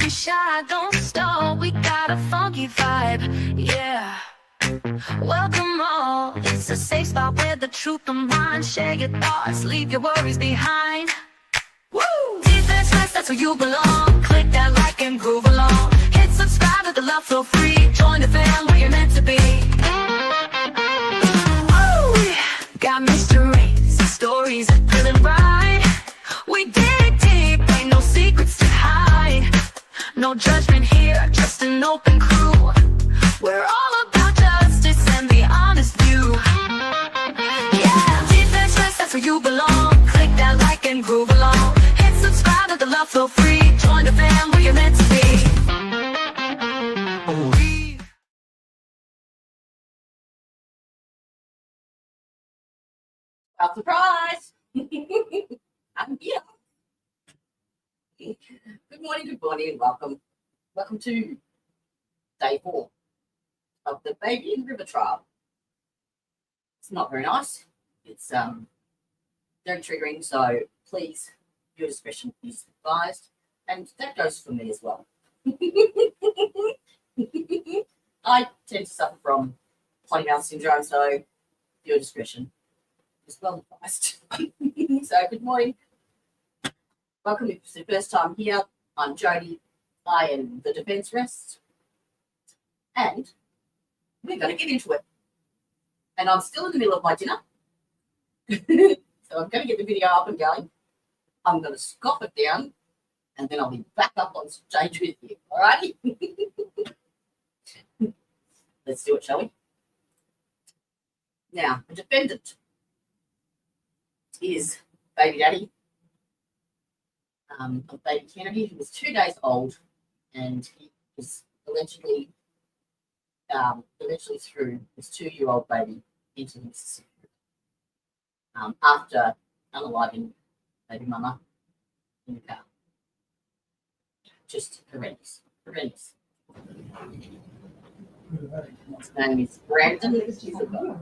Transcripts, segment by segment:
be shy, don't stall. We got a funky vibe, yeah. Welcome all. It's a safe spot where the truth don't mind. Share your thoughts, leave your worries behind. Woo! Defense West, that's where you belong. Click that like and groove along. Hit subscribe, let the love flow free. Join the fam where you're meant to be. Oh, got mysteries, stories that thrill and ride. We dig deep, ain't no secrets to hide. No judgment here, just an open crew. We're all about justice and the honest view. Yeah, Defense West, that's where you belong. Click that like and groove along. Hit subscribe, let the love flow free. Join the fam where you're meant to be. Surprise! I'm here. Good morning, and welcome. Welcome to day 4 of the Baby and River Trial. It's not very nice. It's very triggering, so please, your discretion is advised. And that goes for me as well. I tend to suffer from potty mouth syndrome, so your discretion is well advised. So good morning. Welcome if it's the first time here. I'm Jody. I am the Defence Rest. And we're going to get into it. And I'm still in the middle of my dinner. So I'm going to get the video up and going. I'm going to scoff it down. And then I'll be back up on stage with you. All righty? Let's do it, shall we? Now, the defendant is baby daddy of baby Kennedy, who was 2 days old, and he was allegedly threw his 2-year-old baby into the Mississippi after unaliving baby mama in the car. Just horrendous. Horrendous. His name is Brandon Isabelle.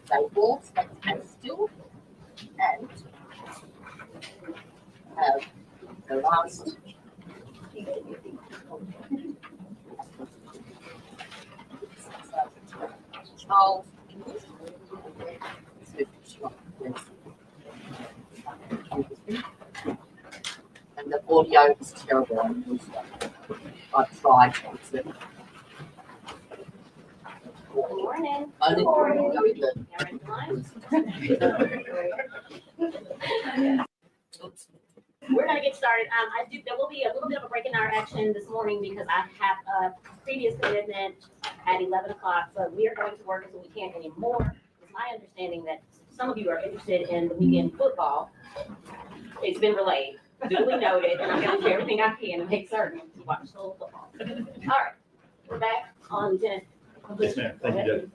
They all stay still and have the last child and the audio is terrible. I've tried to fix it. Good morning. I didn't know it. We're going to get started. There will be a little bit of a break in our action this morning because I have a previous commitment at 11 o'clock. So we are going to work until we can't anymore. It's my understanding that some of you are interested in the weekend football. It's been relayed, duly noted, and I'm going to do everything I can to make certain to watch the whole football. All right, we're back on Lieutenant. Yes, ma'am. Thank you, Judge.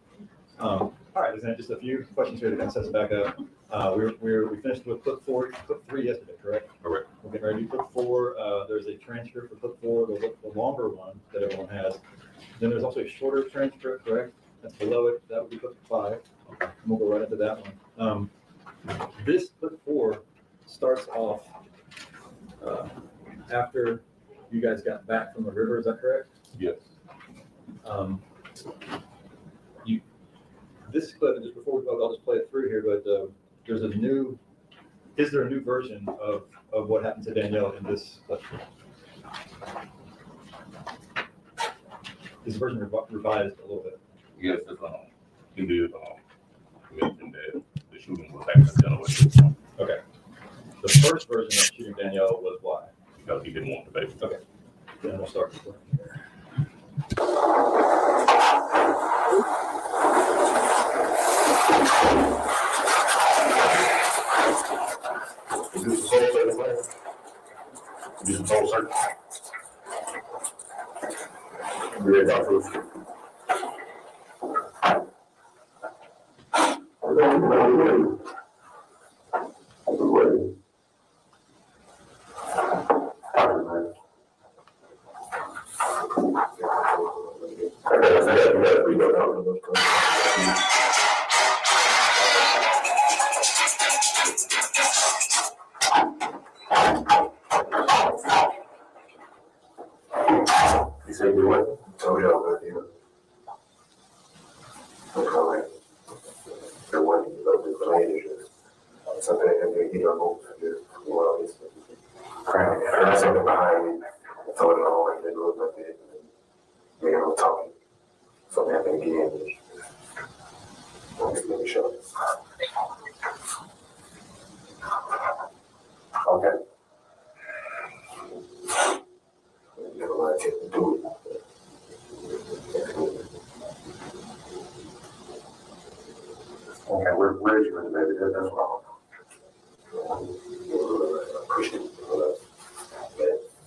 All right, Lieutenant, just a few questions here to kind of set us back up. We finished with clip 3 yesterday, correct? Correct. We're getting ready to do clip 4. There's a transcript for clip 4, the longer one that everyone has. Then there's also a shorter transcript, correct? That's below it. That would be clip 5. And we'll go right into that one. This clip 4 starts off after you guys got back from the river. Is that correct? Yes. This clip, just before I'll just play it through here, but is there a new version of what happened to Danielle in this clip? Is the version revised a little bit? Yes, it's indeed. Mentioned that the shooting was accidental. Okay. The first version of shooting Danielle was why? Because he didn't want the baby. Okay. Then we'll start. Is this the soul certain plan? Is this the soul certain? We're about proof. said you what? Told y'all that, you know. Like, the one you love to play is just something that you don't just, well, it's crying. I said it behind me. I told it all like they look like that. Me and I'm talking. Something happened again. Just let me show it. Okay. You know, I tend to do it. Okay, where did you put the baby? That's wrong. Pushed it.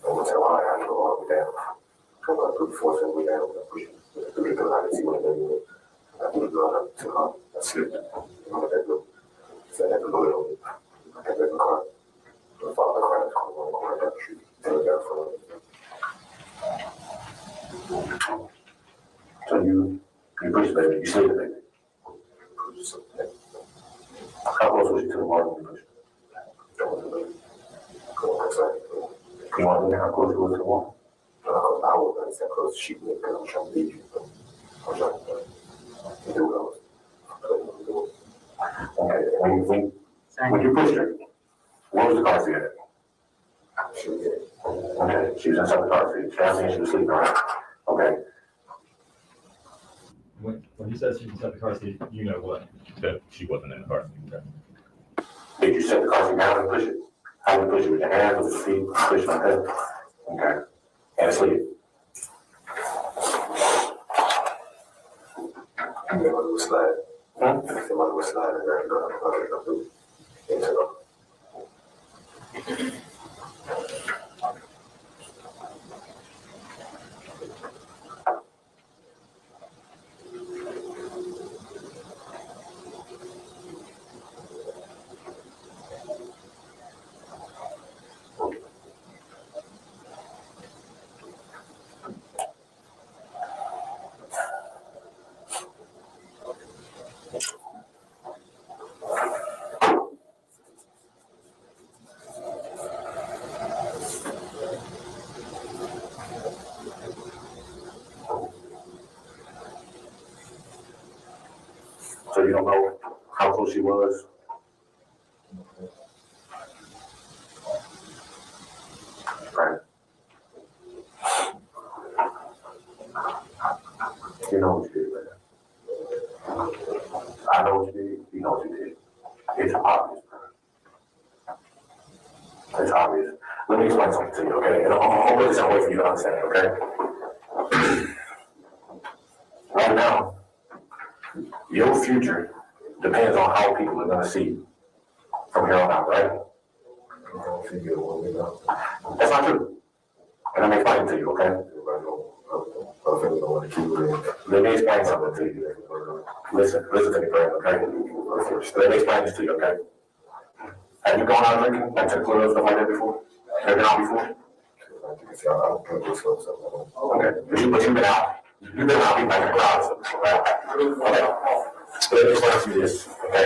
I'm gonna tell her I have to go all the way down. I'm gonna put the force all the way down. I push it. Because I didn't see what they did. I put it up to her. I slipped. I'm gonna let go. So I had to load it on me. I got back in the car. My father cried. I was going down the street. Tell it down for me. So you pushed the baby. You slid the baby. How close was you to the water when you pushed it? You want to know how close you was to the water? I was that close to shooting it because I'm trying to leave you. I'm trying to do what I was. Okay, when you pushed her, what was the car seat at? Okay, she was inside the car seat. She was sleeping, right? Okay. When he says she's inside the car seat, you know what? That she wasn't in the car seat. Okay. Did you set the car seat down and push it? How do you push it with your hands, with your feet, push it like that? Okay. And sleep. Somebody was sliding. Somebody was sliding around. So you don't know how close she was? Right. You know what you did, man. I know what you did. You know what you did. It's obvious, man. It's obvious. Let me explain something to you, okay? And I'll put this in a way for you to understand, okay? Right now, your future depends on how people are going to see you from here on out, right? That's not true. And let me explain it to you, okay? Let me explain something to you. Listen to me, friend, okay? Let me explain this to you, okay? Have you gone out drinking, like to the club, stuff like that before? Have you been out before? Okay, but you've been out. You've been out in like a crowd, right? Okay. So let me explain to you this, okay?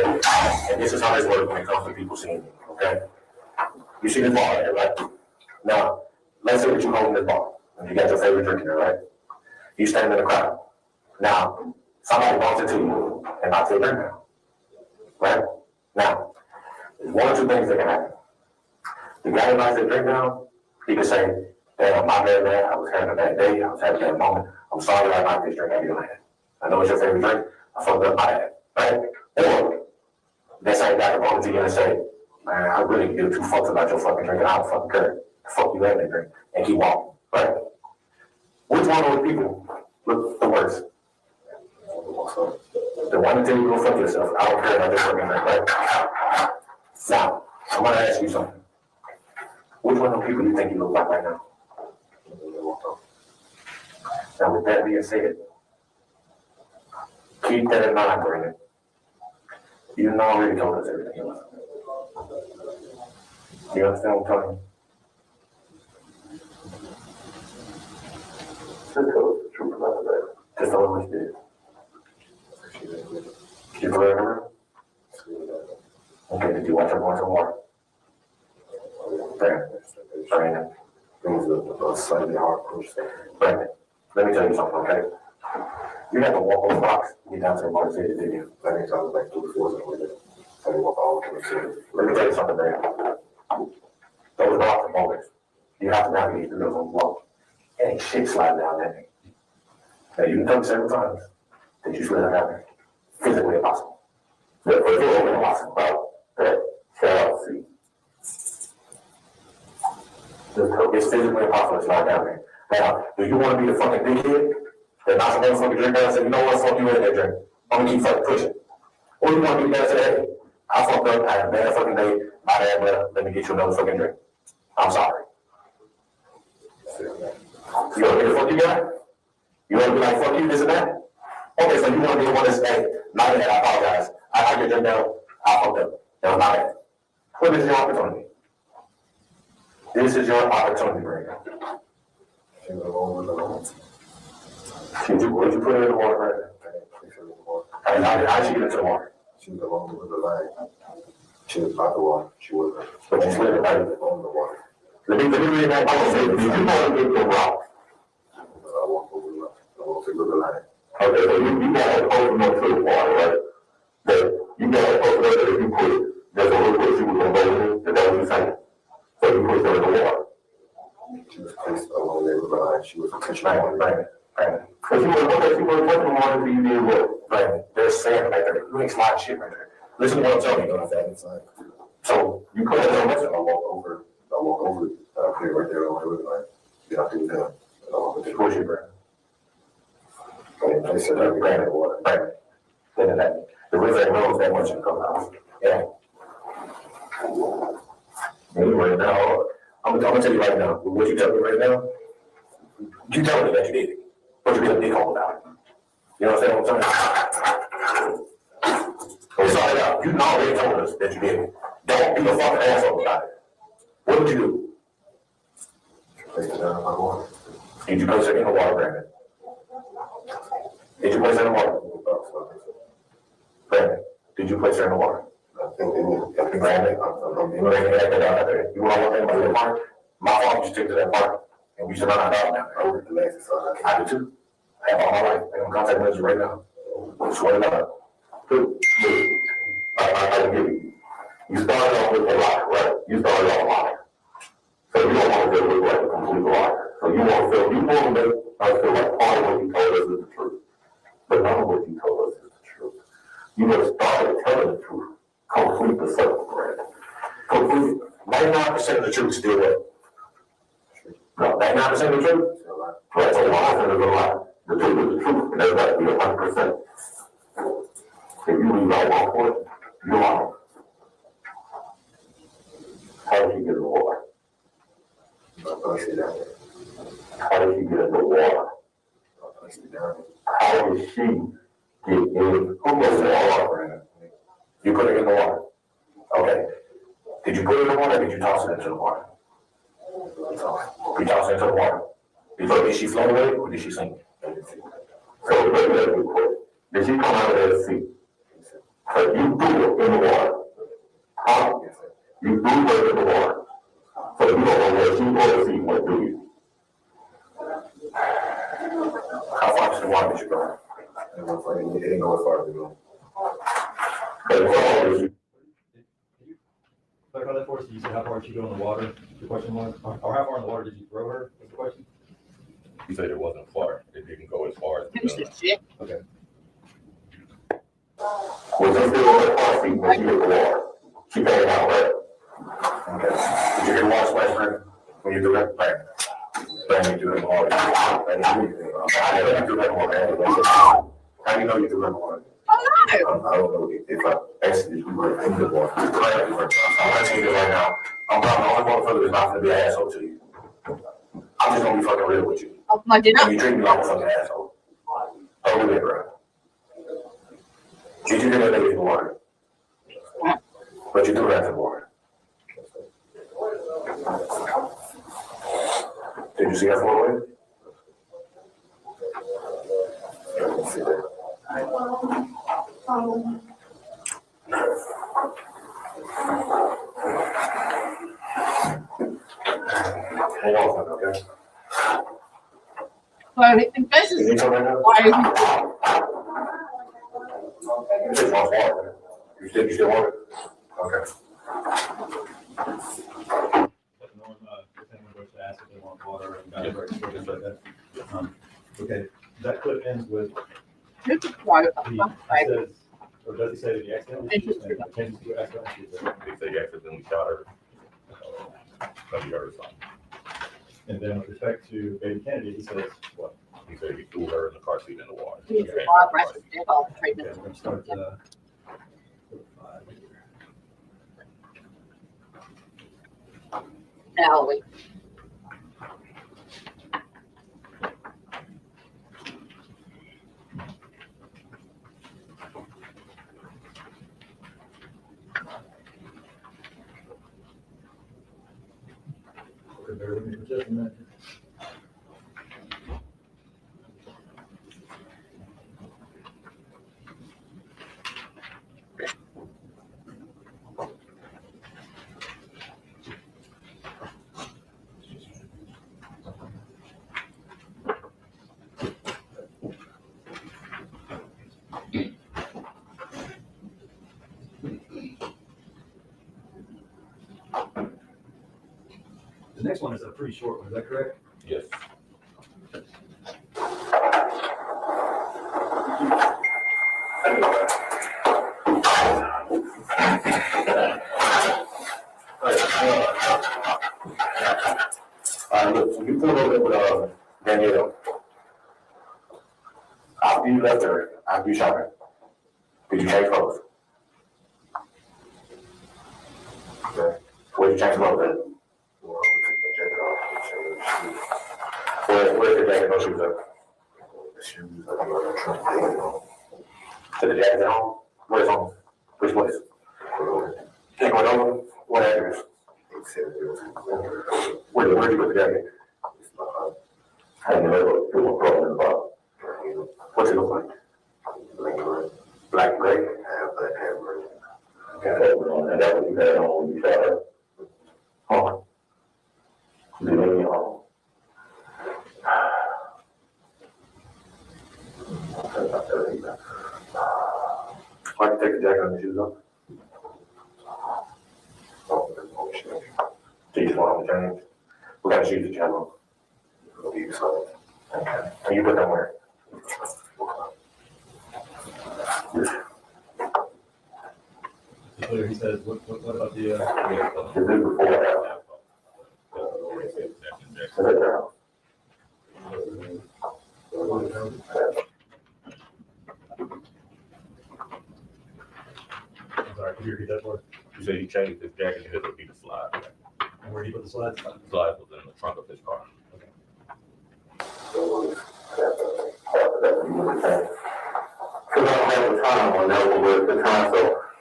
And this is how this works when it comes to people seeing you, okay? You see this ball right here, right? Now, let's say that you're holding this ball, and you got your favorite drink in there, right? You stand in the crowd. Now, somebody bumps into you and knocks your drink down, right? Now, there's one or two things that can happen. The guy who knocks their drink down, he can say, damn, my bad, man, I was having a bad day, I was having a bad moment, I'm sorry I knocked this drink out of your hand. I know it's your favorite drink, I fucked up my head, right? Or, that same guy can bump into you and say, man, I really give two fucks about your fucking drink and I don't fucking care. The fuck you let that drink and keep walking, right? Which one of those people look the worst? The one that tell you to go fuck yourself, I don't care about your fucking drink, right? Now, I'm gonna ask you something. Which one of those people do you think you look like right now? Now, with that being said, keep that in mind, Brandon. You know already told us everything else. You understand what I'm telling you? Just tell us the truth about that. Just tell us what you did. You can remember? Okay, did you watch her going to war? Brandon. It was a slightly hard push. Brandon, Let me tell you something, okay? You have to walk over rocks, get down to the Motor City, didn't you? Let me tell you like 2 floors in the so you walk all over the city. Let me tell you something, man. Those rocks are moments. You have to navigate through those on walk. Ain't shit sliding down that thing. Now you can tell me several times that you slid down there. Physically impossible. But physically impossible, bro. That shall see. It's physically impossible to slide down there. Now, do you want to be the fucking dickhead that knocks a motherfucking drink down and say, you know what, fuck you in that drink. I'm gonna keep fucking pushing. Or you want to be the guy and say, hey, I fucked up, I had a bad fucking day, my bad, bro, let me get you another fucking drink. I'm sorry. You want to be the fuck you guy? You want to be like, fuck you, this and that? Okay, so you want to be the one that say, my bad, I apologize. I get drink down, I fucked up. That was my bad. What is your opportunity? This is your opportunity right now. Would you put it in the water right now? And how did she get into the water? She was along with the line. She was by the water. She wasn't. But you slid it right on the water. Let me read that. I'm gonna say, did you want to get the rock? I walked over the line. I walked over the line. Okay, so you got to open up to the water, right? That you got to open up that if you put, there's a little bit she was gonna go in, that was the same. So you put her in the water. She was placed along there with the line. She was intentional. Right. Because you were touching the water until you did what? Right. There's sand right there. You ain't sliding shit right there. Listen to what I'm telling you. Inside. So you put it in the water. I walked over clear right there on the river line. Get out through there. Just push it, bro. And they said that we ran in the water. Right. Then that, the river ain't knows that much in the clubhouse. Yeah. Anyway, now, I'm gonna tell you right now, what you tell me right now, you tell me that you did it, but you get a dick hole about it. You know what I'm saying? I'm sorry, you already told us that you did it. Don't be a fucking asshole about it. What did you do? Placed it down in my water. Did you place it in the water, Brandon? Did you place it in the water? Brandon, did you place it in the water? I think they need. Brandon, you know they had that out there. You want to walk in the park? My fault, you stick to that park, and we should run our dog down there. I worked the next side. I do too. I have all my life. I'm in contact with you right now. I swear to God. Dude, I give you. You started off with a liar, right? You started off a liar. So you don't want to look like a complete liar. So you want to make us feel like part of what you told us is the truth. But none of what you told us is the truth. You have started telling the truth. Complete the circle, right? Complete. 99% of the truth is still there. No, 99% of the truth? Right, so 1% is a lie. The truth is the truth, and there's got to be 100%. If you leave out 1 point, you're wrong. How did she get in the water? How did she get in the water? How did she get in? Who goes in the water? You put it in the water. Okay. Did you put it in the water or did you toss it into the water? You tossed it into the water. Did she float away or did she sink? So did she come out of that seat? So you threw it in the water. Huh? You threw her in the water. So you don't know where she or the seat went, do you? How far to the water did you go? It didn't go as far as it went. Clarify that for us. You said how far did she go in the water? The question was, or how far in the water did you throw her? Was the question? You said it wasn't far. It didn't go as far as the Okay. Was it still in the car seat when she hit the water? She came out, right? Okay. Did you hear the water splash her when you threw that? Right. Then you threw it in the water. How do you know you threw that in the water? How do you know you threw that in the water? I don't know if I actually were in the water. I'm asking you right now. I'm probably the only motherfucker that's not gonna be an asshole to you. I'm just gonna be fucking real with you. Oh, my dinner. And you treat me like a fucking asshole. Oh, yeah, bro. Did you get that nigga in the water? But you threw that in the water. Did you see that float away? I didn't see that. Hang on a second, okay? So I think this You is need some right now? why You just want water. You still want it? Okay. But Norm, if anyone goes to ask if they want water and got it right, so things like that. Okay, that clip ends with, this is why he says, or does he say that he accidentally shoots and changes to accidentally shoots it? They say you accidentally shot her. Somebody hurt or something. And then with respect to Baby Kennedy, he says, what? He said he threw her in the car seat in the water. he's a lot of rest did all the Okay, treatment. we're gonna start, Now we. bear with me for just a minute. The next one is a pretty short one, is that correct? Yes. Look, so you pulled over with, Danielle. After you left her, after you shot her, did you change clothes? Okay. Where did you change clothes at? Well, we took my jacket off, and shoes. Where's the jacket, no shoes up? The shoes, I think, are in the trunk. So the jacket's at home? Where's home? Which place? Take one over, what address? Where did you put the jacket? I didn't know it was problem about. What's it look like? Black and gray? Black and gray. Okay, and that was you had on when you shot her? Home. Did you leave me home? Why you take the jacket and the shoes off? So you just want them to change? What kind of shoes did you have on? These ones. Okay. And you put them where? Clear, he says, what about the, Is this before that? Is that their house? I'm sorry, could you repeat that for us? You said he changed his jacket and his would be the slide. And where do you put the slides? The slide was in the trunk of his car. Cause I don't have the time on that, but the time, so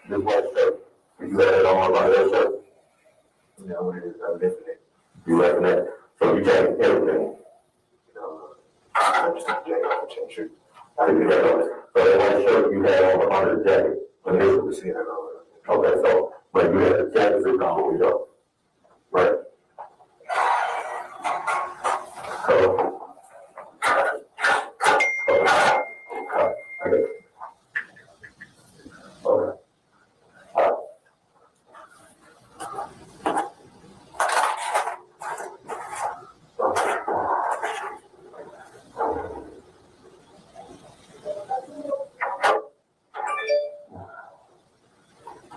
this white shirt, you got it on about that shirt? No, it is, I'm missing it. You left it, so you changed everything? No, I just change shirt. I didn't get that on it. So that white shirt you had on under the jacket, when this was seen, I know. Okay, so, but you had the jacket suit on when you go, right? So. Okay. Okay.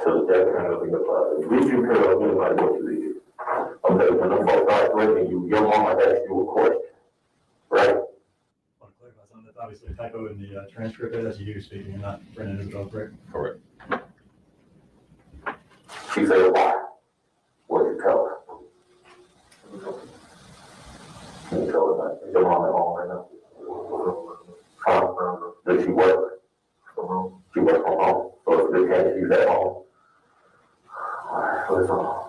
So that's kind of thing about it. Did you hear of anybody what you did? Okay, when the folks started threatening you, your mama asked you a question, right? I want to clarify something, that's obviously a typo in the transcript, that's you speaking and not Brennan Isabelle, correct? Correct. She said, why? What did you tell her? Can you tell her that? Is your mom at home right now? Huh? Does she work? She works from home, so it's good case she's at home. Alright, let's look.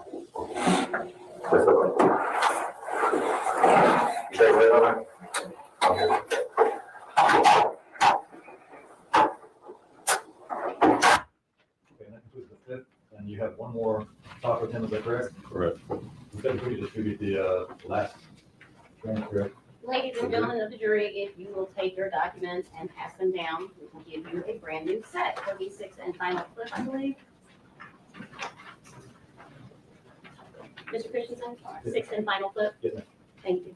You say wait on that? Okay. Okay, and that concludes the fifth, and you have one more talk with him, is that correct? Correct. You said we could distribute the last transcript. Ladies and gentlemen of the jury, if you will take your documents and pass them down, we will give you a brand new set for the sixth and final flip, I believe. Mr. Christensen, sixth and final flip? Yes, ma'am. Thank you.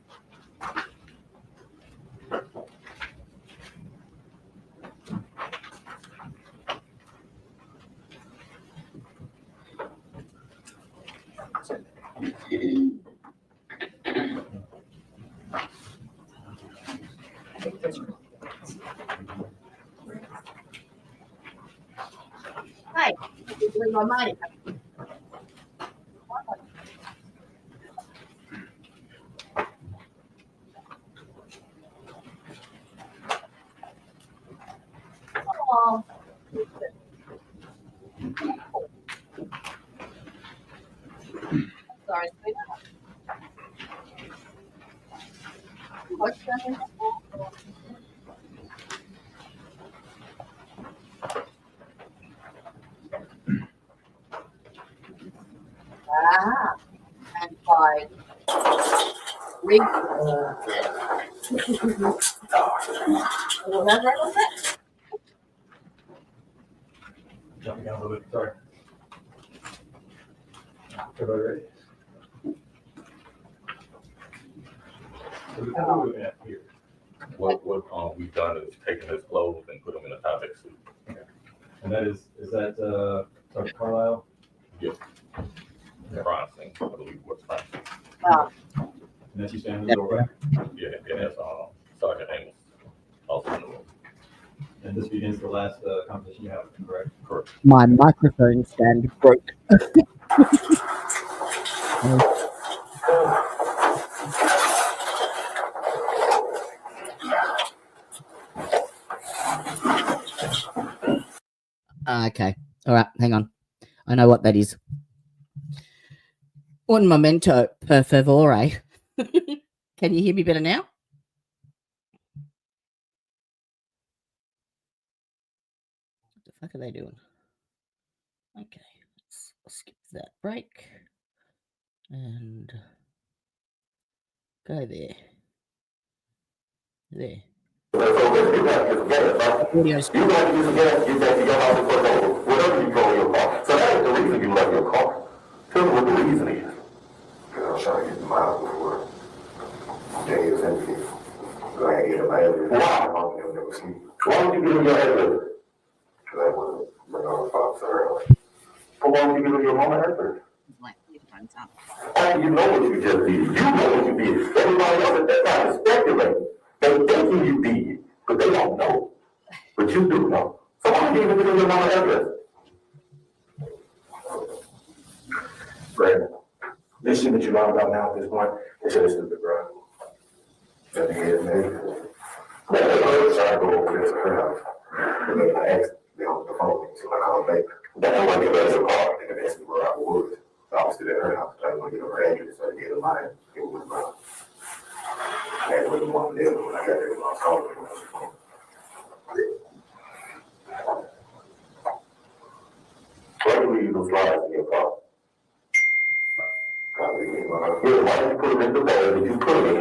Hi. Doing my money. Oh. Sorry, sweetheart. What's that? Ah, and by Jumping down a little bit, sorry. Everybody ready? So we can at here. What we've done is taken his clothes and put them in a topic suit. And that is that, Sergeant Carlisle? Bronson, I believe was Bronson. And that's you standing in the door, right? Yeah, and that's Sergeant Amos also in the room. And this begins the last competition you have, correct? Correct. My microphone stand broke. Okay. All right. Hang on. I know what that is. Un momento, per favore. Can you hear me better now? What the fuck are they doing? Okay. Let's skip that break. And go there. There. Audio's You like to use the gas, get back to your house and put it over, whatever you go in your car. So that is the reason you left your car. Tell me what the reason is. Because I was trying to get the miles before day is empty. So I had to get in my address. Why? I'll never sleep. Why would you give him your address? Because I wasn't bring all the fox to her. But why would you give him your mama address? You know what you just did. You know what you did. Everybody else at that time is speculating. They're thinking you did, but they don't know. But you do know. So why would you give him your mama address? Brandon, this shit that you lied about now at this point, it's just stupid, bro. That nigga is made. I'm trying to go over there to her house. And then I asked them on the phone, so I called back. That's why you left your car. They asked me where I was. So I was still at her house. I didn't want to get her address, so I gave her mine. It was mine. I had to wait a month there, but when I got there, I was calling her on the phone. Why do you leave those slides in your car? Probably me, when I Yeah, why did you put them in the bag that you put them in?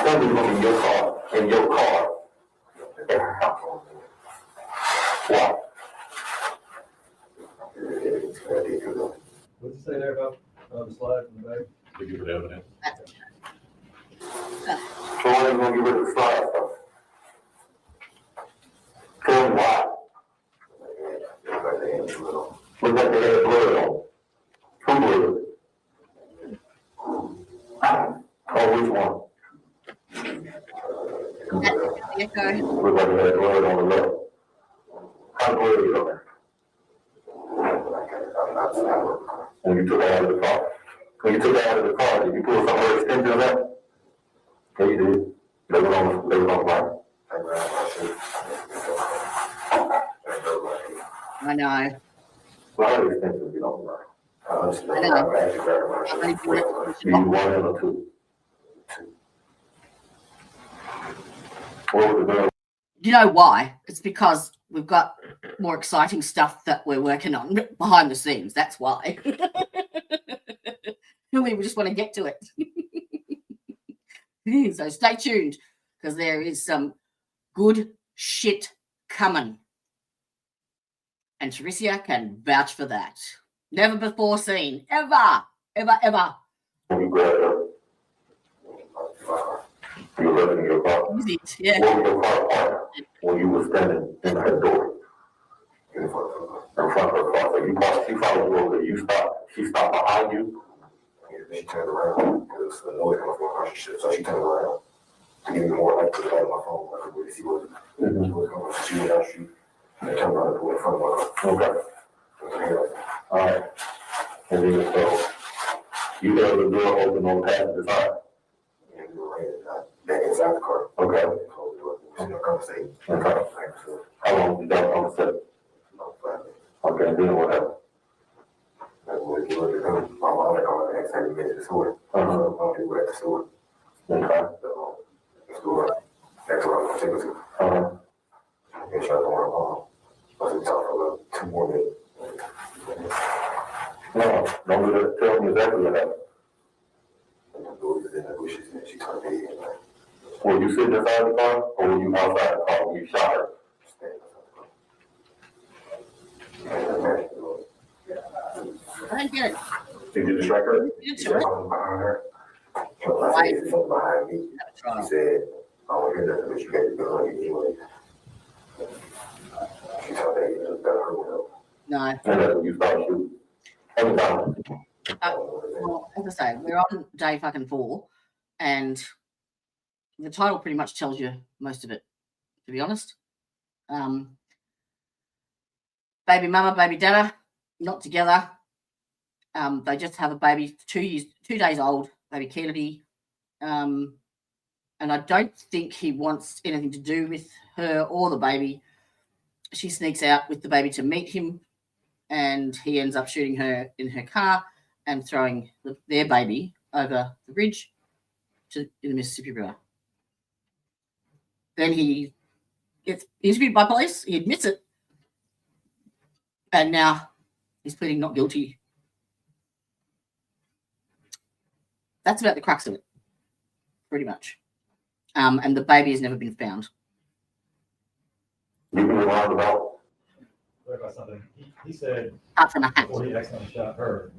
Don't leave them in your car, in your car. At her house. Why? What's it say there about the slide in the back? To give it evidence. So why are you gonna get rid of the slides though? Tell me why. Look like they had blood on. Who blood? Oh, which one? Look like they had blood on the left. How blood is on there? When you took it out of the car. When you took it out of the car, did you pull some other extension on that? Yeah, you did. They were on the right. I know. Well, other extensions, you don't right. I understand. I know. Thank you very much. You need one and a two. What was the girl? You know why? It's because we've got more exciting stuff that we're working on behind the scenes. That's why. We just want to get to it. So stay tuned. because there is some good shit coming. And Tricia can vouch for that. Never before seen. Ever. Ever, ever. When you grabbed her, you were living in your car. Use it. Yeah. What was your car parked when you were standing in her door? In front of her car. So you parked, she followed you over, you stopped, she stopped behind you. Yeah, she turned around because the noise coming from across the shit. So she turned around to give me more light to the light of my phone. I could really see what was going on. She went down the street and turned around and pulled in front of my car. Okay. All right. And then so you held the door open on the passenger side. And we were back inside the car. Okay. So we were conversating. Okay. How long did that conversation? Okay, and then what happened? My mom had gone the next 30 minutes to school. We were at the store. Okay. The store. That's where I was going to take her to. And she was going I was talking for about 2 more minutes. No, don't do that. Tell me exactly what happened. And the door was in the bushes and she turned me in. Were you sitting inside the car or were you outside the car when you shot her? I didn't get it. Did you distract her? You She did said it. something behind her. I said something behind me. She said, I don't hear nothing, but you got your gun on you anyway. She told me you just got her window. No. And that's when you started shooting. Every time. Well, as I say, we're on day fucking 4, and the title pretty much tells you most of it, to be honest. Baby mama, baby dada, not together. They just have a baby, 2 days old, baby Kennedy. And I don't think he wants anything to do with her or the baby. She sneaks out with the baby to meet him, and he ends up shooting her in her car and throwing their baby over the bridge in the Mississippi River. Then he gets interviewed by police. He admits it. And now he's pleading not guilty. That's about the crux of it, pretty much. And the baby has never been found. You can lie about. Clarify something. He said Apart from a hat. before he accidentally shot her.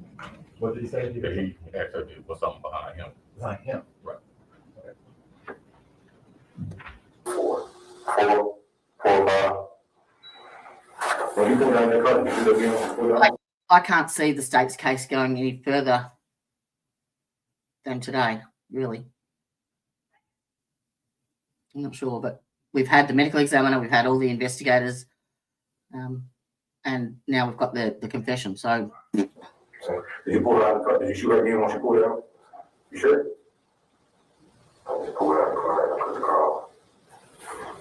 What did he say? That he actually there was something behind him. Behind him. Right. Four, 5. When you go down the car, you do it again. I can't see the state's case going any further than today, really. I'm not sure, but we've had the medical examiner, we've had all the investigators, and now we've got the confession. So, Did you pull it out of the car? Did you shoot her again once you pulled it out? You sure? I just pulled it out of the car and I put the car off.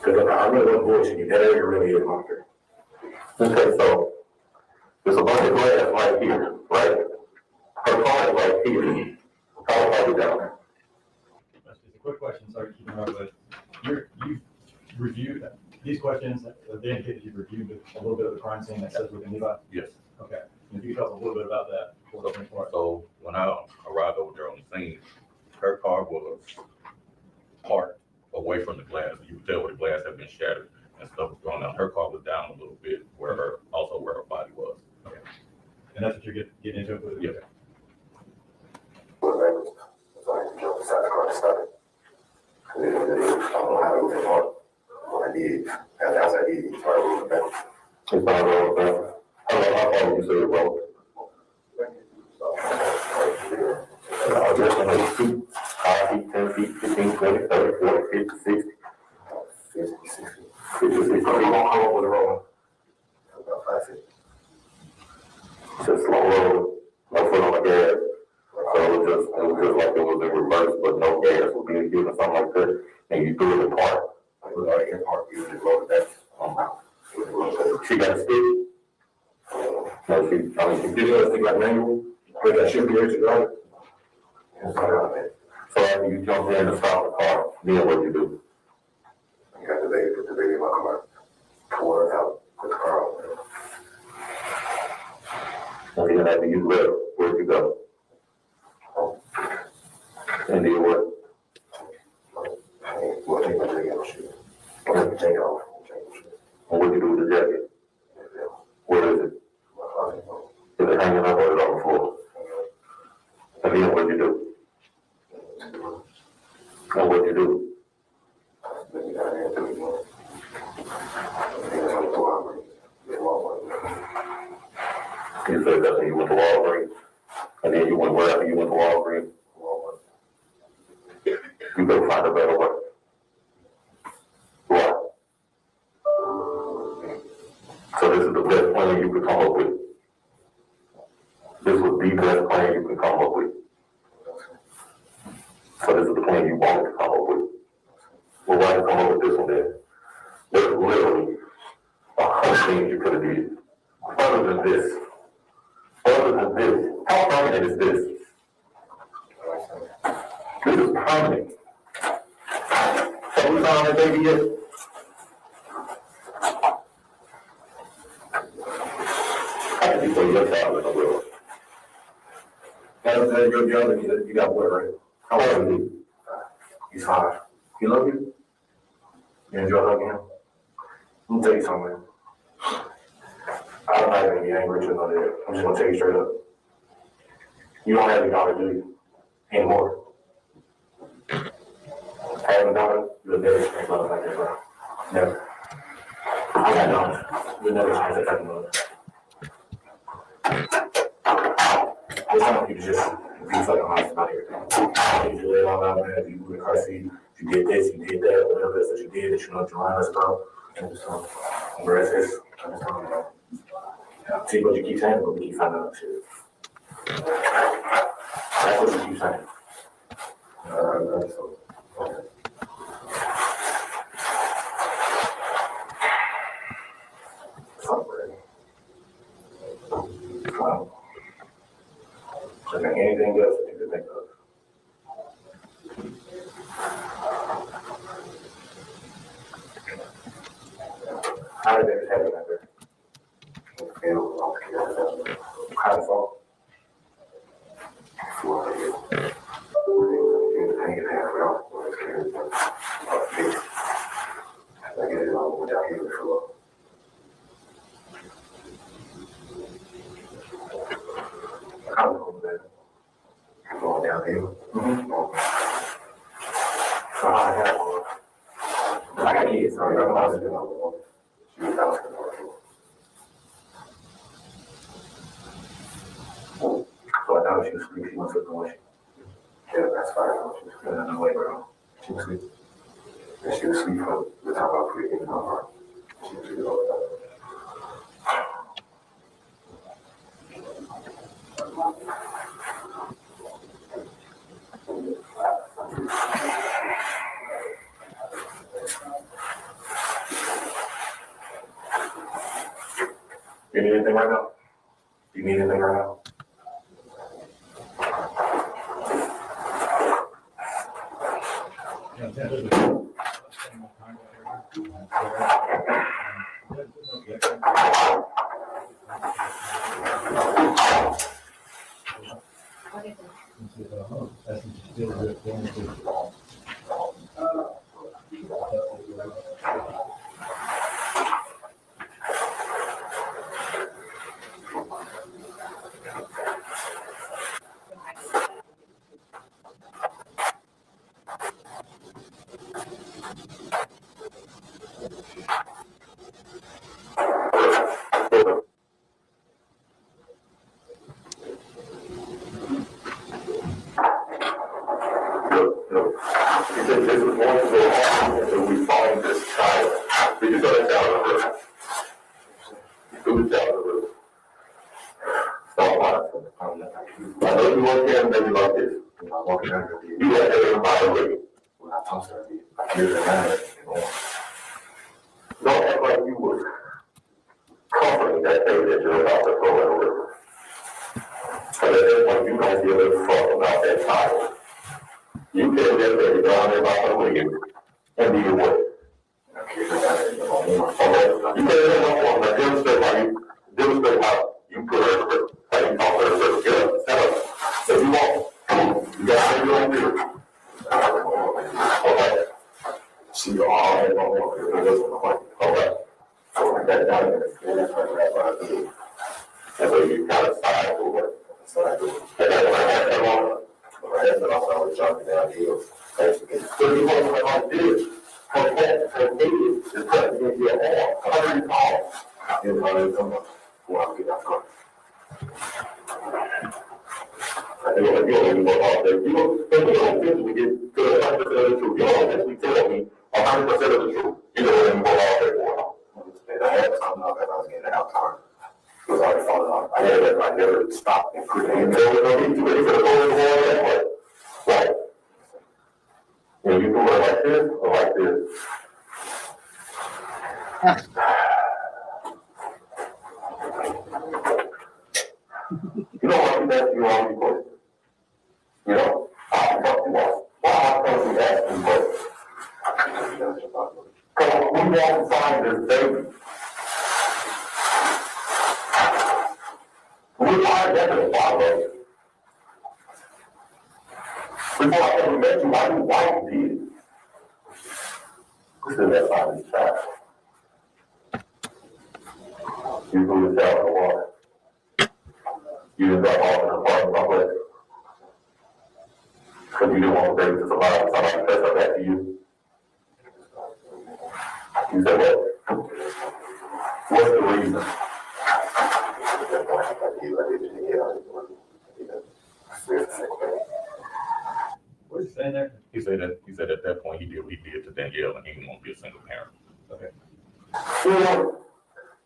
Because I really wasn't bullshitting you. That area really is monster. Okay, so there's a bunch of glass right here, right? Her car is right here. How far is down there? That's just a quick question. Sorry to keep interrupting, but you've reviewed these questions. They indicate that you've reviewed a little bit of the crime scene that says within Levi. Yes. Okay. And if you could tell us a little bit about that. Before opening for it. So when I arrived over there on the scene, her car was parked away from the glass. You could tell where the glass had been shattered and stuff was going on. Her car was down a little bit where her body was. Okay. And that's what you're getting into with it? Yeah. So I jumped inside the car and started. I don't know how to move the car. What I did, as I did, he started moving back. He started rolling back. How far would you say it rolled? I guess when it's 2, 5 feet, 10 feet, 15, 20, 30, 40, 50, 60. 50, 60. 50, 60. How long was it rolling? About 5 feet. Just slow roll, no foot on the gas. So it was just like it was in reverse, but no gas was being given or something like that. And you threw it apart. It was already in part, you just rolled it back. She got a stick. No, she did a stick like manual, but that should be able to drive it. So after you jump in and stop the car, then what you do? You got the baby, put the baby in my car, pull her out, put the car on. And then after you left, where'd you go? And then what? Well, change my jacket and shit. I'm gonna take it off. And what do you do with the jacket? Where is it? Is it hanging up or is it on the floor? And then what do you do? And what do you do? You said that when you went to Walgreens, and then you went wherever you went to Walgreens. You couldn't find a better way. Why? So this is the best plan you could come up with. This was the best plan you could come up with. So this is the plan you wanted to come up with. Well, why did you come up with this one then? There's literally 100 things you could have did. Other than this. Other than this. How permanent is this? This is permanent. Have we found that baby yet? How did you put your child in the world? That's your young, you got what, right? How old is he? He's 5. He love you? You enjoy hugging him? Let me tell you something, man. I'm not gonna be angry with you on that. I'm just gonna tell you straight up. You don't have any daughter, do you? Anymore. Having a daughter, you'll never experience love like that, bro. Never. I got daughters. You'll never experience that type of love. There's some people just be fucking honest about everything. You lay all out, man. You were in the car seat. You did this, you did that, whatever it is that you did, that you know what you're lying us about. And just, the rest is, I'm just talking about. See what you keep saying, but we keep finding out shit. That's what you keep saying. So, okay. Is there anything else that you can think of? How did it happen out there? How did it fall? Going downhill. I got kids, so I got my husband. So I thought she was asleep. She went to the way. Yeah, that's fine. She was good in the way, bro. She was asleep. And she was asleep for the time I put it in her heart. She was asleep all the time. You need anything right now? You need anything right now? This is going to go on until we find this child. We just got it down the road. Go down the road. Stop laughing. I know you want to maybe like this. I'm walking down here. You let everybody look. When I tossed her, I hear the man. Don't act like you was comforting that baby that you're about to throw in the river. But at that point, you don't give a fuck about that child. You tell that baby down there about the wicked and be away. Okay. You tell them what I demonstrate how you put her in the river, how you talk her in the river. Get up, stand up. So you walk. You got to say your own theory. Okay. She see you all had one more, it was like, okay. So like that down there, and that's what I do. And so you kind of side to it, side to it. And then when I had that on, I was jumping down hills. So you want to like this, for that, for me, it's going to be a hard, 100 pounds. And I didn't come up, well, I get that car. I think what you're going to go out there, you don't physically get to 100% of the truth. You don't physically tell me 100% of the truth. You know, when you go out there for a while. And I had something up as I was getting out time. Because I already found out. I never stopped and couldn't even tell it. You ready for the goal that way? Right. You know, you can go like this or like this. You know what you ask you all these questions? You know, I fuck you off. Why I you ask you questions? Because we want to find this baby. We are definitely follow. Before I ever met you, why you did it? This is that side of the child. You threw the child in the water. You didn't drop off in the parking complex. Because you didn't want the baby to survive. Somebody pressed up after you. You said what? What's the reason? What's he saying there? He said at that point he did what he did to Danielle and he didn't want to be a single parent. Okay. I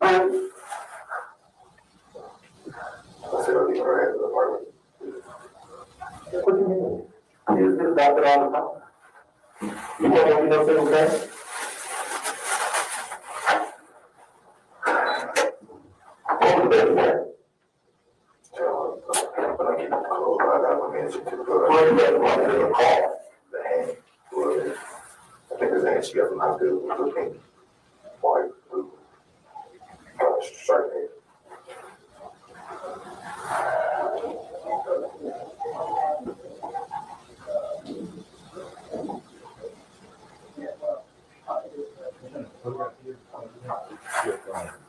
said, I'll leave her at the apartment. What do you mean? You just stop it all the time. You want to be no single parent? What was the best way? When I get the call, I got my manager to go. Well, you got the money to the call. The hand. I think his hand, she got some hot good looking. White, blue. Straight head.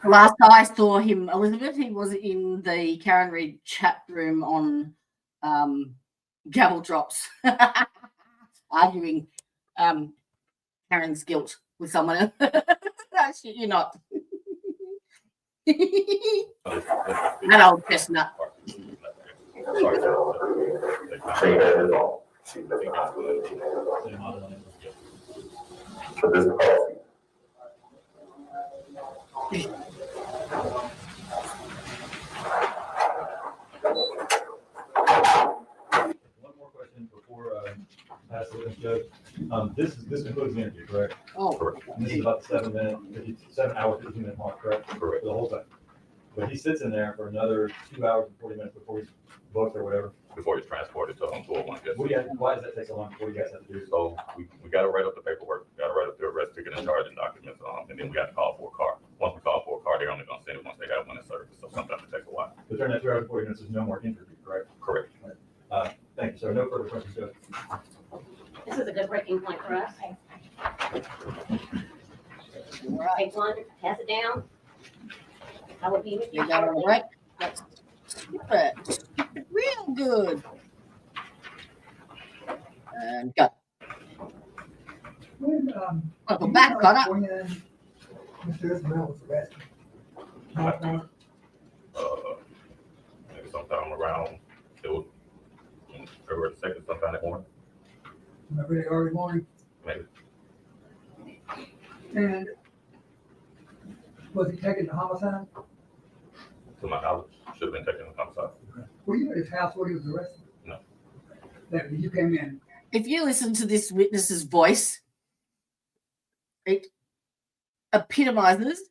Last I saw him, Elizabeth, he was in the Karen Reid chat room on gavel drops, arguing Karen's guilt with someone else. No, shit, you're not. That old chestnut. But this policy. One more question before I pass the witness judge. This concludes the interview, correct? Oh, Correct. And this is about 7 hour, 15-minute mark, correct? Correct. The whole time. But he sits in there for another 2 hours and 40 minutes before he's booked or whatever. Before he's transported to 201. Why does that take so long? What do you guys have to do? So we got to write up the paperwork, got to write up the arrest ticket and charging documents, and then we got to call for a car. Once we call for a car, they're only going to send it once they have one in service. So sometimes it takes a while. But during that 2 hours and 40 minutes, there's no more interview, correct? Correct. Thank you, sir. No further questions, Judge. This is a good breaking point for us. Take one, pass it down. I will be with you. you got it all right. Let's skip it. Skip it real good. And go. When, Welcome back, Garner. when Mr. Isabelle was arrested. Maybe sometime around, it was February 2nd, sometime that morning, Really early morning, maybe. and was he taken to homicide? To my knowledge, should have been taken to homicide. Were you at his house when he was arrested? No. That you came in, If you listen to this witness's voice, it epitomizes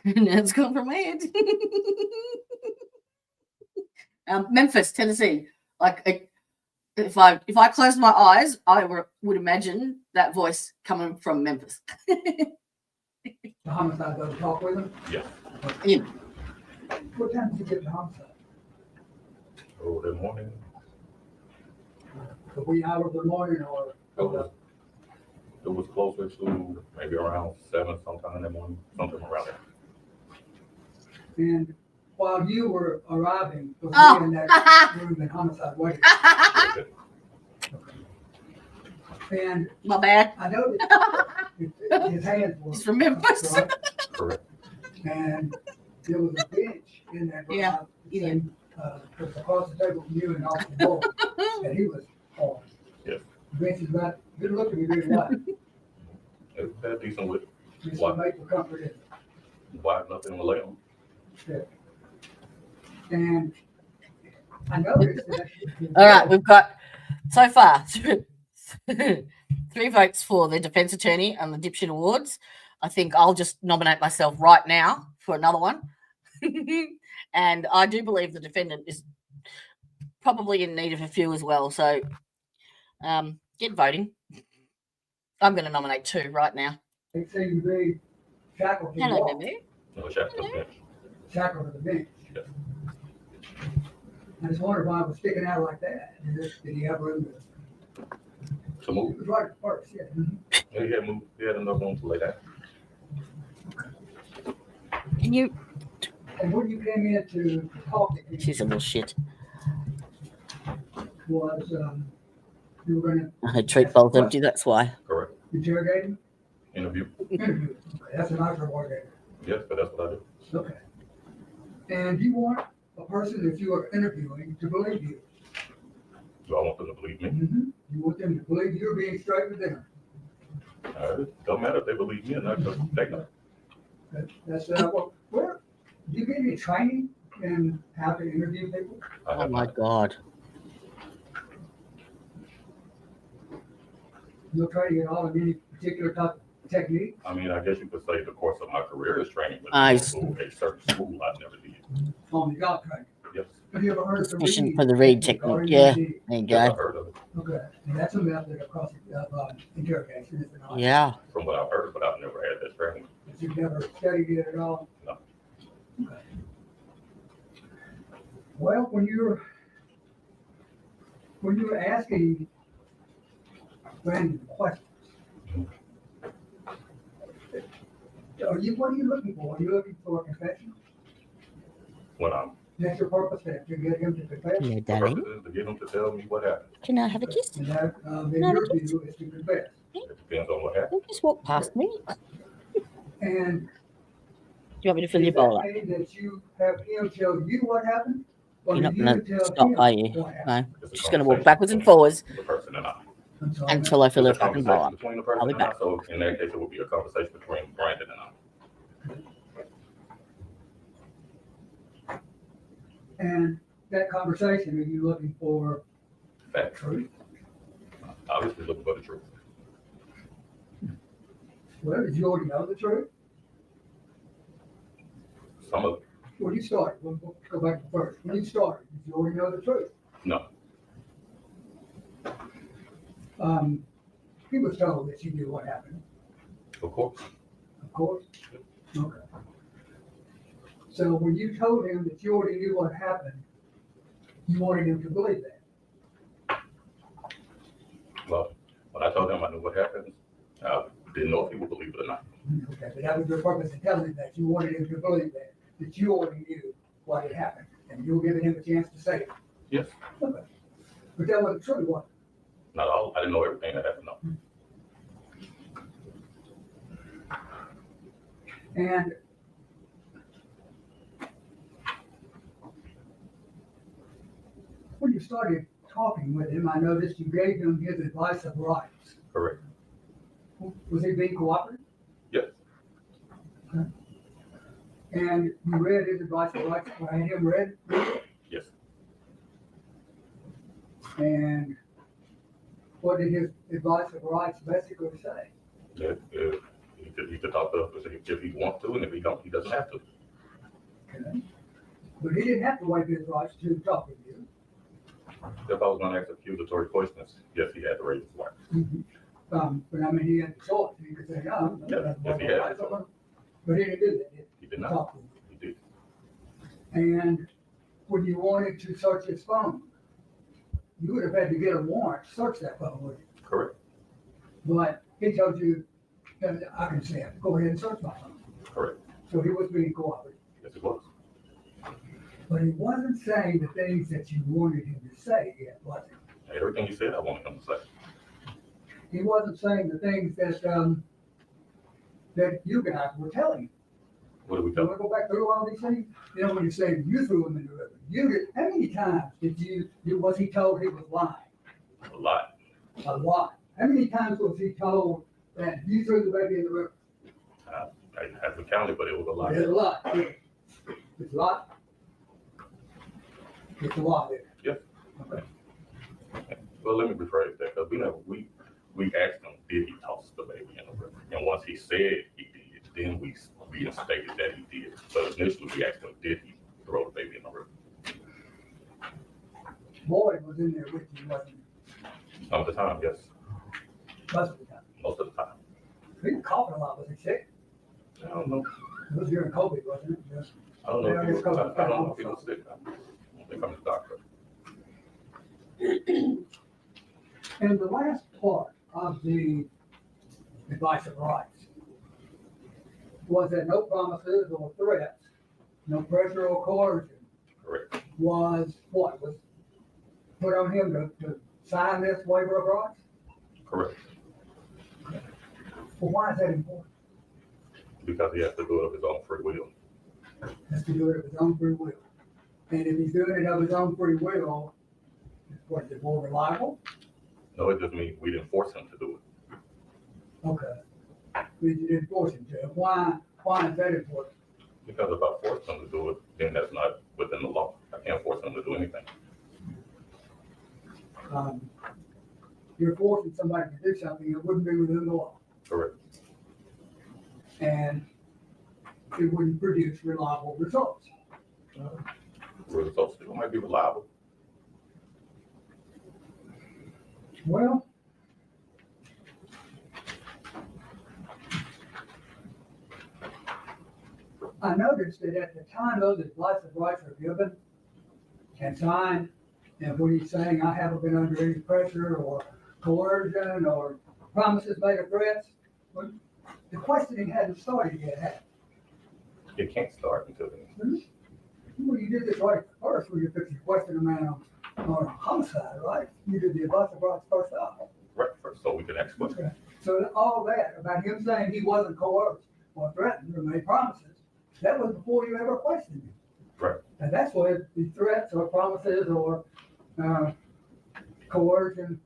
it's gone from my head. Memphis, Tennessee. Like if I close my eyes, I would imagine that voice coming from Memphis. the homicide, go to talk with him? Yeah. You know, What time did you get to homicide? Oh, that morning, The wee hours of the morning or? It was closer to maybe around 7 sometime in the morning, something around there. And while you were arriving, was Oh. he in that room in homicide waiting? And My bad. I noticed his hands were. Just remember. right? Correct. And there was a bench in that room. Yeah, It was across the table from you and off the wall, and he was on. Yes. The bench is about, good looking, very wide. It had decent width, Just Why? to make for comfort in it. wide enough in the lay on. And I noticed that. All right, we've got so far 3 votes for the defense attorney and the dipshit awards. I think I'll just nominate myself right now for another one. And I do believe the defendant is probably in need of a few as well. So get voting. I'm going to nominate 2 right now. They seem to be shackled to the Hello, wall, Nemu. No shackles. shackled to the bench. Yes. I just wondered why it was sticking out like that. Did he have room to? To move. It was right at first, yeah. He had moved. He had enough room to lay down. Can you? And when you came in to talk to him, She's a little shit. was, you were gonna Her treat bowl's empty. That's why. Correct. interrogate him? Interview. Interview him. Okay, that's a nicer word there. Yes, but that's what I do. Okay. And you want a person that you are interviewing to believe you. Do I want them to believe me? You want them to believe you're being straight with them. It don't matter if they believe me or not, because they know. That's, well, where, do you get any training in how to interview people? I Oh have my not. God. No training at all in any particular type of technique? I mean, I guess you could say the course of my career is training, but I a certain school I never did. On the job training? Yes, Have you ever heard of the Sufficient read for the read technique, technique. Yeah. RED? There you yes, go. I've heard of it. Okay, and that's a method of interrogation, is it not? Yeah. From what I've heard, but I've never had that training. But you've never studied it at all? No. Okay. Well, when you're asking random questions, what are you looking for? Are you looking for a confession? When I'm, That's your purpose, to get him to confess? Hello, the darling. purpose is to get them to tell me what happened. Can I have a kiss? And that, in your view, is to confess. It depends on what happened. Don't just walk past me. Do And you want me to fill does your bowl that up? mean that you have him tell you what happened? Or You're not do you going to tell stop, him are you? what happened? No. It's a Just going to walk conversation backwards and between forwards The person and I. I'm sorry. until I fill her It's a fucking bowl conversation up. between the I'll person be and I, back. so in that case, it would be a conversation between Brandon and I. And that conversation, are you looking for Fact. truth? Obviously looking for the truth. Well, did you already know the truth? Some of it, When you started, we'll go back to first. When you started, did you already know the truth? no. He was told that you knew what happened, Of course. of course. Okay. So when you told him that you already knew what happened, you wanted him to believe that. Well, when I told him I knew what happened, I didn't know if he would believe it or not. Okay, but that was your purpose in telling him that. You wanted him to believe that you already knew what had happened, and you were giving him a chance to say it. Yes. Okay. But that wasn't true, was it? Not all. I didn't know everything that happened. No. And when you started talking with him, I noticed you gave him his advice of rights. Correct. Was he being cooperative? Yes. Okay. And you read his advice of rights, or had him read it? Yes. And what did his advice of rights basically say? If he could talk to us if he wants to, and if he don't, he doesn't have to. Okay. But he didn't have to waive his rights to talk with you. If I was going to ask accusatory questions, yes, he had to raise his voice. But I mean, he had the choice. He could say, no. Yeah, yes, he had. But he didn't do that. He did not. Talk with He did. you. And when you wanted to search his phone, you would have had to get a warrant, to search that phone, would you? Correct. But he told you, I can say it, go ahead and search my phone. Correct. So he was being cooperative. Yes, it was. But he wasn't saying the things that you wanted him to say yet, was he? Everything you said, I wanted him to say. He wasn't saying the things that, that you guys were telling him. What did we You tell want him? to go back through all these things? You know, when you say you threw him in the river, you did, how many times did was he told he was lying? A lot. A lot. How many times was he told that you threw the baby in the river? I haven't counted, but it was a lot. There's a lot. It's a lot. It's a lot there. Yes. Okay. Well, let me rephrase that, because we asked him, did he toss the baby in the river? And once he said he did, then we reinstated that he did. But initially, we asked him, did he throw the baby in the river? Boyd was in there with you, wasn't he? Some of the time, yes. Most of the time. Most of the time. He was coughing a lot, was he sick? I don't know. It was during COVID, wasn't it? Yes. I don't know if he was, Yeah, I don't know if he was sick. I don't think I'm his doctor. And the last part of the advice of rights was that no promises or threats, no pressure or coercion Correct. was what? Was put on him to sign this waiver of rights? Correct. Well, why is that important? Because he has to do it of his own free will. Has to do it of his own free will. And if he's doing it of his own free will, what, is it more reliable? No, it just means we didn't force him to do it. Okay. We didn't force him to. Why is that important? Because if I force him to do it, then that's not within the law. I can't force him to do anything. You're forcing somebody to do something that wouldn't be within the law. Correct. And it wouldn't produce reliable results. Results still might be reliable. Well, I noticed that at the time those advice of rights are given and signed, and when he's saying, I haven't been under any pressure or coercion or promises made or threats, well, the questioning hadn't started yet, had it? It can't start until then. Well, you did this right first when you fixed your question a man on homicide, right? You did the advice of rights first off. Right, first, so we can ask questions. Okay. So all that about him saying he wasn't coerced or threatened or made promises, that was before you ever questioned him. Right. And that's where the threats or promises or coercion,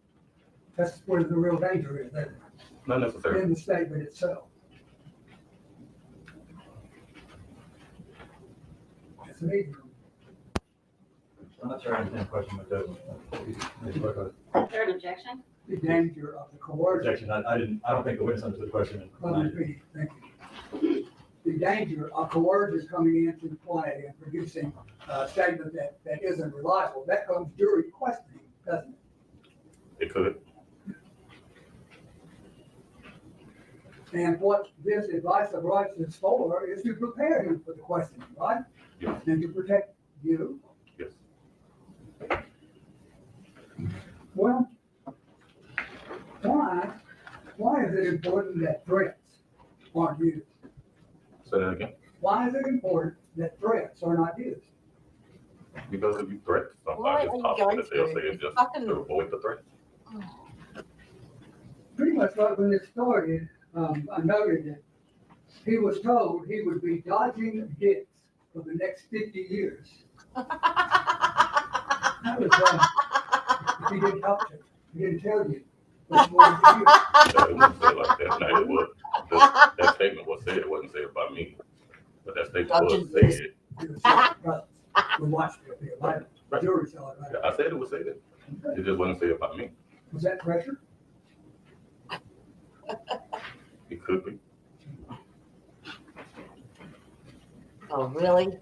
that's where the real danger is, isn't it? Not necessarily. In the statement itself. It's an easy one. I'm not sure I understand the question, but Is there an objection? The danger of the coercion. objection, I don't think the witness understood the question. Let me repeat, thank you. The danger of coercion coming into play and producing a statement that isn't reliable, that comes during questioning, doesn't it? It could. And what this advice of rights is for is to prepare him for the questioning, right? Yes. And to protect you. Yes. Well, why is it important that threats aren't used? Say that again. Why is it important that threats are not used? Because if you threaten Why somebody, are it's you possible going that they'll to? say it It's just fucking- to avoid the threat. Pretty much like when it started, I noted that he was told he would be dodging dicks for the next 50 years. That was, he didn't help you, he didn't tell you. What you wanted to hear. It wasn't said like that. No, it was. That statement was said. It wasn't said by me. But that statement was said. It was just brothers. We watched it here, right? Right. Jury saw it, right? I said it was said. It just wasn't said by me. Was that pressure? It could be. Oh, really?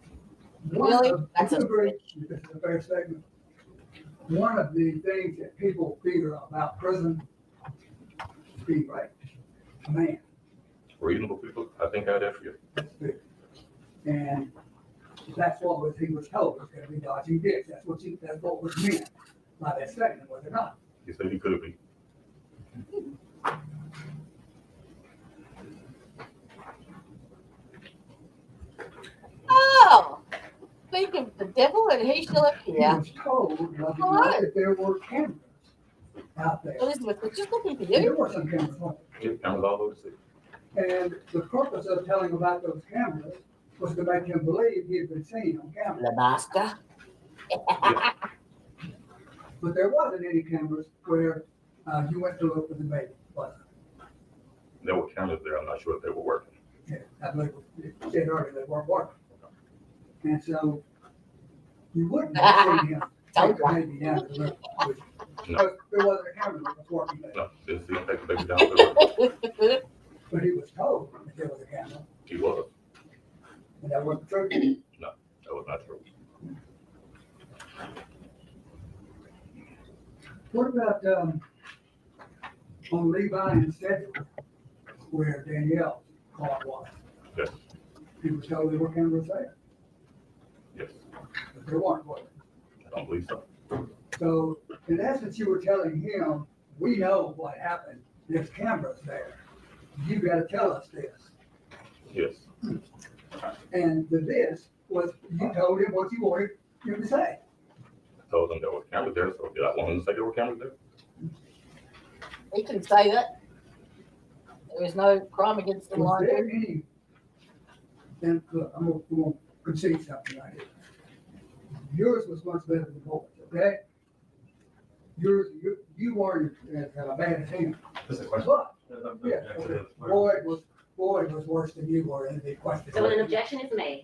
One Really? of- That's a- I agree. This is a fair statement. One of the things that people fear about prison is being raped. A man. Reasonable people, I think I'd ask you. That's big. And that's what he was told, was gonna be dodging dicks, that's what was meant. by that statement, was it not? He said he could be. Oh, speaking of the devil, and he's still up He here. was told, was it Hello. not, that there were cameras out there. Elizabeth was just looking for There you. were some cameras, weren't Yeah, cameras all over the city. there? And the purpose of telling about those cameras was to make him believe he had been seen on camera. The master. But there wasn't any cameras where you went to look for the baby, was there? There were cameras there. I'm not sure if they were working. Yeah, I believe it said earlier they weren't working. And so you wouldn't have seen him take the baby down to the river. would you? No. Because there wasn't a camera that was working there. No, didn't see him take the baby down to the river. But he was told that there was a camera, He was. and that wasn't true. That was not true. What about, on Levi and Schedule, where Danielle's car was? Yes. He was told there were cameras there, Yes. but there weren't, was there? I don't believe so. So in essence, you were telling him, we know what happened, there's cameras there. You gotta tell us this. Yes. And the this was, you told him what you wanted him to say. I told them there were cameras there, so did I want him to say there were cameras there? He can say that. There is no crime against the law. Was there any, and look, I'm gonna concede something right here. Yours was much better than Boyd's, okay? Yours, you weren't as bad as him. This is a question. But, yeah, Boyd was worse than you were in the question. So when an objection is made,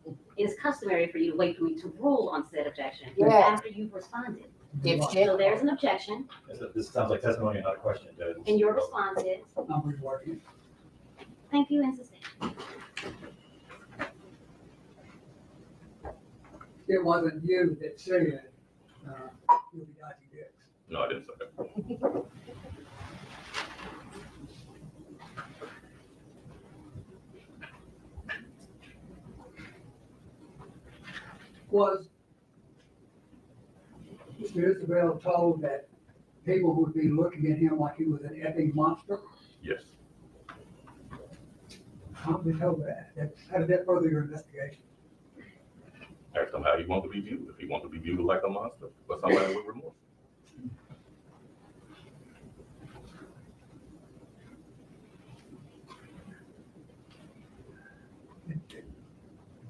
it is customary for you to wait for me to rule on said objection Yeah. after you've responded. Dipshit. So there's an objection, This sounds like testimony, not a question, Judge. and your response is, I'm reworking. thank you, and sustain. It wasn't you that said, you'll be dodging dicks. No, I didn't say that. Was Mr. Isabelle told that people would be looking at him like he was an effing monster? Yes. How did they know that? How did that further your investigation? Asked him how he wanted to be viewed. If he wanted to be viewed like a monster or somebody with remorse.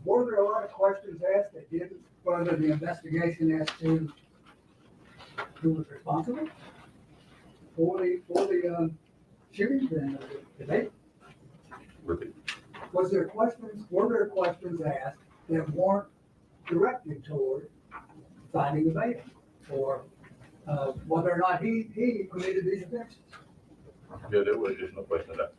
Were there a lot of questions asked that didn't further the investigation as to who was responsible for the shootings and the debate? Repeat. Were there questions asked that weren't directed toward finding the baby or whether or not he committed these offenses? Yeah, there were additional questions asked.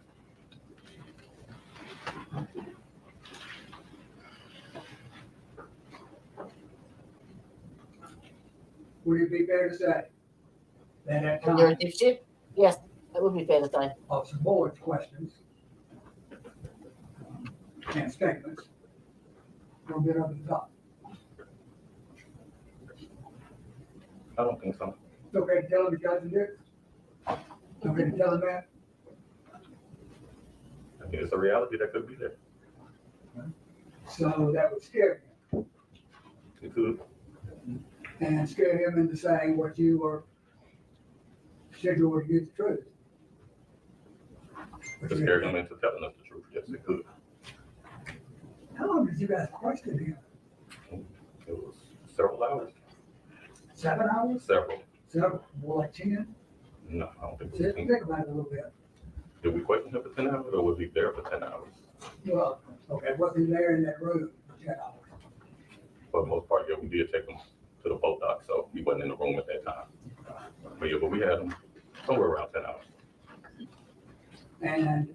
Would it be fair to say that at You're a times dipshit? Yes, that would be fair to say. of some board's questions and statements were a bit over the top? I don't think so. It's okay to tell him the judge and did. Okay to tell him that. I mean, it's a reality that could be there. So that would scare him It could. and scare him into saying what you were scheduled to get the truth. To scare him into telling us the truth. Yes, it could. How long did you guys question him? It was several hours. 7 hours? Several. Several, more like 10? No, I don't think it Just was 10. think about it a little bit. Did we question him for 10 hours or was he there for 10 hours? Well, okay, wasn't he there in that room for 10 hours? For the most part, yeah, we did take him to the boat dock, so he wasn't in the room at that time. But yeah, but we had him somewhere around 10 hours. And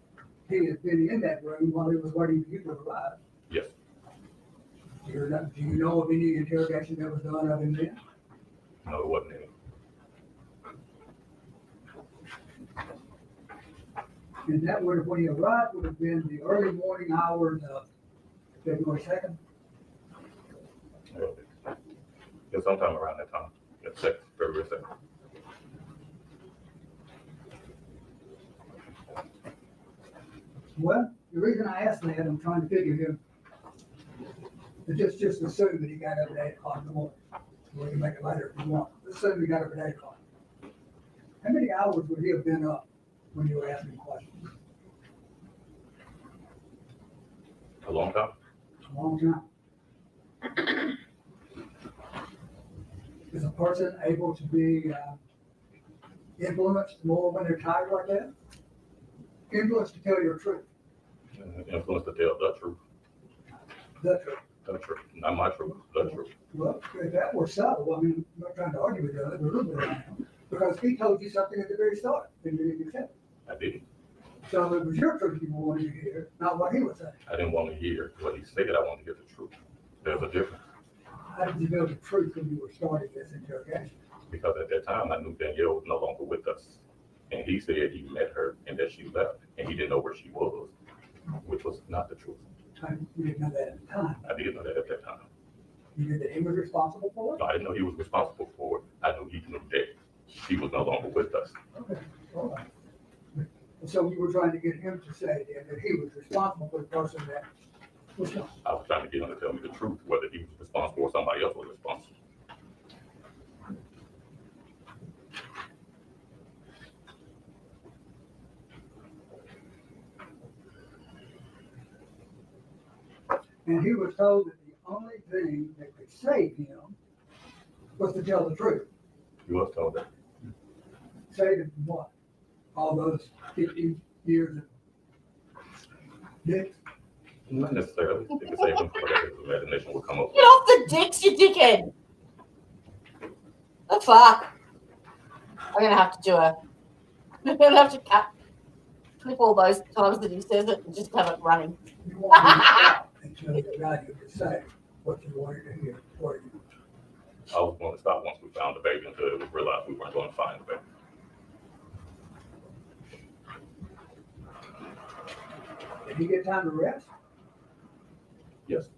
he had been in that room while he was waiting for you to arrive. Yes. Do you know of any interrogation that was done of him then? No, it wasn't any. And that would have, when he arrived, would have been the early morning hours of February 2nd? Yeah, sometime around that time. Yes. That's sex, very good sex. Well, the reason I asked that, I'm trying to figure here, just assume that he got up at 8 o'clock in the morning. We can make it later if you want. Assume he got up at 8 o'clock. How many hours would he have been up when you were asking questions? A long time. A long time. Is a person able to be influenced more when they're tired like that? Influenced to tell your truth. Influence to tell the truth. The truth. The truth. Not my truth, the truth. Well, if that were so, I mean, I'm not trying to argue with you, but a little bit I am, because he told you something at the very start, and you didn't accept it. I didn't. So it was your truth you wanted to hear, not what he was saying. I didn't want to hear what he said. I wanted to hear the truth. There's a difference. How did you know the truth when you were starting this interrogation? Because at that time, I knew Danielle was no longer with us. And he said he met her and that she left, and he didn't know where she was, which was not the truth. You didn't know that at the time. I didn't know that at that time. You knew that he was responsible for it? No, I didn't know he was responsible for it. I knew he knew that she was no longer with us. Okay, all right. So you were trying to get him to say then that he was responsible for the person that was gone. I was trying to get him to tell me the truth, whether he was responsible or somebody else was responsible. And he was told that the only thing that could save him was to tell the truth. He was told that. Save him from what? All those 50 years of dicks? Not necessarily. It could save him for whatever his imagination would come up Get off the dicks, you dickhead. The fuck? I'm gonna have to do I'm gonna have to clip all those times that he says it and just have it running. You want him to stop until the value to say what you wanted to hear for you. I was going to stop once we found the baby until it was realized we weren't going to find the baby. Did he get time to rest? Yes.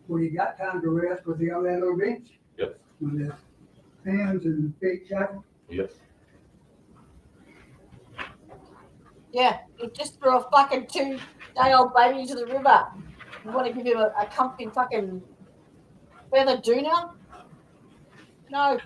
When he got time to rest, was he on that little bench? Yes. With his hands and feet shackled? Yes. Yeah, he just threw a fucking 2-day-old baby into the river. You want to give him a comfy fucking feather doona? No.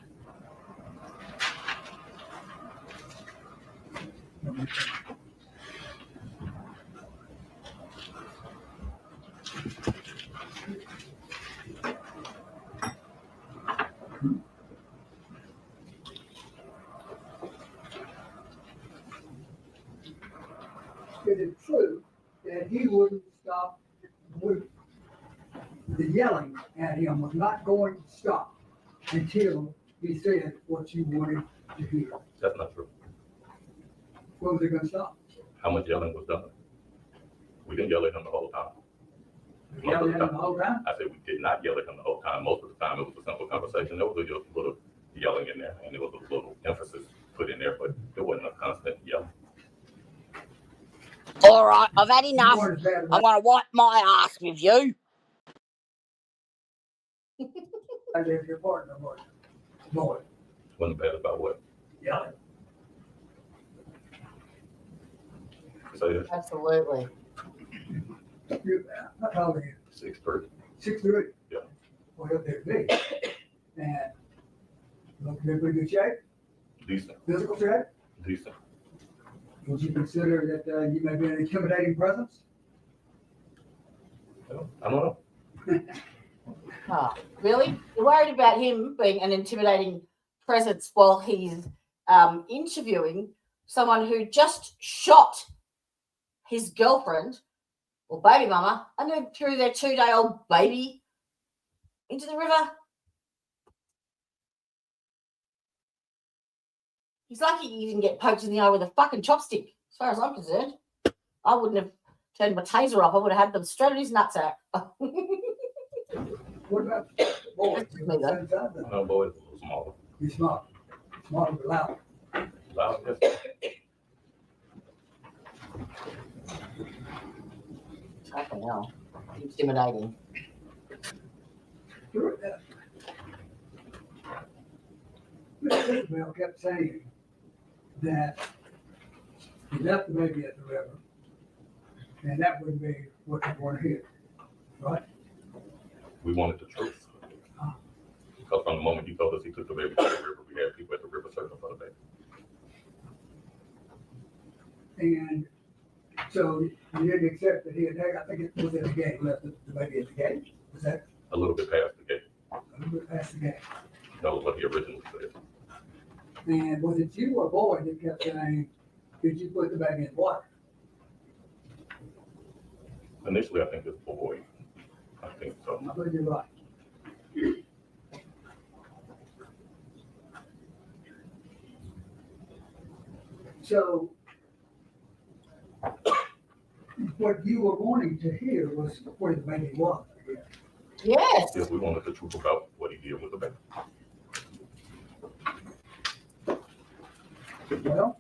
Is it true that he wouldn't stop? The yelling at him was not going to stop until he said what you wanted to hear. That's not true. When was it going to stop? How much yelling was done? We didn't yell at him the whole time. Yelling at him the whole time? I said we did not yell at him the whole time. Most of the time it was a simple conversation. There was a little yelling in there and there was a little emphasis put in there, but it wasn't a constant yelling. All right, I've had enough. You weren't as bad as I'm going to wipe my ass with you. I did your partner was. Boy, Wasn't bad about what? yelling. Say that. Absolutely. How old are you? 6'3". 6'3"? Yeah. Well, they're big. And look in pretty good shape, Decent. physical shape. Decent. Would you consider that you may be an intimidating presence? I don't know. Oh, really? You're worried about him being an intimidating presence while he's interviewing someone who just shot his girlfriend or baby mama and then threw their 2-day-old baby into the river? He's lucky he didn't get poked in the eye with a fucking chopstick, as far as I'm concerned. I wouldn't have turned my taser off. I would have had them straight in his nutsack. What about boys? That's me, though. No, boy, it's a little smaller. He's smart. Smart but loud. Loud, yes. Fucking hell. Intimidating. Isabelle kept saying that he left the baby at the river, and that wouldn't be what you want to hear, right? We wanted the truth. Because from the moment he told us he took the baby to the river, we had people at the river searching for the baby. And so you didn't accept that he had taken, I think it was at the gate, left the baby at the gate, was that A little bit past the gate. a little bit past the gate? That was what he originally said. And was it you or Boyd that kept saying, did you put the baby in water? Initially, I think it's boy. I think so. I believe you're right. So what you were wanting to hear was where the baby was, I guess. Yes. Yes, we wanted the truth about what he did with the baby. Well,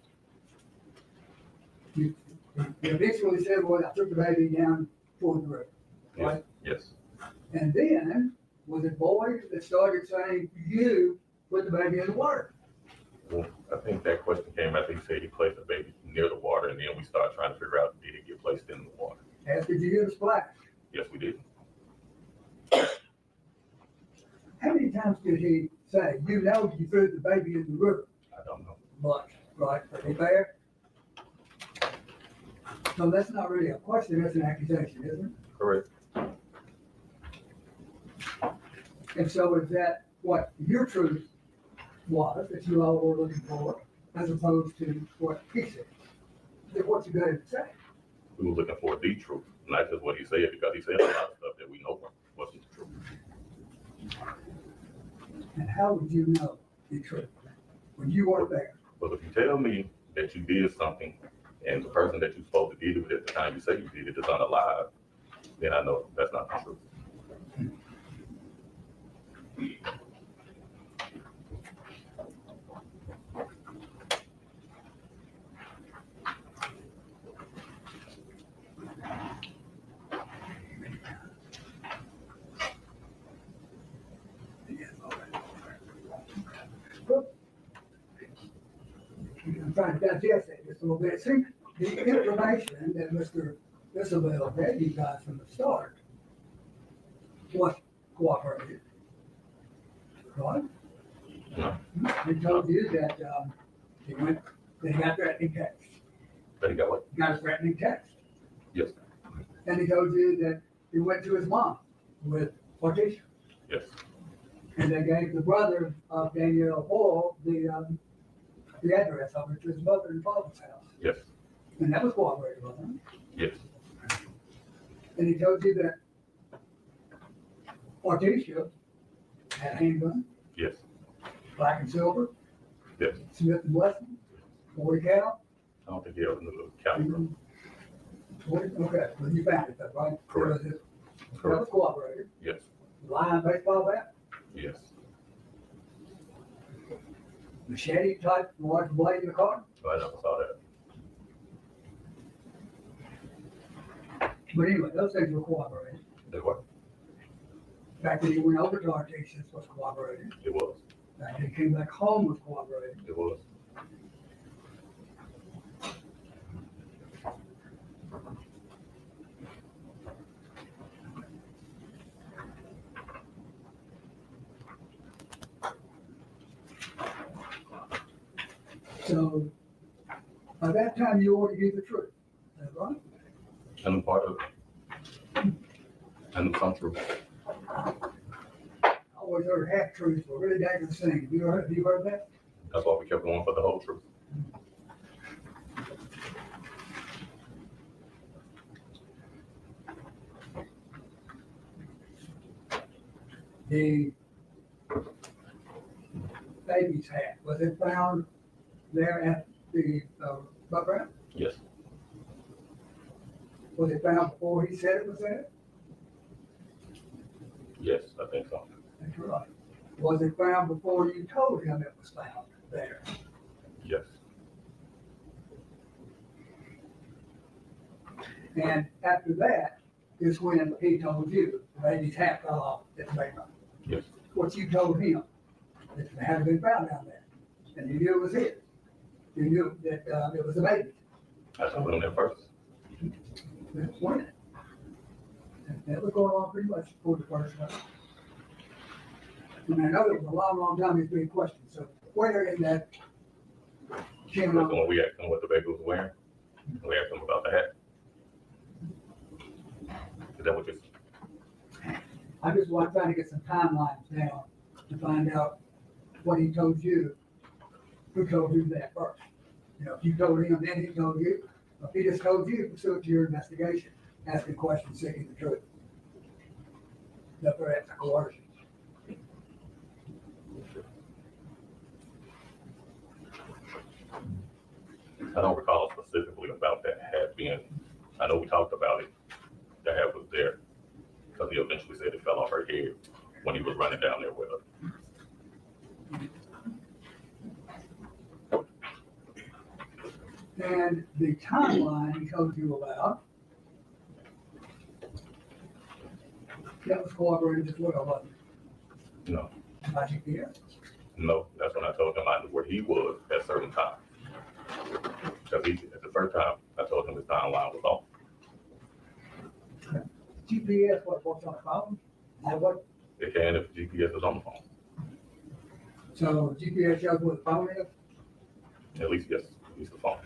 you initially said, well, I took the baby down toward the river, right? Yes. And then, was it Boyd that started saying, you put the baby in the water? Well, I think that question came after he said he placed the baby near the water, and then we started trying to figure out, did it get placed in the water? After you hear the splash? Yes, we did. How many times did he say, you know you threw the baby in the river? I don't know. Much, right? Are you fair? So that's not really a question, that's an accusation, isn't it? Correct. And so is that what your truth was that you all were looking for, as opposed to what he said? Is what you got to say? We were looking for the truth, not just what he said, because he said a lot of stuff that we know wasn't the truth. And how would you know the truth when you weren't there? But if you tell me that you did something, and the person that you're supposed to did it at the time you say you did it is unalive, then I know that's not the truth. I'm trying to digest that just a little bit. See, the information that Mr. Isabelle gave you guys from the start was cooperated. Right? No. He told you that, they got threatening text. But he got what? Got a threatening text. Yes. And he told you that he went to his mom with Morticia. Yes. And they gave the brother of Danielle Hall the address of it to his mother and father's house. Yes. And that was cooperated, wasn't Yes. it? And he told you that Morticia had a handgun, Yes. black and silver, Yes. Smith and Wesson, 40 cal. I don't think he ever knew the caliber. 40, okay, well, you found it, though, right? Correct. That was Correct. cooperated. Yes. Lion baseball bat, Yes. machete type, large blade in the car. I never saw that. But anyway, those things were cooperated. They were. The fact that he went over to Artesians was cooperated. It was. The fact that he came back home was cooperated. It was. So by that time, you already knew the truth. Is that right? And a part of it. And some truth. I always heard half truths were really dangerous things. Have you heard that? That's why we kept going for the whole truth. The baby's hat, was it found there at the butt ramp? Yes. Was it found before he said it was there? Yes, I think so. That's right. Was it found before you told him it was found there? Yes. And after that is when he told you the baby's hat fell off at the playground. Yes. What you told him, that it hadn't been found down there. and you knew it was his. You knew that it was the baby. I told him that first. That's when. That was going on pretty much for the first time. And I know it was a long, long time he's being questioned, so where in that chain So of, when we asked him what the baby was wearing, we asked him about the hat. Is that what you're I just want trying to get some timelines down to find out what he told you, who told you that first. You know, if you told him, then he told you. If he just told you, pursuant to your investigation, asking questions, seeking the truth. No, perhaps coercion. I don't recall specifically about that hat being, I know we talked about it. The hat was there because he eventually said it fell off her head when he was running down there with her. And the timeline he told you about, that was cooperated as well, wasn't it? No, By GPS. no, that's when I told him I knew where he was at certain times. Because at the first time, I told him his timeline was off. GPS, what, works on a phone? And what, It can if the GPS is on the phone. so GPS shows where the phone is? At least, yes, at least the phone.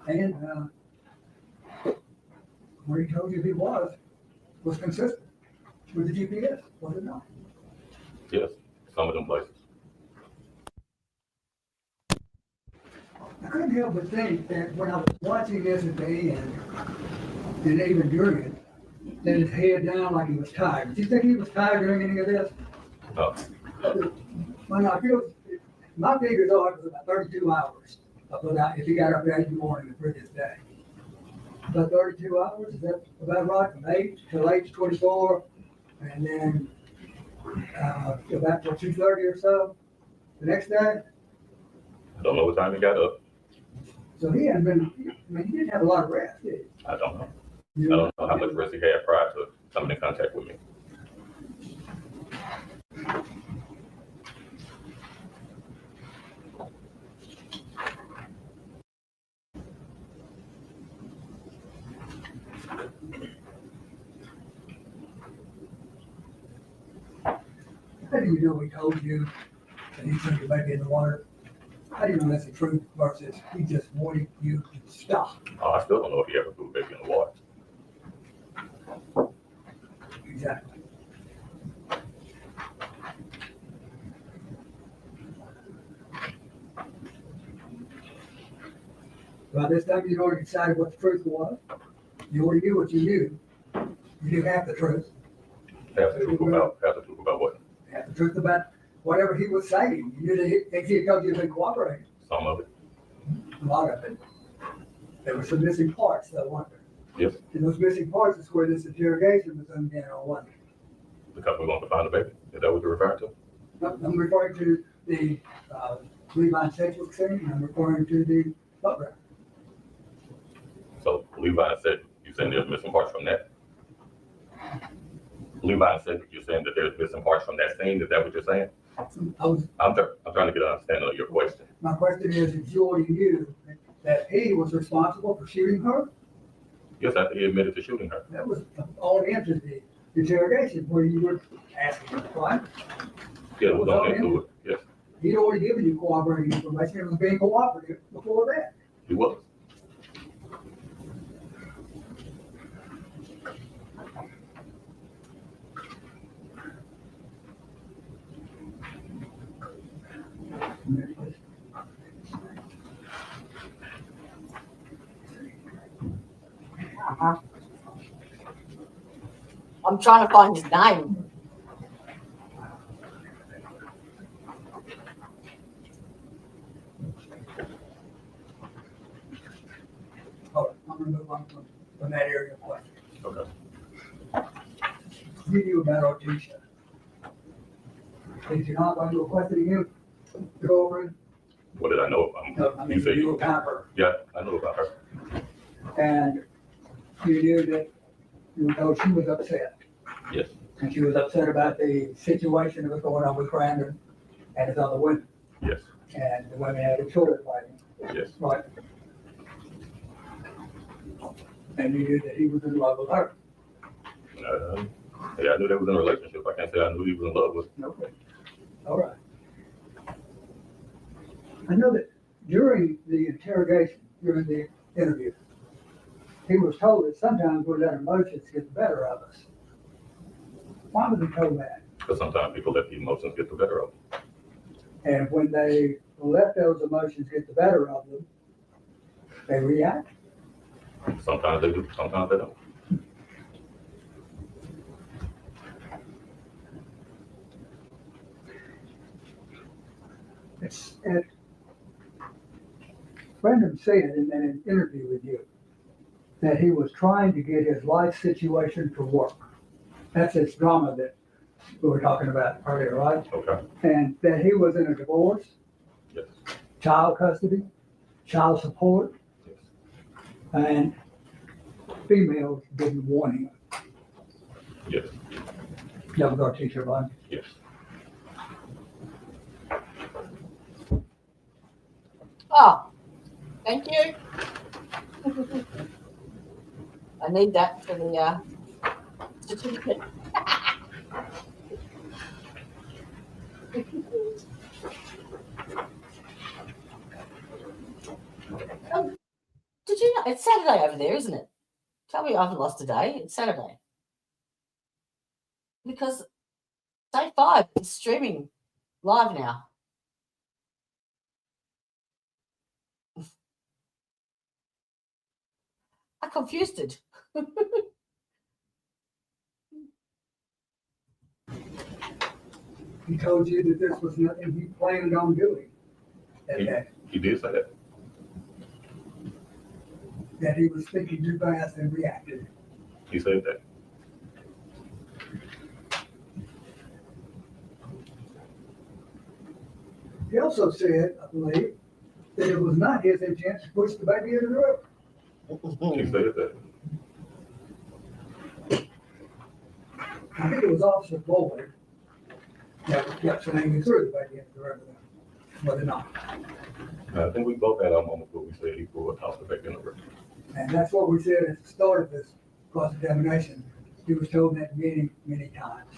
And, where he told you he was consistent with the GPS, was it not? Yes, some of them places. I couldn't help but think that when I was watching this at the end, and even during it, that his head down like he was tired. Did you think he was tired during any of this? No, Well, no, my figures are it was about 32 hours if he got up at 8 in the morning the previous day. About 32 hours, is that about right? From 8 till 8:24, and then about till 2:30 or so the next day. I don't know what time he got up. So he hadn't been, I mean, he didn't have a lot of rest, did I don't know. he? I don't know how much rest he had prior to coming in contact with me. How do you know he told you that he took your baby in the water? How do you know that's the truth versus he just wanted you to stop? I still don't know if he ever threw a baby in the water. Exactly. By this time, you'd already decided what the truth was. You already knew what you knew. You knew half the truth. Half the truth about what? Half the truth about whatever he was saying. You knew that he told you to be cooperating. Some of it. A lot of it. There were some missing parts, though, weren't there? Yes, And those missing parts is where this interrogation was done down on one. because we want to find the baby. Is that what you're referring to? I'm referring to the Levi sexual scene, and I'm referring to the photograph. So Levi said, you're saying there's missing parts from that? Levi said, you're saying that there's missing parts from that scene? Is that what you're saying? I'm trying to get an understanding of your question. My question is, if you already knew that he was responsible for shooting her, Yes, after he admitted to shooting her. that was all into the interrogation where you were asking him, right? Yeah, it was on into it. Yes, He'd already given you cooperating information, it was being cooperative before that. he was. I'm trying to find his name. Oh, I'm gonna move on from that area of question. Okay. You knew about Ortisha. Did you not, when you were questioning him, the girlfriend? What did I know? No, I mean, You say you were kind of her. Yeah, I know about her. And you knew that you were told she was upset. Yes. And she was upset about the situation that was going on with Brandon and his other women. Yes, And the women had a children fighting, yes, right? And you knew that he was in love with her. yeah, I knew they was in a relationship. I can't say I knew he was in love with. Okay. All right. I know that during the interrogation, during the interview, he was told that sometimes we let emotions get the better of us. Why was he told that? Because sometimes people let the emotions get the better of them. And when they let those emotions get the better of them, they react. Sometimes they do, sometimes they don't. And Brendan said in an interview with you that he was trying to get his life situation to work. That's this drama that we were talking about earlier, right? Okay. And that he was in a divorce, Yes. child custody, child support, Yes. and females didn't want him. Yes. That was our teacher, right? Yes. Oh, thank you. I need that for the certificate. Did you know it's Saturday over there, isn't it? Tell me I haven't lost a day. It's Saturday. Because Day 5 is streaming live now. I confused it. He told you that this was nothing he planned on doing. He did say that. That he was thinking too fast and reacted. He said that. He also said, I believe, that it was not his intent to push the baby into the river. He said that. I think it was Officer Boyd that kept saying he threw the baby into the river, was it not? I think we both had our moments where we said he threw a toss the back in the river. And that's what we said at the start of this cross-examination. He was told that many, many times.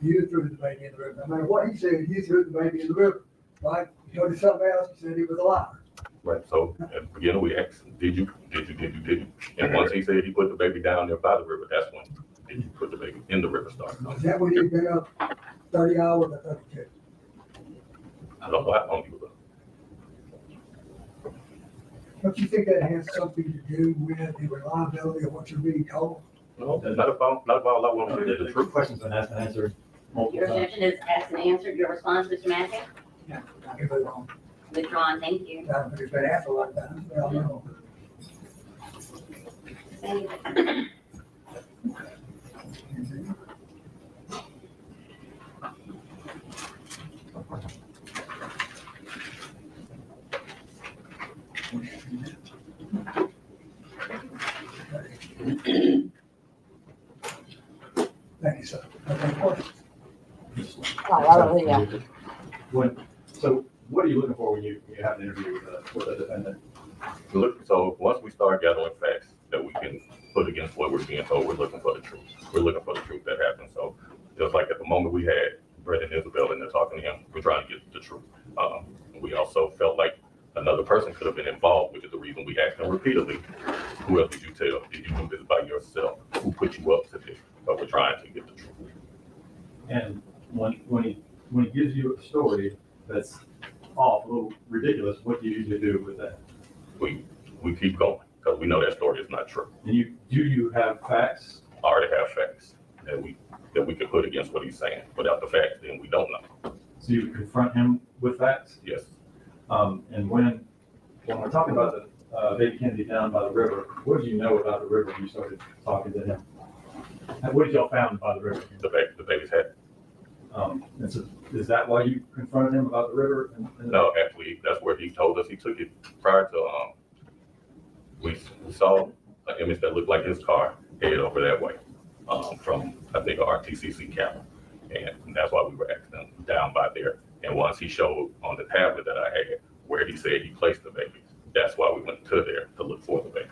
You threw the baby in the river. No matter what he said, you threw the baby in the river, right? He told you something else, he said he was a liar. Right. So at the beginning we asked, did you? And once he said he put the baby down there by the river, that's when did you put the baby in the river started. Is that when he'd been up 30 hours or 32? I don't know how long he was up. Don't you think that has something to do with the reliability of what you're being told? No, not about I want to do the The truth. question's been asked and answered multiple Your times. objection is asked and answered. Your response, Mr. Matthew? Yeah, I can be wrong. Withdrawn, thank you. But it's been asked a lot of times, but I don't know. Thank you. Thank you, sir. Okay, questions? So what are you looking for when you have an interview with a defendant? Look, so once we start gathering facts that we can put against what we're being told, we're looking for the truth. We're looking for the truth that happened. So just like at the moment we had Brett and Isabelle and they're talking to him, we're trying to get the truth. We also felt like another person could have been involved, which is the reason we asked him repeatedly, who else did you tell? Did you do this by yourself? Who put you up to this? But we're trying to get the truth. And when he gives you a story that's off, a little ridiculous, what do you usually do with that? We keep going because we know that story is not true. And do you have facts? I already have facts that we can put against what he's saying. Without the facts, then we don't know. So you confront him with facts? Yes. And when we're talking about the baby Kennedy down by the river, what did you know about the river when you started talking to him? And what did y'all found by the river? The baby's head. And so is that why you confronted him about the river? No, actually, that's where he told us he took it prior to, we saw an image that looked like his car head over that way. from, I think, our RTCC camera. And that's why we were asking him down by there. And once he showed on the tablet that I had where he said he placed the baby, that's why we went to there to look for the baby.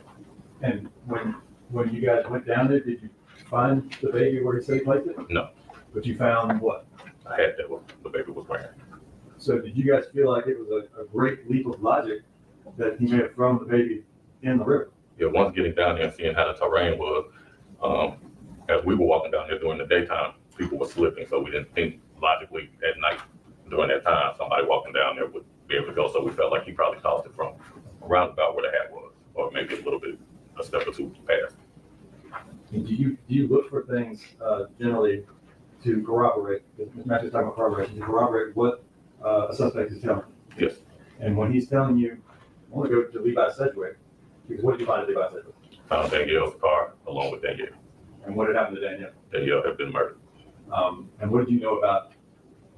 And when you guys went down there, did you find the baby where he said he placed it? No. But you found what? I had that what the baby was wearing. So did you guys feel like it was a great leap of logic that he may have thrown the baby in the river? Yeah, once getting down there and seeing how the terrain was, as we were walking down there during the daytime, people were slipping, so we didn't think logically at night during that time somebody walking down there would be able to go. So we felt like he probably tossed it from around about where the hat was, or maybe a little bit, a step or two past. And do you look for things generally to corroborate? Not just talking about corroboration, to corroborate what a suspect is telling you. Yes. And when he's telling you, I want to go to Levi Sedgwick, because what did you find at Levi Sedgwick? Found Danielle's car along with Danielle. And what had happened to Danielle? Danielle had been murdered. And what did you know about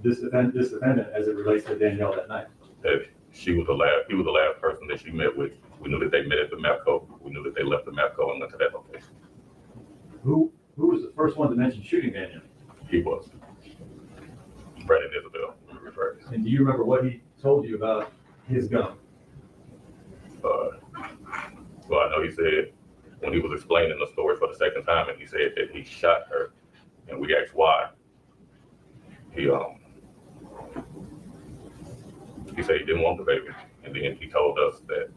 this defendant as it relates to Danielle that night? That he was the last person that she met with. We knew that they met at the MAPCO. We knew that they left the MAPCO and went to that location. Who was the first one to mention shooting Danielle? He was. Brad and Isabelle, we refer to. And do you remember what he told you about his gun? Well, I know he said when he was explaining the story for the second time, and he said that he shot her, and we asked why. He said he didn't want the baby, and then he told us that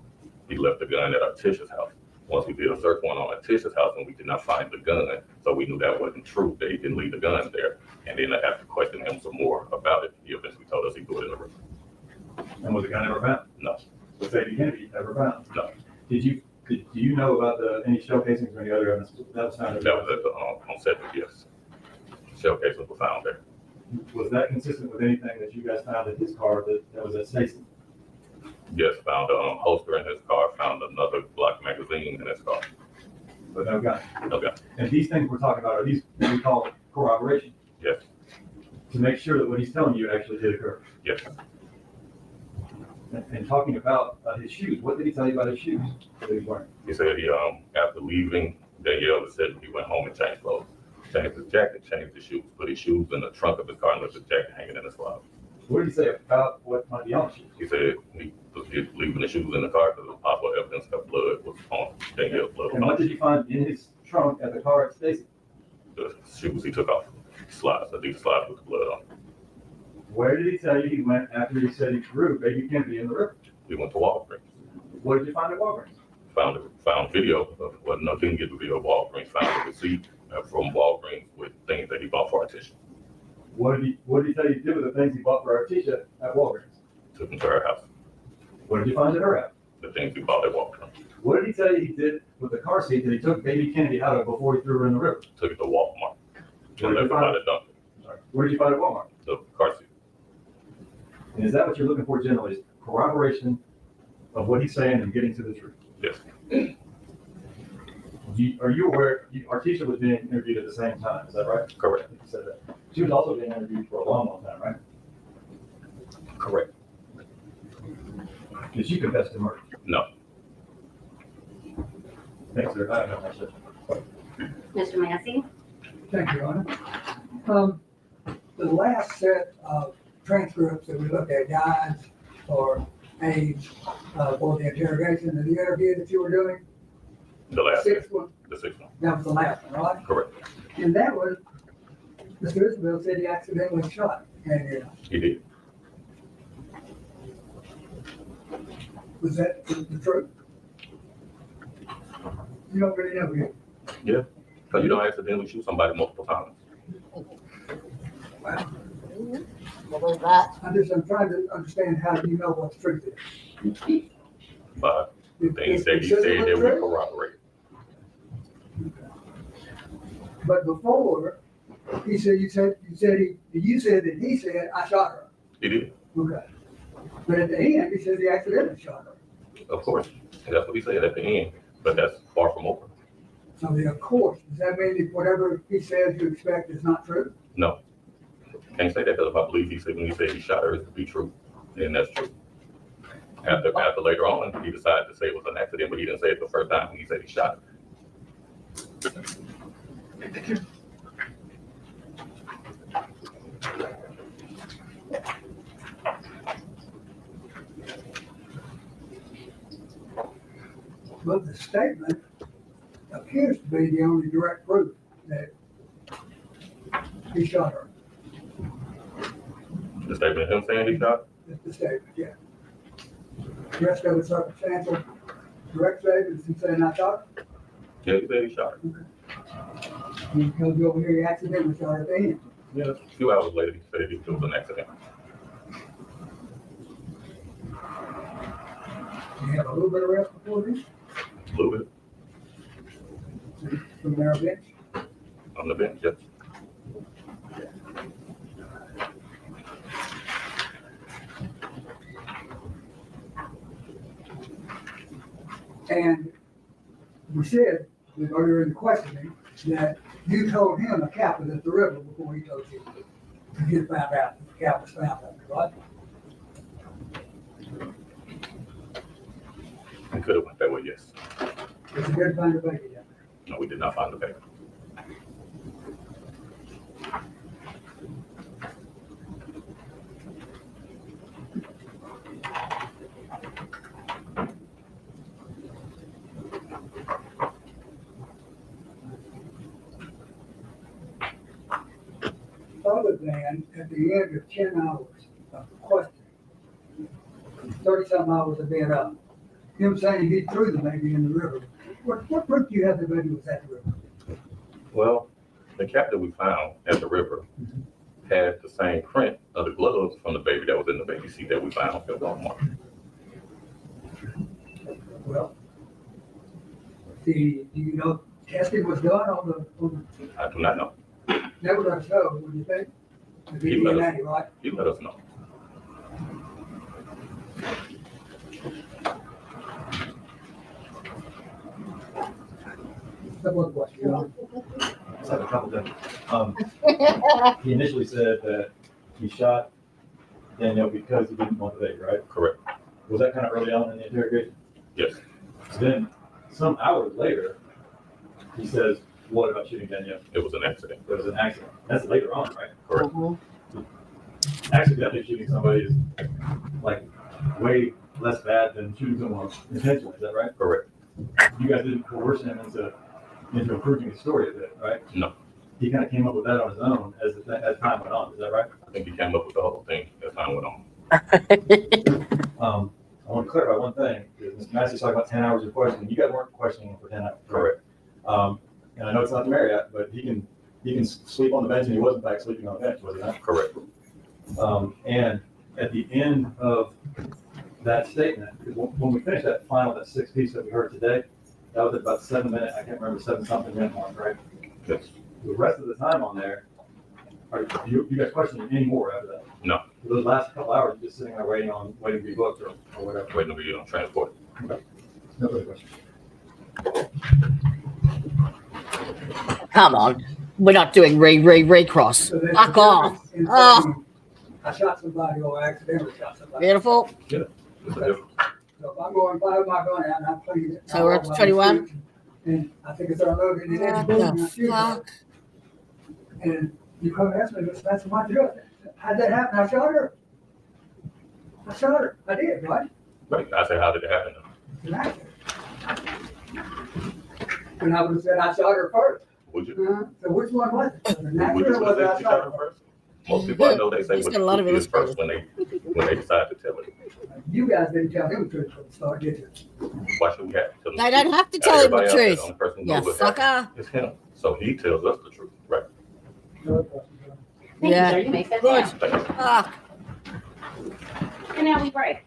he left the gun at Artisha's house. Once we did a search warrant on Artisha's house, and we did not find the gun, so we knew that wasn't true, that he didn't leave the gun there. And then after questioning him some more about it, he eventually told us he threw it in the river. And was the gun ever found? No. Was Baby Kennedy ever found? No. Do you know about any shell casings or any other evidence that was found? That was at the on Sedgwick, yes. Shell casings were found there. Was that consistent with anything that you guys found in his car that was at Stacy? Yes, found a holster in his car, found another Glock magazine in his car. But no gun. No gun. And these things we're talking about are these what we call corroboration? Yes. To make sure that what he's telling you actually did occur. Yes. And talking about his shoes, what did he tell you about his shoes that he was wearing? He said he after leaving Danielle said he went home and changed clothes. Changed his jacket, changed his shoes, put his shoes in the trunk of his car and left his jacket hanging in his closet. What did he say about what might be on the shoes? He said he was leaving the shoes in the car because possible evidence of blood was on Danielle's blood. And what did you find in his trunk at the car at Stacy? The shoes he took off, slides, these slides with the blood on. Where did he tell you he went after he said he threw Baby Kennedy in the river? We went to Walgreens. What did you find at Walgreens? Found video of, well, no, didn't get the video of Walgreens. Found a receipt from Walgreens with things that he bought for Artisha. What did he tell you to do with the things he bought for Artisha at Walgreens? Took them to her house. What did you find at her house? The things he bought at Walgreens. What did he tell you he did with the car seat that he took Baby Kennedy out of before he threw her in the river? Took it to Walmart. Where did And left you it by find the it? dump. Sorry. Where did you find it at Walmart? The car seat. And is that what you're looking for generally, is corroboration of what he's saying and getting to the truth? Yes. Are you aware, Artisha was being interviewed at the same time, is that right? Correct. You said that. She was also being interviewed for a long, long time, right? Correct. Did she confess to murder? No. Thanks, sir. I have no more questions. Mr. Massey? Thank you, Your Honor. The last set of transcripts that we looked at, guides or aids for the interrogation and the interview that you were doing, The last sixth one, the sixth one. that was the last one, right? Correct. In that one, Mr. Isabelle said he accidentally shot Danielle. He did. Was that the truth? You don't really know yet. Yeah. Because you don't accidentally shoot somebody multiple times. Believe that. I'm trying to understand how you know what the truth is. But If- things if that you he said said it was that we true, corroborate. but before, he said, you said that he said, I shot her. He did. Okay. But at the end, he says he accidentally shot her. Of course. And that's what he said at the end. But that's far from over. So then, of course, does that mean that whatever he says you expect is not true? No. Can't say that because if I believe he said when he said he shot her, it's to be true. Then that's true. After later on, he decided to say it was an accident, but he didn't say it the first time when he said he shot her. But the statement appears to be the only direct proof that he shot her. The statement of him saying he shot? That's the statement, yeah. The rest of it's circumstantial, direct statements, he saying I shot her. Yeah, he said he shot her. He comes over here, he accidentally shot her at the end. Yeah, a few hours later, he said it was an accident. You have a little bit of rest before this, A little bit from their bench. on the bench, yes. And we said earlier in the questioning that you told him a cap was at the river before he told you. You found out that the cap was found out, right? We could have went that way, yes. It's a good find a baby down there. No, we did not find the paper. Other than at the end of 10 hours of questioning, 30-something hours of being up, him saying he threw the baby in the river. What proof do you have the baby was at the river? Well, the cap that we found at the river had the same print of the gloves from the baby that was in the baby seat that we found at Walmart. Well, do you know testing was done on the I do not know. never let us know, what do you think? The He let us- DNA, right? He let us know. That was what you know. Just have a couple things. He initially said that he shot Danielle because he didn't want the baby, right? Correct. Was that kind of early on in the interrogation? Yes. Then, some hours later, he says, what about shooting Danielle? It was an accident. It was an accident. That's later on, right? Correct. Accidentally shooting somebody is like way less bad than shooting someone intentionally, is that right? Correct. You guys didn't coerce him into improving his story a bit, right? No. He kind of came up with that on his own as time went on, is that right? I think he came up with the whole thing as time went on. I want to clarify one thing, because Mr. Massey's talking about 10 hours of questioning. You guys weren't questioning him for 10 hours. Correct. And I know it's not the Marriott, but he can sleep on the bench, and he was in fact sleeping on the bench, was he not? Correct. And at the end of that statement, because when we finished that sixth piece that we heard today, that was at about 7 minutes, I can't remember, 7-something minute mark, right? Yes. The rest of the time on there, are you guys questioning any more after that? No. For those last couple hours, you're just sitting there waiting to be booked or whatever. Waiting to be on transport. Okay. No further questions. Come on. We're not doing Ray cross. So there's Fuck a off. difference in Oh. saying, I shot somebody or accidentally shot somebody. Beautiful. It's a difference. So if I'm going 5 my gun out and I'm cleaning it. So we're up to 21? And I think it's unloaded and What then the fuck? And you come ask me, that's my job. How'd that happen? I shot her. I did, right? Right. I said, how did it happen? It's an accident. And I would have said I shot her first. Would you? So which one was it? Was it an Would accident you or was it say I you shot shot her him first? first? Most people I know, they say He's what got a lot of the truth is first illustrators. when they decide to tell it. You guys didn't tell him the truth from the start, did you? Why should we have to tell them? I don't have to Not tell him the everybody else, truth. The only person who Yeah, knows what happened sucker. is him. So he tells us the truth. Right. No other questions, huh? Thank Yeah. you, sir. You may sit Good. down. Thank you. Fuck. And now we break.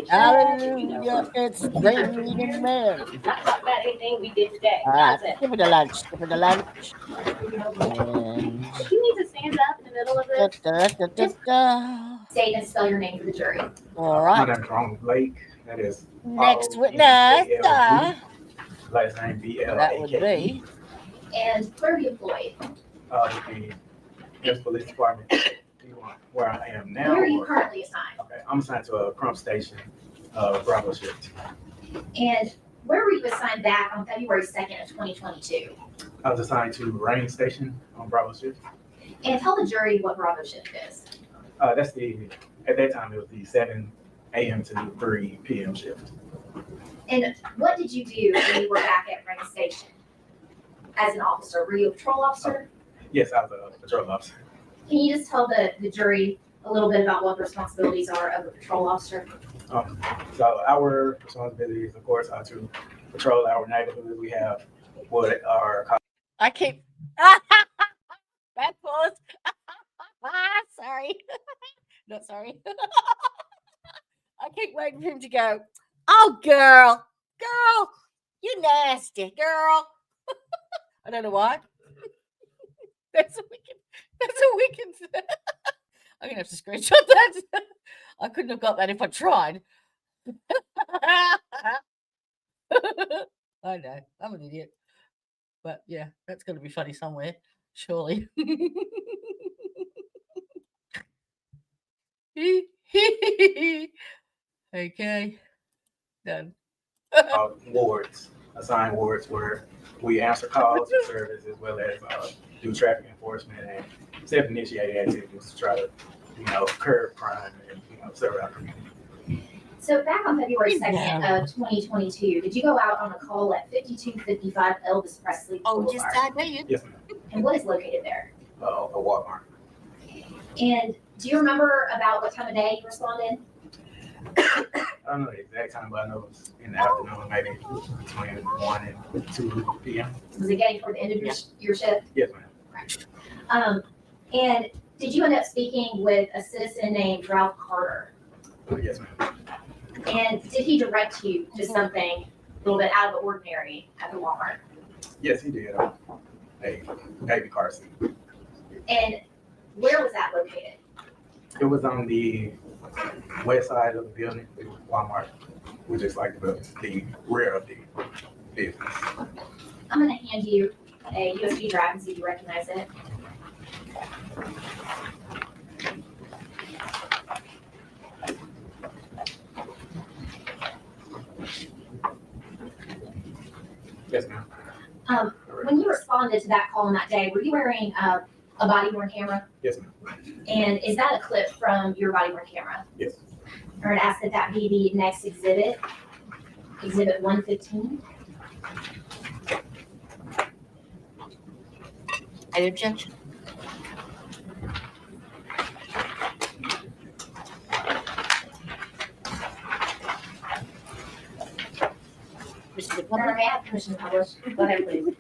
Hallelujah. It's raining men. Not talk about anything we did today. All right. That's it. Give it a lunch. Give it a lunch. And If you need to stand up in the middle of da, this, da, da, da, da. State and spell your name for the jury. All My right. name is Ronald Blake. That is Next witness. last name That would B-L-A-K-E. be. And where are you employed? The U.S. Police Department. Do you want where I am now? Where are you or- currently assigned? Okay, I'm assigned to a Crump Station, Bravo shift. And where were you assigned back on February 2nd of 2022? I was assigned to Rain Station on Bravo shift. And tell the jury what Bravo shift is. At that time, it was the 7 a.m. to 3 p.m. shift. And what did you do when you were back at Rank Station as an officer? Were you a patrol officer? Yes, I was a patrol officer. Can you just tell the jury a little bit about what the responsibilities are of a patrol officer? So our responsibilities, of course, are to patrol our neighborhood. We have what are I keep. Bad pause. Sorry. Not sorry. I keep waiting for him to go, oh, girl, you nasty, girl. I don't know why. That's a wicked. I'm going to have to screenshot that. I couldn't have got that if I tried. I know, I'm an idiot. But yeah, that's going to be funny somewhere, surely. Okay, done. wards, assigned wards where we answer calls for service as well as do traffic enforcement and self-initiated activities to try to, curb crime and, serve our community. So back on February 2nd of 2022, did you go out on a call at 5255 Elvis Presley Boulevard? Just I did. Yes, ma'am. And what is located there? A Walmart. And do you remember about what time of day you responded? I don't know the exact time, but I know it was in the afternoon, maybe between 1 and 2 p.m. Was it getting toward the end of your shift? Yes, ma'am. And did you end up speaking with a citizen named Ralph Carter? Yes, ma'am. And did he direct you to something a little bit out of the ordinary at the Walmart? Yes, he did. A baby car seat. And where was that located? It was on the west side of the building, the Walmart, which is like the rear of the business. I'm going to hand you a USB drive and see if you recognize it. Yes, ma'am. When you responded to that call on that day, were you wearing a body-worn camera? Yes, ma'am. And is that a clip from your body-worn camera? Yes. Or I'd ask that be the next exhibit, exhibit 115. Any objection? Mr. Or may I have permission to publish? Go ahead, please.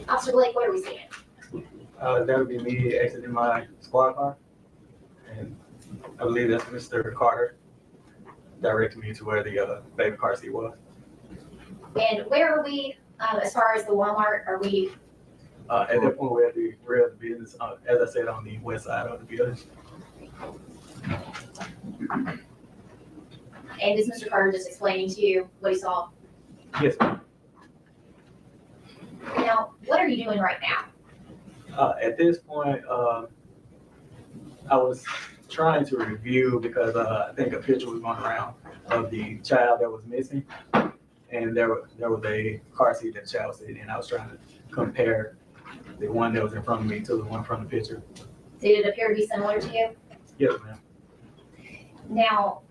Officer Blake, what are we seeing? That would be me exiting my squad car. And I believe that's Mr. Carter directed me to where the baby car seat was. And where are we, as far as the Walmart, are we? At that point, we're at the rear of the business, as I said, on the west side of the building. And is Mr. Carter just explaining to you what he saw? Yes, ma'am. Now, what are you doing right now? At this point, I was trying to review because I think a picture was going around of the child that was missing. And there was a car seat that the child was sitting in. I was trying to compare the one that was in front of me to the one from the picture. Did it appear to be similar to you? Yes, ma'am. Now,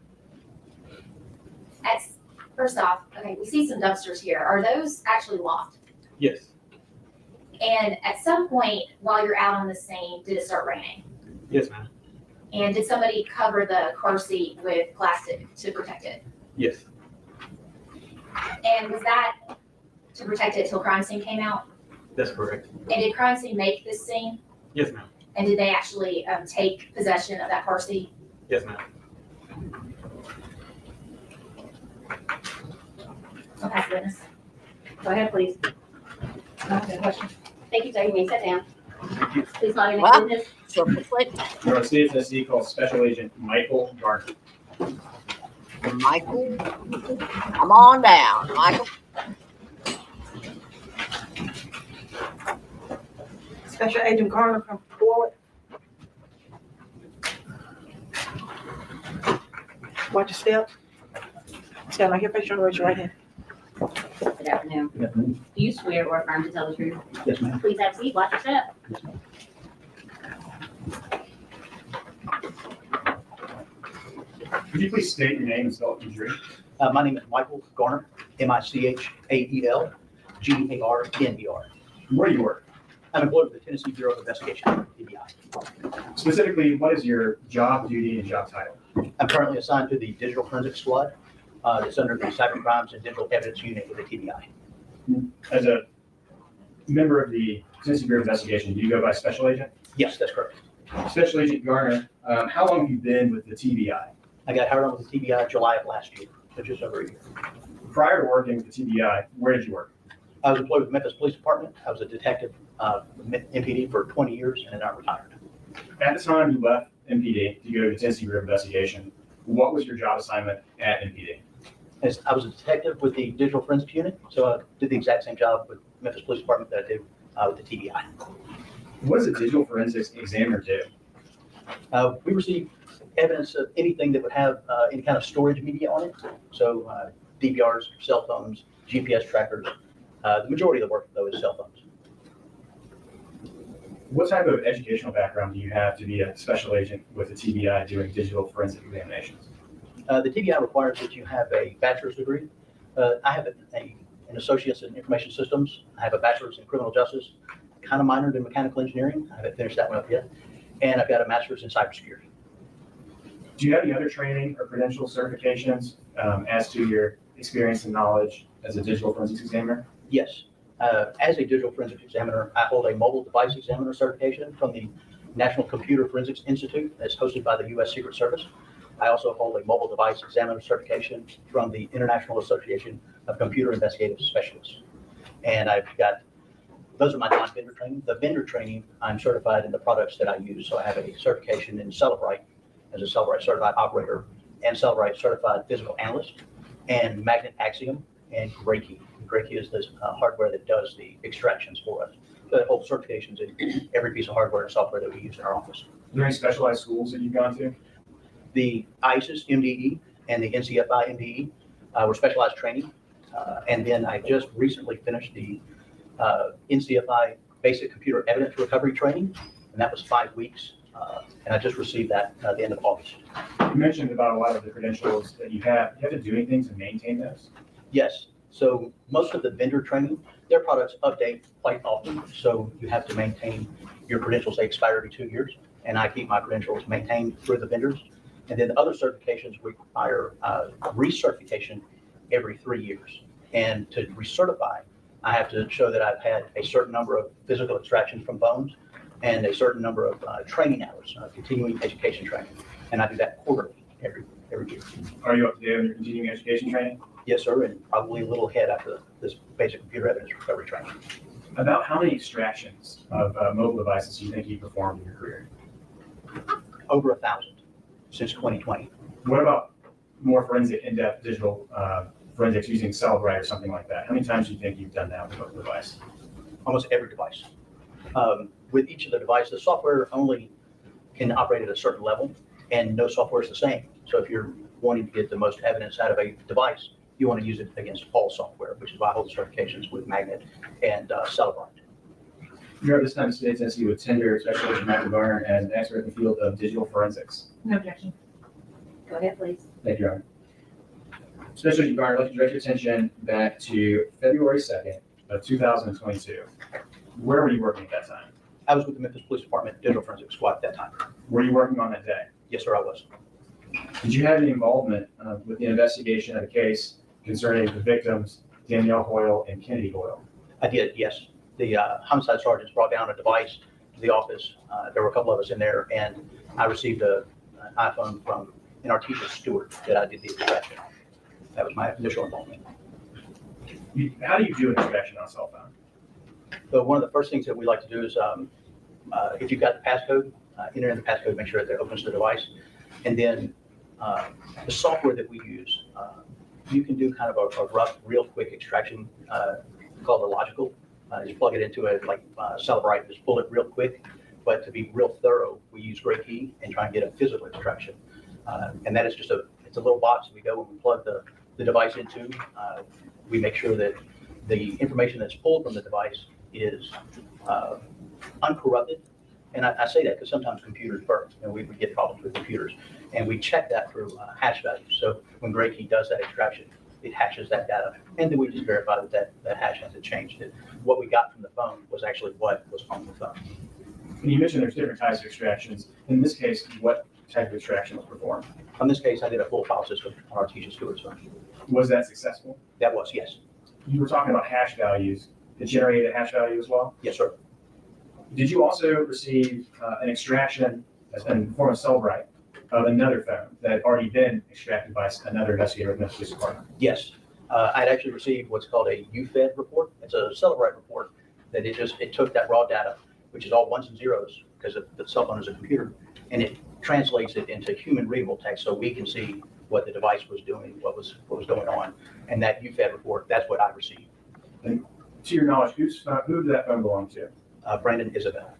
first off, okay, we see some dumpsters here. Are those actually locked? Yes. And at some point while you're out on the scene, did it start raining? Yes, ma'am. And did somebody cover the car seat with plastic to protect it? Yes. And was that to protect it till crime scene came out? That's correct. And did crime scene make this scene? Yes, ma'am. And did they actually take possession of that car seat? Yes, ma'am. I'll pass the witness. Go ahead, please. Question. Thank you, sir. You may sit down. Thank you. Please call your Wow. next witness. Short split. Our citizen called Special Agent Michael Garner. Michael, come on down, Michael. Special Agent Garner, come forward. Watch your step. Stand on your face and raise your right hand. Good afternoon. Good afternoon. Do you swear or affirm to tell the truth? Yes, ma'am. Please have a seat. Watch your step. Yes, ma'am. Could you please state your name and spell it for jury? My name is Michael Garner, Michaelgarner. Where do you work? I'm employed with the Tennessee Bureau of Investigation, TBI. Specifically, what is your job duty and job title? I'm currently assigned to the Digital Forensics Squad. That's under the Cyber Crimes and Digital Evidence Unit with the TBI. As a member of the Tennessee Bureau of Investigation, do you go by Special Agent? Yes, that's correct. Special Agent Garner, how long have you been with the TBI? I got hired on with the TBI July of last year, so just over a year. Prior to working with the TBI, where did you work? I was employed with the Memphis Police Department. I was a detective with MPD for 20 years, and then I retired. At the time you left MPD to go to the Tennessee Bureau of Investigation, what was your job assignment at MPD? As I was a detective with the Digital Forensics Unit, so I did the exact same job with Memphis Police Department that I did with the TBI. What does a digital forensics examiner do? We receive evidence of anything that would have any kind of storage media on it. So DVRs, cell phones, GPS trackers. The majority of the work, though, is cell phones. What type of educational background do you have to be a special agent with the TBI doing digital forensic examinations? The TBI requires that you have a bachelor's degree. I have an associate's in information systems. I have a bachelor's in criminal justice, kind of minored in mechanical engineering. I haven't finished that one up yet. And I've got a master's in cybersecurity. Do you have any other training or credential certifications as to your experience and knowledge as a digital forensics examiner? Yes. As a digital forensics examiner, I hold a mobile device examiner certification from the National Computer Forensics Institute that's hosted by the U.S. Secret Service. I also hold a mobile device examiner certification from the International Association of Computer Investigative Specialists. And those are my non-vendor training. The vendor training, I'm certified in the products that I use. So I have a certification in Celebrite as a Celebrite certified operator and Celebrite certified physical analyst, and Magnet Axiom and Graykey. Graykey is this hardware that does the extractions for us. So it holds certifications in every piece of hardware and software that we use in our office. Are there any specialized schools that you've gone to? The ISIS MDE and the NCFI MDE were specialized training. And then I just recently finished the NCFI Basic Computer Evidence Recovery Training, and that was 5 weeks. And I just received that at the end of August. You mentioned about a lot of the credentials that you have. Do you have to do anything to maintain those? Yes. So most of the vendor training, their products update quite often. So you have to maintain your credentials. They expire every 2 years, and I keep my credentials maintained through the vendors. And then other certifications require recertification every 3 years. And to recertify, I have to show that I've had a certain number of physical extractions from phones and a certain number of training hours, continuing education training. And I do that quarterly every year. Are you up to date on your continuing education training? Yes, sir, and probably a little ahead after this basic computer evidence recovery training. About how many extractions of mobile devices do you think you performed in your career? Over 1,000 since 2020. What about more forensic, in-depth digital forensics using Celebrite or something like that? How many times do you think you've done that with a mobile device? Almost every device. With each of the devices, the software only can operate at a certain level, and no software is the same. So if you're wanting to get the most evidence out of a device, you want to use it against all software, which is why I hold the certifications with Magnet and Celebrite. You're at this time today, Tennessee, with Tender Special Agent Michael Garner as an expert in the field of digital forensics. No objection. Go ahead, please. Thank you, Your Honor. Special Agent Garner, I'd like to direct your attention back to February 2nd of 2022. Where were you working at that time? I was with the Memphis Police Department Digital Forensics Squad at that time. Were you working on that day? Yes, sir, I was. Did you have any involvement with the investigation of a case concerning the victims, Danielle Hoyle and Kennedy Hoyle? I did, yes. The homicide sergeants brought down a device to the office. There were a couple of us in there, and I received an iPhone from our teacher, Stewart, that I did the extraction. That was my initial involvement. How do you do an extraction on a cell phone? So one of the first things that we like to do is, if you've got the passcode, enter in the passcode, make sure that it opens the device. And then the software that we use, you can do kind of a rough, real quick extraction called the logical. Just plug it into it like Celebrite, just pull it real quick. But to be real thorough, we use Graykey and try and get a physical extraction. And that is it's a little box that we go and we plug the device into. We make sure that the information that's pulled from the device is uncorrupted. And I say that because sometimes computers burn, and we get problems with computers. And we check that through hash values. So when Gray Key does that extraction, it hashes that data. And then we just verify that that hash hasn't changed. That what we got from the phone was actually what was on the phone. And you mentioned there's different types of extractions. In this case, what type of extraction was performed? In this case, I did a full file system on our Tisha Stewart's phone. Was that successful? That was, yes. You were talking about hash values. It generated a hash value as well? Yes, sir. Did you also receive an extraction in the form of Cellbrite of another phone that had already been extracted by another investigator with Mississippi Department? Yes. I'd actually received what's called a UFED report. It's a Cellbrite report that it took that raw data, which is all ones and zeros because the cell phone is a computer, and it translates it into human readable text so we can see what the device was doing, what was going on. And that UFED report, that's what I received. And to your knowledge, who did that phone belong to? Brandon Isabelle.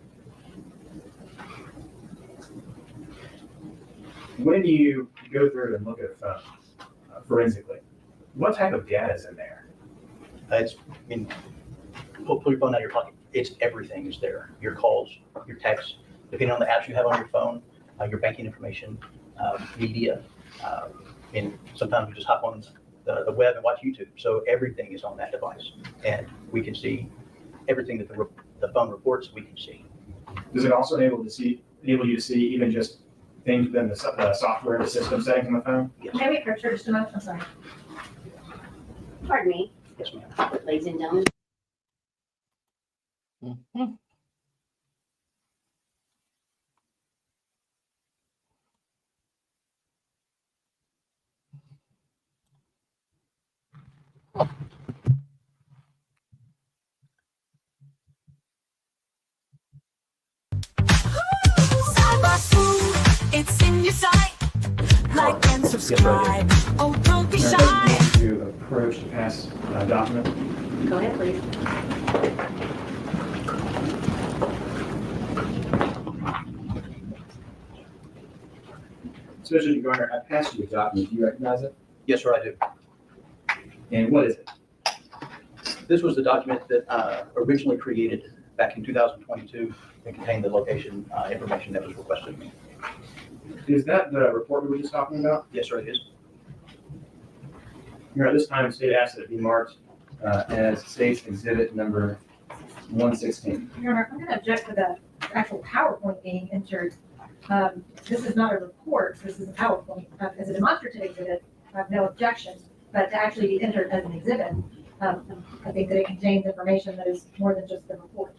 When you go through and look at a phone forensically, what type of data is in there? Pull your phone out of your pocket. It's everything is there. Your calls, your texts, depending on the apps you have on your phone, your banking information, media. And sometimes we just hop on the web and watch YouTube. So everything is on that device, and we can see everything that the phone reports. We can see. Does it also enable you to see even just things within the software, the system settings on the phone? Yes. Can I wait for church to know? I'm sorry. Pardon me, Yes, ma'am. ladies and gentlemen. It's in your sight. Like and subscribe. Oh, don't be shy. To approach the past document. Go ahead, please. Special Agent Garner, I passed you a document. Do you recognize it? Yes, sir, I do. And what is it? This was the document that originally created back in 2022 and contained the location information that was requested. Is that the report we were just talking about? Yes, sir, it is. At this time, state asked that it be marked as state's exhibit number 116. Your Honor, I'm going to object to the actual PowerPoint being entered. This is not a report, this is a PowerPoint. As a demonstrative exhibit, I have no objection, but to actually be entered as an exhibit, I think that it contains information that is more than just the report.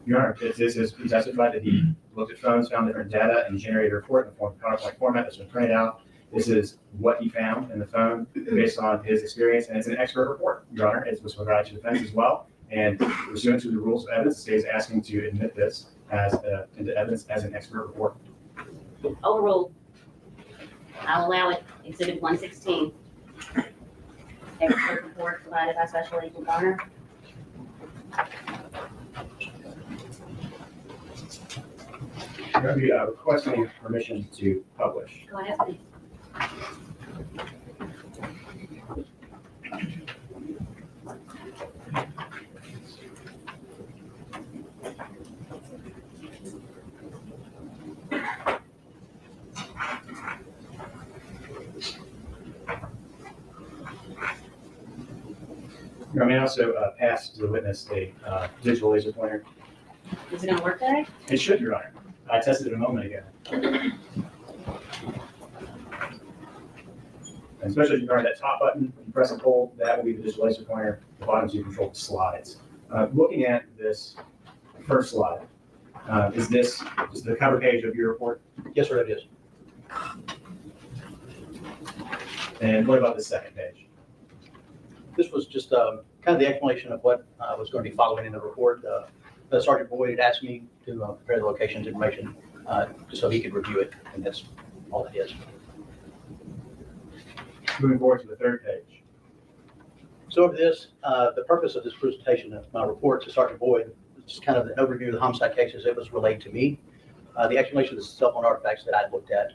Your Honor, he testified that he looked at phones, found different data, and generated a report in the form of PowerPoint format that's been printed out. This is what he found in the phone based on his experience, and it's an expert report, Your Honor. It was provided to defense as well. And pursuant to the rules of evidence, the state is asking to admit this into evidence as an expert report. Overruled. I'll allow it. Exhibit 116. Expert report provided by Special Agent Garner. I'm going to be requesting permission to publish. Go ahead, please. I may also pass to the witness a digital laser pointer. Is it gonna work today? It should, Your Honor. I tested it a moment ago. And especially if you that top button, you press and hold, that will be the digital laser pointer. The bottom two control the slides. Looking at this first slide, is this just the cover page of your report? Yes, sir, it is. And what about the second page? This was just kind of the explanation of what was going to be following in the report. Sergeant Boyd had asked me to prepare the locations information just so he could review it, and that's all it is. Moving forward to the third page. So over this, the purpose of this presentation of my report to Sergeant Boyd is just kind of an overview of the homicide cases that was relayed to me, the explanation of the cell phone artifacts that I looked at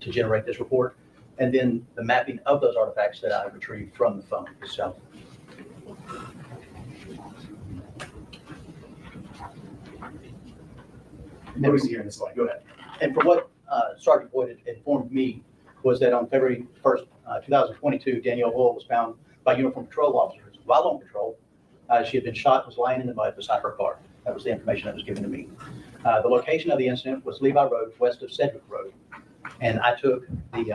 to generate this report, and then the mapping of those artifacts that I retrieved from the phone itself. What do we see here in this slide? Go ahead. And from what Sergeant Boyd had informed me was that on February 1st, 2022, Danielle Wool was found by uniformed patrol officers while on patrol. She had been shot, was lying in the mud beside her car. That was the information that was given to me. The location of the incident was Levi Road, west of Sedgwick Road. And I took the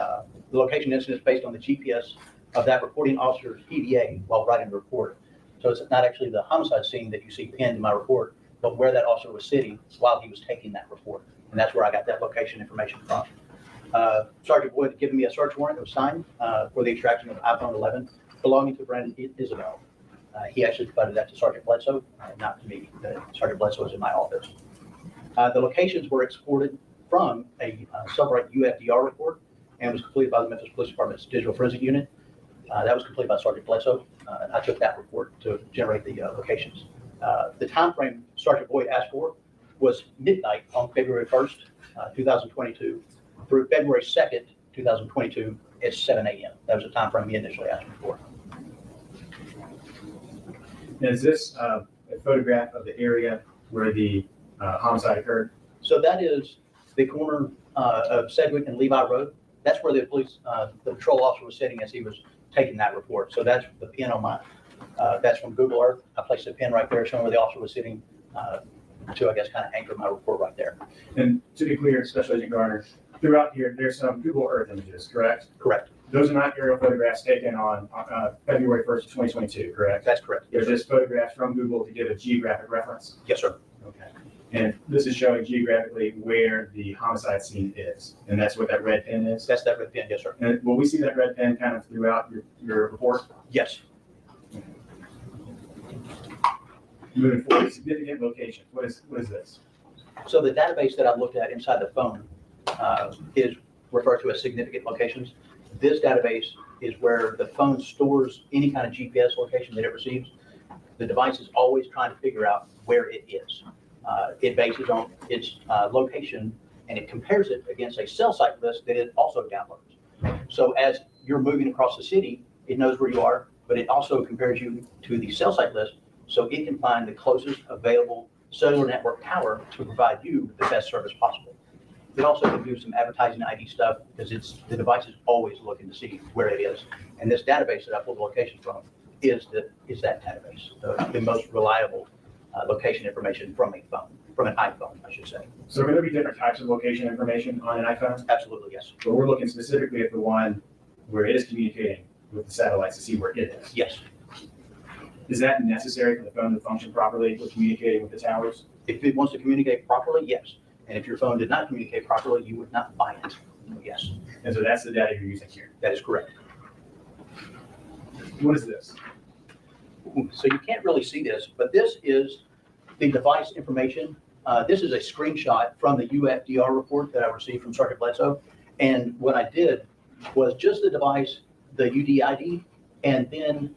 location incident based on the GPS of that reporting officer's PDA while writing the report. So it's not actually the homicide scene that you see pinned in my report, but where that officer was sitting while he was taking that report. And that's where I got that location information from. Sergeant Wood had given me a search warrant that was signed for the extraction of iPhone 11 belonging to Brandon Isabelle. He actually provided that to Sergeant Bledsoe, not to me. Sergeant Bledsoe was in my office. The locations were exported from a Celebrate UFDR report and was completed by the Memphis Police Department's Digital Forensic Unit. That was completed by Sergeant Bledsoe. I took that report to generate the locations. The time frame Sergeant Boyd asked for was midnight on February 1st, 2022 through February 2nd, 2022 at 7 a.m. That was the time frame he initially asked me for. Now, is this a photograph of the area where the homicide occurred? So that is the corner of Sedgwick and Levi Road. That's where the police, the patrol officer was sitting as he was taking that report. So that's the pin on my, that's from Google Earth. I placed a pin right there showing where the officer was sitting to, I guess, kind of anchor my report right there. And to be clear, Special Agent Garner, throughout here, there's some Google Earth images, correct? Correct. Those are not aerial photographs taken on February 1st, 2022, correct? That's correct. They're just photographs from Google to give a geographic reference? Yes, sir. Okay. And this is showing geographically where the homicide scene is, and that's what that red pin is? That's that red pin, yes, sir. And will we see that red pin kind of throughout your report? Yes. Moving forward, significant location. What is this? So the database that I looked at inside the phone is referred to as significant locations. This database is where the phone stores any kind of GPS location that it receives. The device is always trying to figure out where it is. It bases on its location and it compares it against a cell site list that it also downloads. So as you're moving across the city, it knows where you are, but it also compares you to the cell site list so it can find the closest available cellular network tower to provide you the best service possible. It also can do some advertising ID stuff because the device is always looking to see where it is. And this database that I pulled the location from is that database, the most reliable location information from a phone, from an iPhone, I should say. So are there be different types of location information on an iPhone? Absolutely, yes. But we're looking specifically at the one where it is communicating with the satellites to see where it is. Yes. Is that necessary for the phone to function properly with communicating with the towers? If it wants to communicate properly, yes. And if your phone did not communicate properly, you would not buy it. Yes, And so that's the data you're using here. that is correct. What is this? So you can't really see this, but this is the device information. This is a screenshot from the UFDR report that I received from Sergeant Bledsoe. And what I did was just the device, the UDID, and then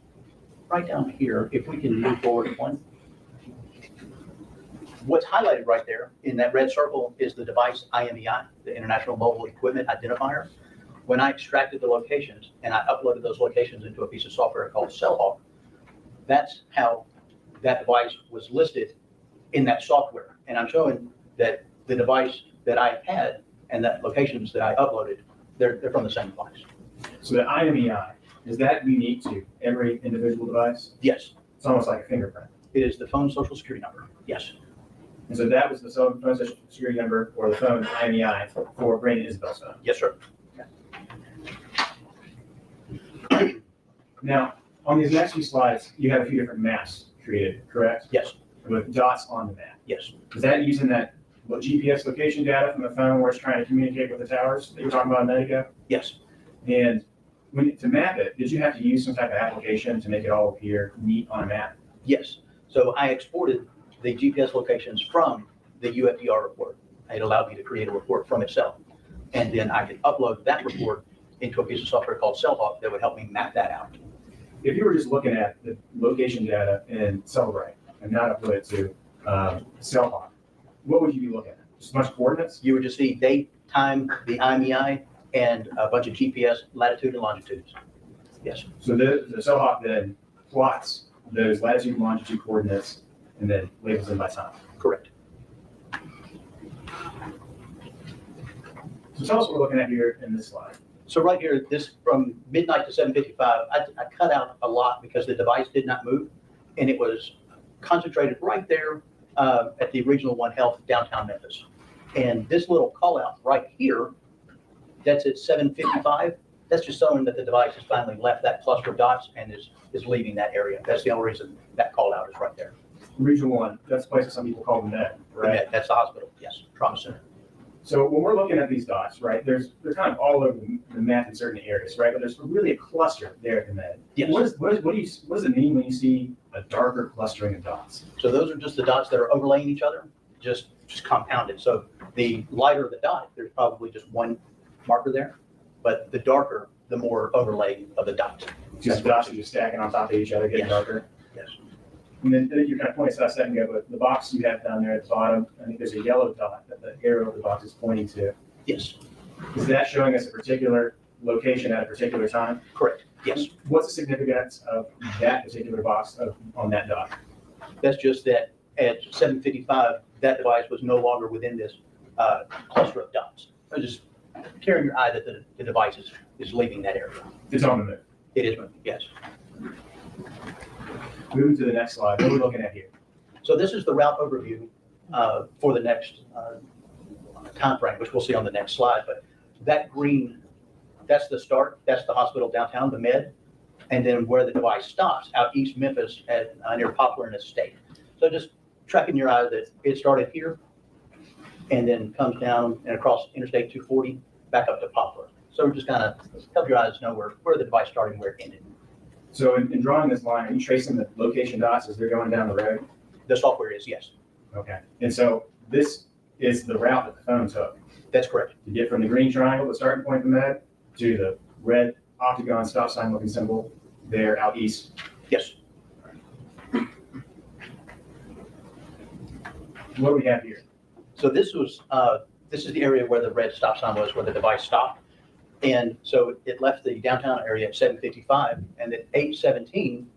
right down here, if we can move forward one. What's highlighted right there in that red circle is the device IMEI, the International Mobile Equipment Identifier. When I extracted the locations and I uploaded those locations into a piece of software called CellHawk, that's how that device was listed in that software. And I'm showing that the device that I had and that locations that I uploaded, they're from the same device. So the IMEI, is that unique to every individual device? Yes, It's almost like a fingerprint. it is the phone social security number. Yes, And so that was the phone social security number or the phone IMEI for Brandon Isabelle's phone. yes, sir. Now, on these next few slides, you have a few different maps created, correct? Yes, With dots on the map. yes. Is that using that GPS location data from the phone where it's trying to communicate with the towers that you were talking about a minute ago? Yes. And to map it, did you have to use some type of application to make it all appear neat on a map? Yes. So I exported the GPS locations from the UFDR report. It allowed me to create a report from itself. And then I could upload that report into a piece of software called CellHawk that would help me map that out. If you were just looking at the location data in Celebrate and not upload it to CellHawk, what would you be looking at? Just a bunch of coordinates? You would just see date, time, the IMEI, and a bunch of GPS latitude and longitudes. Yes. So the CellHawk then plots those latitude and longitude coordinates and then labels them by time. Correct. So tell us what we're looking at here in this slide. So right here, this from midnight to 7:55, I cut out a lot because the device did not move, and it was concentrated right there at the Regional One Health downtown Memphis. And this little call out right here, that's at 7:55. That's just showing that the device has finally left that cluster of dots and is leaving that area. That's the only reason that call out is right there. Regional One, that's a place that some people call the Med, right? That's the hospital, yes, trauma center. So when we're looking at these dots, right, they're kind of all over the map in certain areas, right? But there's really a cluster there at the Med. Yes. What does it mean when you see a darker clustering of dots? So those are just the dots that are overlaying each other, just compounded. So the lighter the dot, there's probably just one marker there, but the darker, the more overlay of the dots. Just dots are just stacking on top of each other, getting Yes. darker. Yes. And then you kind of pointed to that a second ago, but the box you have down there at the bottom, I think there's a yellow dot that the arrow of the box is pointing to. Yes, Is that showing us a particular location at a particular time? correct. Yes. What's the significance of that particular box on that dot? That's just that at 7:55, that device was no longer within this cluster of dots. So just carrying your eye that the device is leaving that area. It's on the move. It is moving, yes. Moving to the next slide, what are we looking at here? So this is the route overview for the next time frame, which we'll see on the next slide. But that green, that's the start. That's the hospital downtown, the Med, and then where the device stops out East Memphis at near Poplar and Estate. So just tracking your eye that it started here, and then comes down and across Interstate 240 back up to Poplar. So just kind of help your eyes know where the device started and where it ended. So in drawing this line, are you tracing the location dots as they're going down the road? The software is, yes. Okay. And so this is the route that the phone took That's correct. to get from the green triangle, the starting point of the Med, to the red octagon stop sign looking symbol there out east. Yes. What do we have here? So this is the area where the red stop sign was, where the device stopped. And so it left the downtown area at 7:55, and at 8:17,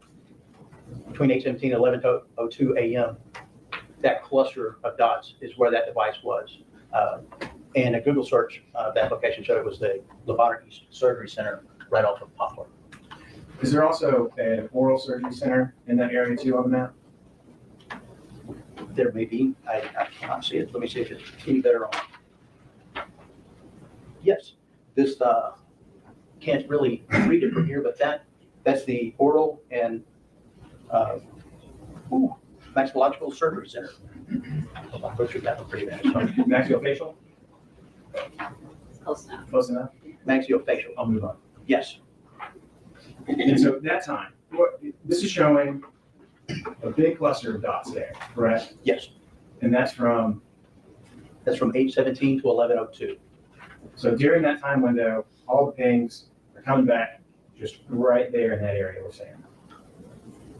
between 8:17 and 11:02 a.m., that cluster of dots is where that device was. And a Google search, that location showed it was the Lavender East Surgery Center right off of Poplar. Is there also an oral surgery center in that area too on the map? There may be, I cannot see it. Let me see if it's any better on. Yes, this, can't really read it from here, but that's the oral and, maxillological surgery center. I butchered that one pretty bad. Sorry. Maxillofacial? Close enough. Close enough? Maxillofacial. I'll move on. Yes, And so that time, this is showing a big cluster of dots there, correct? yes. And that's from, That's from 8:17 to 11:02. so during that time window, all the pings are coming back just right there in that area we're saying.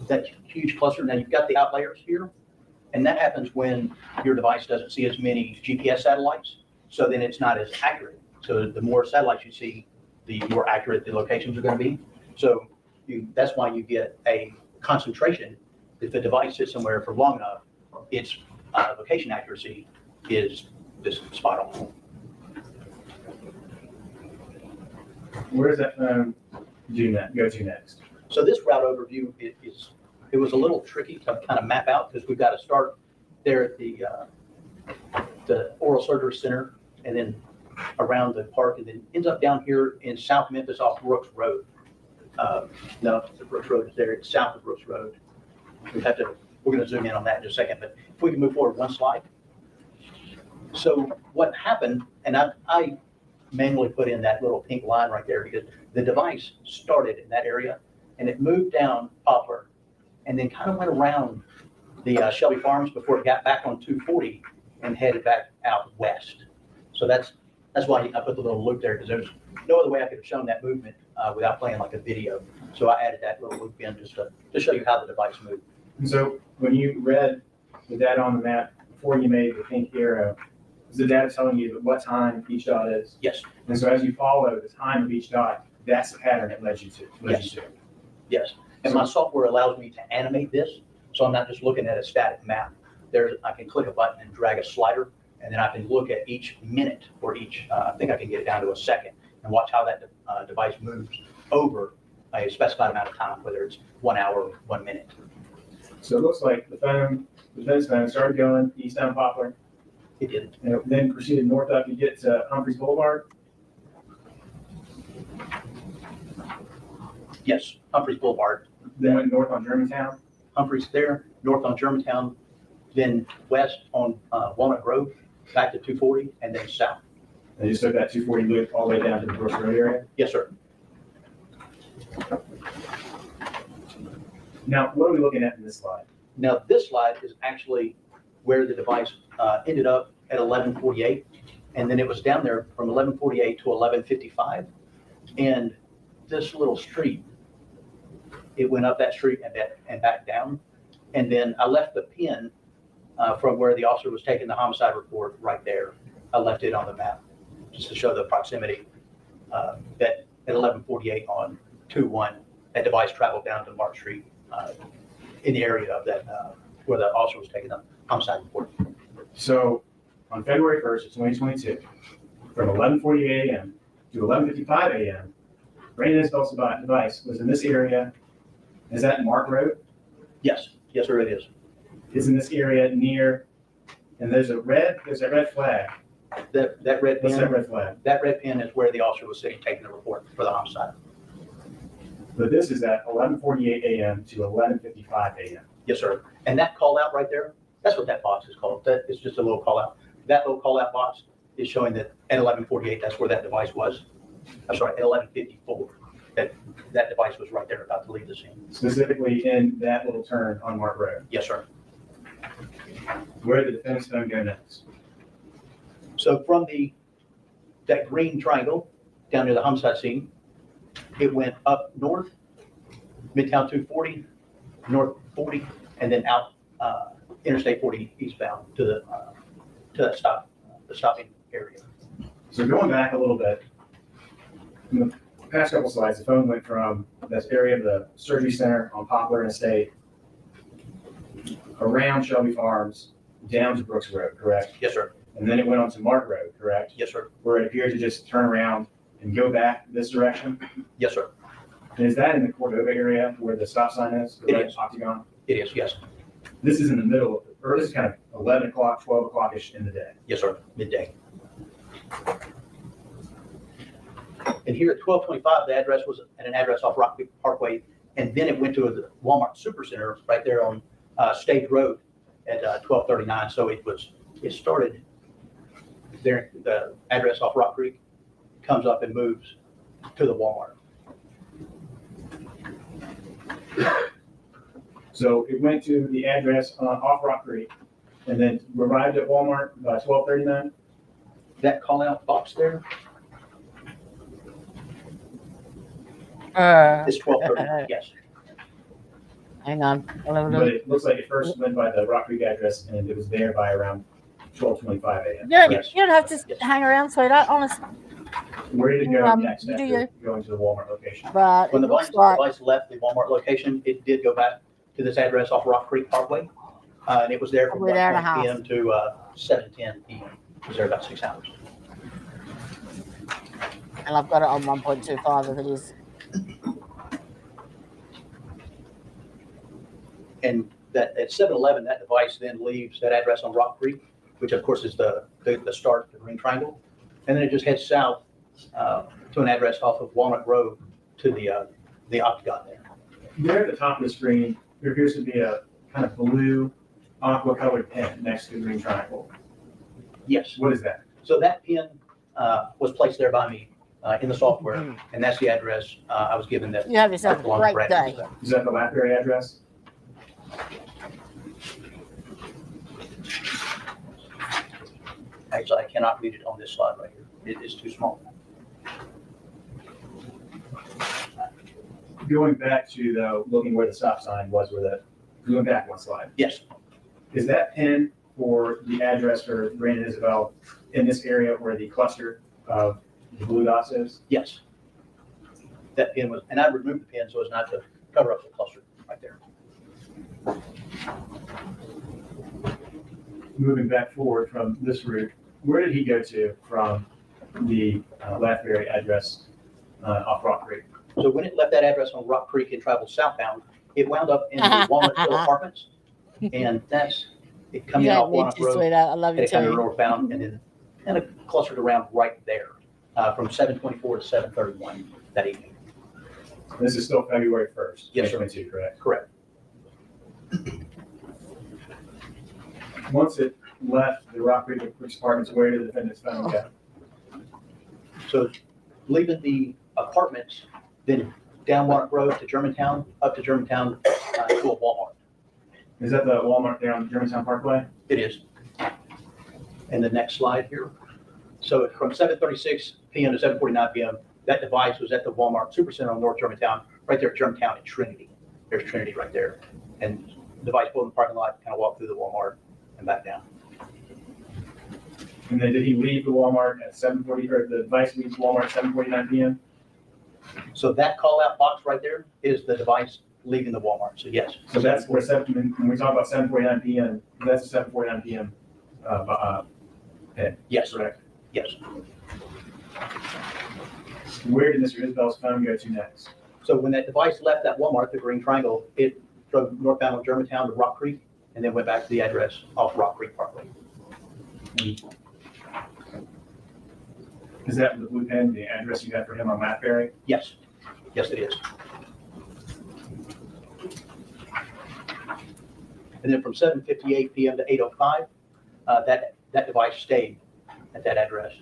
That huge cluster. Now you've got the outliers here, and that happens when your device doesn't see as many GPS satellites, so then it's not as accurate. So the more satellites you see, the more accurate the locations are going to be. So that's why you get a concentration. If the device sits somewhere for long enough, its location accuracy is just spot on. Where does that phone go to next? So this route overview it was a little tricky to kind of map out because we've got to start there at the oral surgery center and then around the park and then ends up down here in South Memphis off Brooks Road. No, the Brooks Road is there. It's south of Brooks Road. We're going to zoom in on that in just a second, but if we can move forward one slide. So what happened, and I manually put in that little pink line right there because the device started in that area and it moved down Poplar and then kind of went around the Shelby Farms before it got back on 240 and headed back out west. So that's why I put the little loop there because there's no other way I could have shown that movement without playing like a video. So I added that little loop in just to show you how the device moved. And so when you read the data on the map before you made the pink arrow, is the data telling you what time each dot is? Yes. And so as you follow the time of each dot, that's the pattern it led you to. Yes. And my software allows me to animate this, so I'm not just looking at a static map. I can click a button and drag a slider, And then I can look at each minute or each, I think I can get it down to a second and watch how that device moves over a specified amount of time, whether it's 1 hour, 1 minute. So it looks like the fence phone started going east down Poplar, It did. and it then proceeded north up to get to Humphreys Boulevard. Yes, Humphreys Boulevard. Then went north on Germantown. Humphreys there, north on Germantown, then west on Walnut Grove, back to 240, and then south. And just took that 240 loop all the way down to the Brooks Road area. Yes, sir. Now, what are we looking at in this slide? Now, this slide is actually where the device ended up at 1148, and then it was down there from 1148 to 1155. And this little street, it went up that street and back down. And then I left the pin from where the officer was taking the homicide report right there. I left it on the map just to show the proximity that at 1148 on 2-1, that device traveled down to Mark Street in the area of that where the officer was taking the homicide report. So on February 1st of 2022, from 11:48 a.m. to 11:55 a.m., Brandon Isabelle's device was in this area. Is that Mark Road? Yes, yes, sir, it is. It's in this area near, and there's a red flag. That red What's that pin, red flag? that red pin is where the officer was sitting taking the report for the homicide. But this is at 11:48 a.m. to 11:55 a.m. Yes, sir. And that call out right there, that's what that box is called. That is just a little call out. That little call out box is showing that at 11:48, that's where that device was. I'm sorry, at 11:54, that device was right there about to leave the scene. Specifically in that little turn on Mark Road. Yes, sir. Where did the defense phone go next? So from that green triangle down near the homicide scene, it went up north, Midtown 240, north 40, and then out Interstate 40 eastbound to that the stopping area. So going back a little bit, in the past couple slides, the phone went from this area of the surgery center on Poplar and Estate around Shelby Farms down to Brooks Road, correct? Yes, sir. And then it went on to Mark Road, correct? Yes, sir. Where it appears to just turn around and go back this direction. Yes, sir. And is that in the Cordova area where the stop sign is? The It red is. octagon? It is, yes. This is in the middle, or this is kind of 11 o'clock, 12 o'clock-ish in the day. Yes, sir. Midday. And here at 1225, the address was at an address off Rock Creek Parkway, and then it went to the Walmart Supercenter right there on Stage Road at 1239. So it started there. The address off Rock Creek comes up and moves to the Walmart. So it went to the address off Rock Creek and then arrived at Walmart by 12:39. That call out box there is 1239. Yes. Hang on. But it looks like it first went by the Rock Creek address and it was there by around 12:25 a.m. You Yes. don't have to Yes. hang around, sweetheart, honestly. Where did it go next you do after you. going to the Walmart location? But When it the looks device like left the Walmart location, it did go back to this address off Rock Creek Parkway. And it was there from Probably there and a 1 half. p.m. to 7:10 p.m. It was there about 6 hours. and I've got it on 1.25 if it is. And that at 7-Eleven, that device then leaves that address on Rock Creek, which of course is the start of the green triangle. And then it just heads south to an address off of Walnut Grove to the octagon there. There at the top of the screen, there appears to be a kind of blue aqua colored pin next to the green triangle. Yes. What is that? So that pin was placed there by me in the software, and that's the address I was given that. You have yourself a belongs to great Brad. day. Is that the Lapberry address? Actually, I cannot read it on this slide right here. It is too small. Going back to though, looking where the stop sign was, going back one slide. Yes. Is that pin for the address for Brandon Isabelle in this area where the cluster of the blue dots is? Yes. That pin was, and I removed the pin so as not to cover up the cluster right there. moving back forward from this route, where did he go to from the Lathbury address off Rock Creek? So when it left that address on Rock Creek and traveled southbound, it wound up in the Walnut Hill Apartments. And that's it coming You off got me Walnut too, Road. sweetheart. I love And you it kind of too. northbound and then kind of clustered around right there from 7:24 to 7:31 that evening. This is still February 1st, Yes, sir. 2022, correct? Correct. Once it left the Rock Creek Police Departments, where did the defendant's phone go? So leaving the apartments, then down Walnut Road to Germantown, up to Germantown to a Walmart. Is that the Walmart there on Germantown Parkway? It is. And the next slide here. So from 7:36 PM to 7:49 PM, that device was at the Walmart Supercenter on North Germantown, right there at Germantown and Trinity. There's Trinity right there. And the device pulled in the parking lot, kind of walked through the Walmart and back down. And then did he leave the Walmart at 7:40, or the device leaves Walmart at 7:49 PM? So that call out box right there is the device leaving the Walmart. So yes. So that's where when we talk about 7:49 PM, that's a 7:49 PM hit, Yes. correct? Yes. Where did Mr. Isabel's phone go to next? So when that device left that Walmart, the green triangle, it drove northbound on Germantown to Rock Creek and then went back to the address off Rock Creek Parkway. Is that the blue pen, the address you have for him on Lathbury? Yes. Yes, it is. And then from 7:58 PM to 8:05, that device stayed at that address.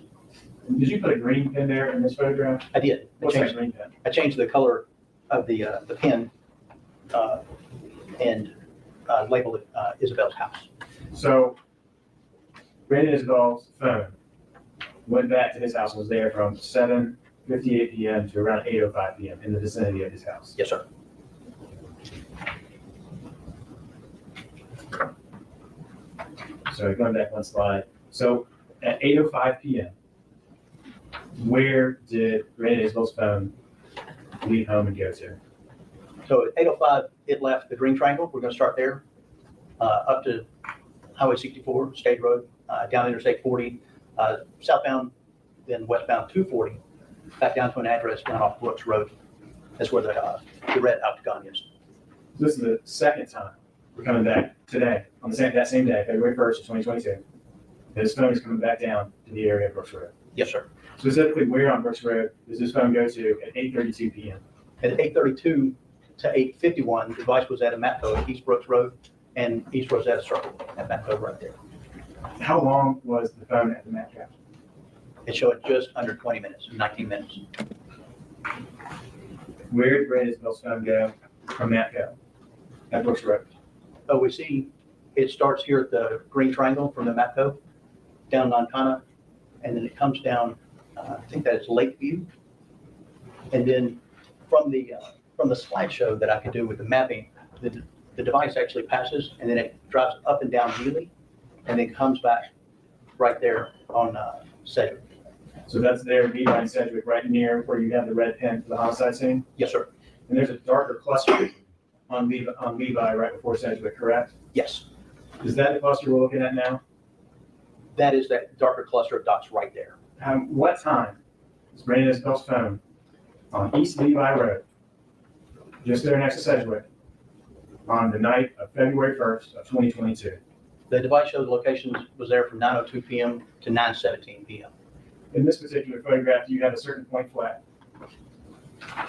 Did you put a green pen there in this photograph? I did. What's that green pen? I changed the color of the pin and labeled it Isabelle's house. So Brandon Isabel's phone went back to his house, was there from 7:58 PM to around 8:05 PM in the vicinity of his house. Yes, sir. So going back one slide. So at 8:05 PM, where did Brandon Isabel's phone leave home and go to? So at 8:05, it left the green triangle. We're going to start there up to Highway 64, State Road, down Interstate 40, southbound, then westbound 240, back down to an address down off Brooks Road. That's where the red octagon is. This is the second time we're coming back today, on that same day, February 1st, 2022. His phone is coming back down to the area of Brooks Road. Yes, sir. Specifically, where on Brooks Road does this phone go to at 8:32 PM? At 8:32 to 8:51, the device was at a Matco at East Brooks Road and East Rosetta Circle at Matco right there. How long was the phone at the Met Cap? It showed just under 20 minutes, 19 minutes. Where did Brandon Isabel's phone go from Matco at Brooks Road? Oh, we see it starts here at the green triangle from the Matco down Noncana, and then it comes down, I think that is Lakeview. And then from the slideshow that I could do with the mapping, the device actually passes and then it drives up and down Healy and then comes back right there on Sedgwick. So that's there, Levi and Sedgwick, right near where you have the red pen for the homicide scene? Yes, sir. And there's a darker cluster on Levi right before Sedgwick, correct? Yes. Is that the cluster we're looking at now? That is that darker cluster of dots right there. What time is Brandon Isabel's phone on East Levi Road, just there next to Sedgwick, on the night of February 1st of 2022? The device shows locations was there from 9:02 PM to 9:17 PM. In this particular photograph, you have a certain point flag.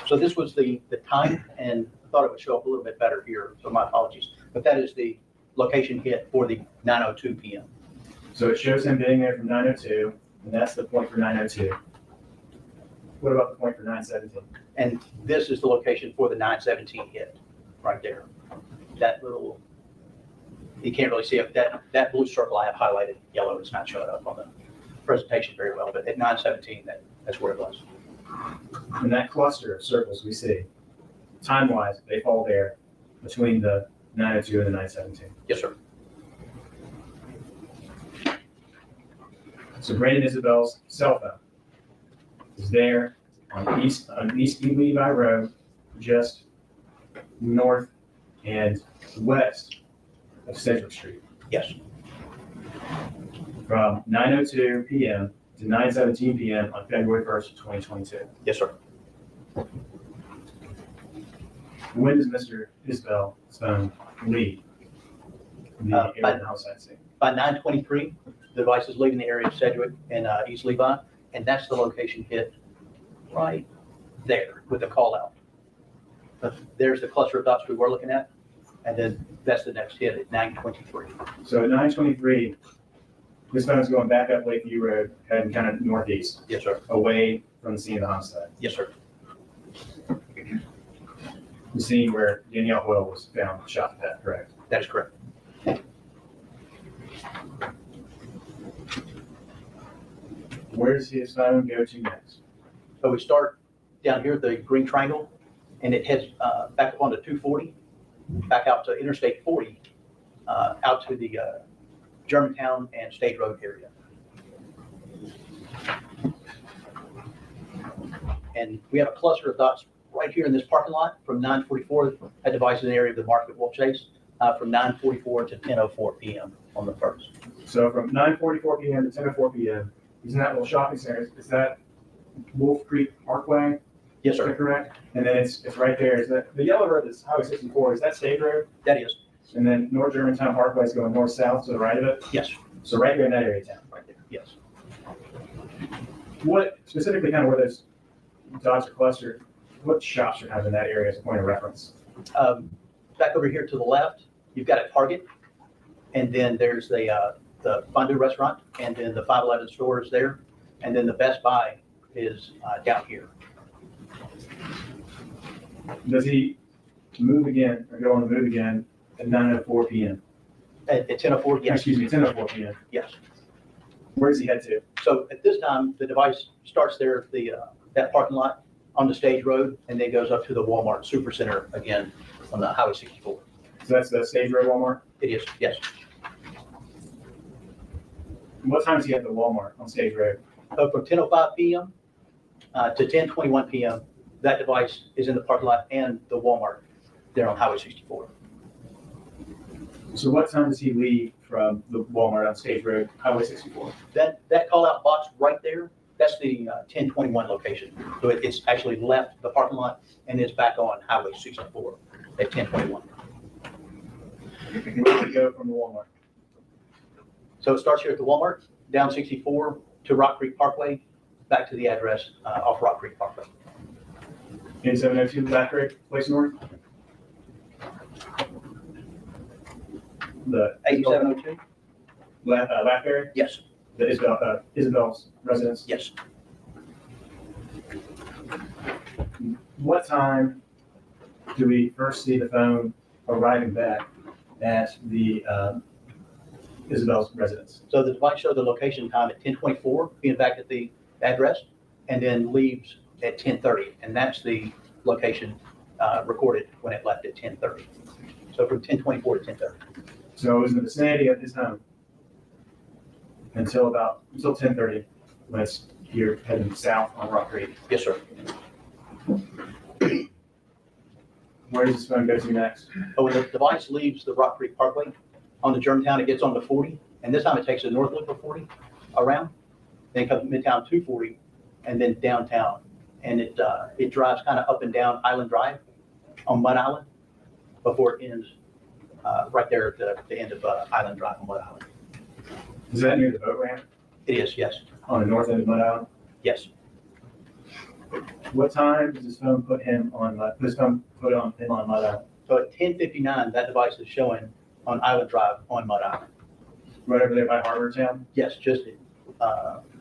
So this was the time, and I thought it would show up a little bit better here, so my apologies. But that is the location hit for the 9:02 PM. So it shows him being there from 9:02, and that's the point for 9:02. What about the point for 9:17? And this is the location for the 9:17 hit, right there. That little, you can't really see it. That blue circle I have highlighted yellow, it's not showing up on the presentation very well, but at 9:17, that's where it was. And that cluster of circles we see, time-wise, they fall there between the 9:02 and the 9:17. Yes, sir. So Brandon Isabel's cell phone is there on East Levi Road, just north and west of Sedgwick Street. Yes. from 9:02 p.m. to 9:17 p.m. on February 1st, 2022. Yes, sir. When does Mr. Isabelle's phone leave the area of the homicide scene? By 9:23, the device is leaving the area of Sedgwick and East Levi, and that's the location hit right there with the call out. But there's the cluster of dots we were looking at, and then that's the next hit at 9:23. So at 9:23, this phone is going back up Lakeview Road, heading kind of northeast, Yes, sir. away from the scene of the homicide. Yes, sir. The scene where Danielle Hoyle was found shot to death, correct? That is correct. Where does his phone go to next? So we start down here at the green triangle, and it heads back up onto 240, back out to Interstate 40, out to the Germantown and State Road area. And we have a cluster of dots right here in this parking lot from 9:44. That device is in the area of the Market Wolf Chase from 9:44 to 10:04 p.m. on the first. So from 9:44 p.m. to 10:04 p.m., he's in that little shopping center. Is that Wolf Creek Parkway? Yes, Is that sir. correct? And then it's right there. Is that the yellow road is Highway 64? Is that State Road? That is. And then North Germantown Parkway is going north-south to the right of it? Yes. So right there in that area of town. Right there. Yes. What specifically kind of where those dots are clustered, what shops are kind of in that area as a point of reference? Back over here to the left, you've got a Target, and then there's the Fondue restaurant, and then the 511 store is there, and then the Best Buy is down here. Does he move again or go on the move again at 9:04 p.m.? At 10:04, yes. Excuse me, 10:04 p.m. Yes. Where does he head to? So at this time, the device starts there at that parking lot on the Stage Road, and then goes up to the Walmart Supercenter again on the Highway 64. So that's the Stage Road Walmart? It is, yes. What time is he at the Walmart on Stage Road? So from 10:05 p.m. To 10:21 p.m., that device is in the parking lot and the Walmart there on Highway 64. So what time does he leave from the Walmart on Stage Road, Highway 64? That call out box right there, that's the 1021 location. So it's actually left the parking lot and is back on Highway 64 at 1021. Where does he go from the Walmart? So it starts here at the Walmart, down 64 to Rock Creek Parkway, back to the address off Rock Creek Parkway. In 702 Black Creek, Place North? The 8702? Lathbury? Yes, The Isabelle's residence? yes. What time do we first see the phone arriving back at the Isabelle's residence? So the device showed the location time at 10:24, being back at the address, and then leaves at 10:30, and that's the location recorded when it left at 10:30. So from 10:24 to 10:30. So it was in the vicinity of his home until 10:30, when it's here heading south on Rock Creek. Yes, sir. Where does this phone go to next? But when the device leaves the Rock Creek Parkway on the Germantown, it gets on the 40, and this time it takes the north loop of 40 around, then comes Midtown 240, and then downtown. And it drives kind of up and down Island Drive on Mud Island before it ends right there at the end of Island Drive on Mud Island. Is that near the boat ramp It is, yes, on the north end of Mud Island? yes. What time does this phone put him on Mud Island? So at 10:59, that device is showing on Island Drive on Mud Island. Right over there by Harbor Town? Yes, just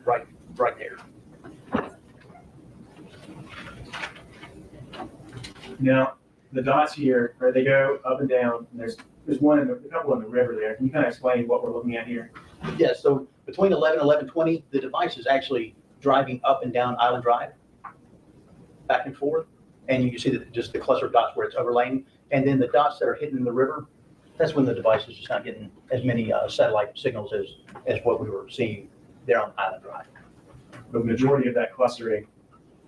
right there. Now, the dots here, where they go up and down, and there's a couple in the river there. Can you kind of explain what we're looking at here? Yes, so between 11 and 11:20, the device is actually driving up and down Island Drive, back and forth, and you can see just the cluster of dots where it's overlaying, and then the dots that are hitting the river, that's when the device is just not getting as many satellite signals as what we were seeing there on Island Drive. The majority of that clustering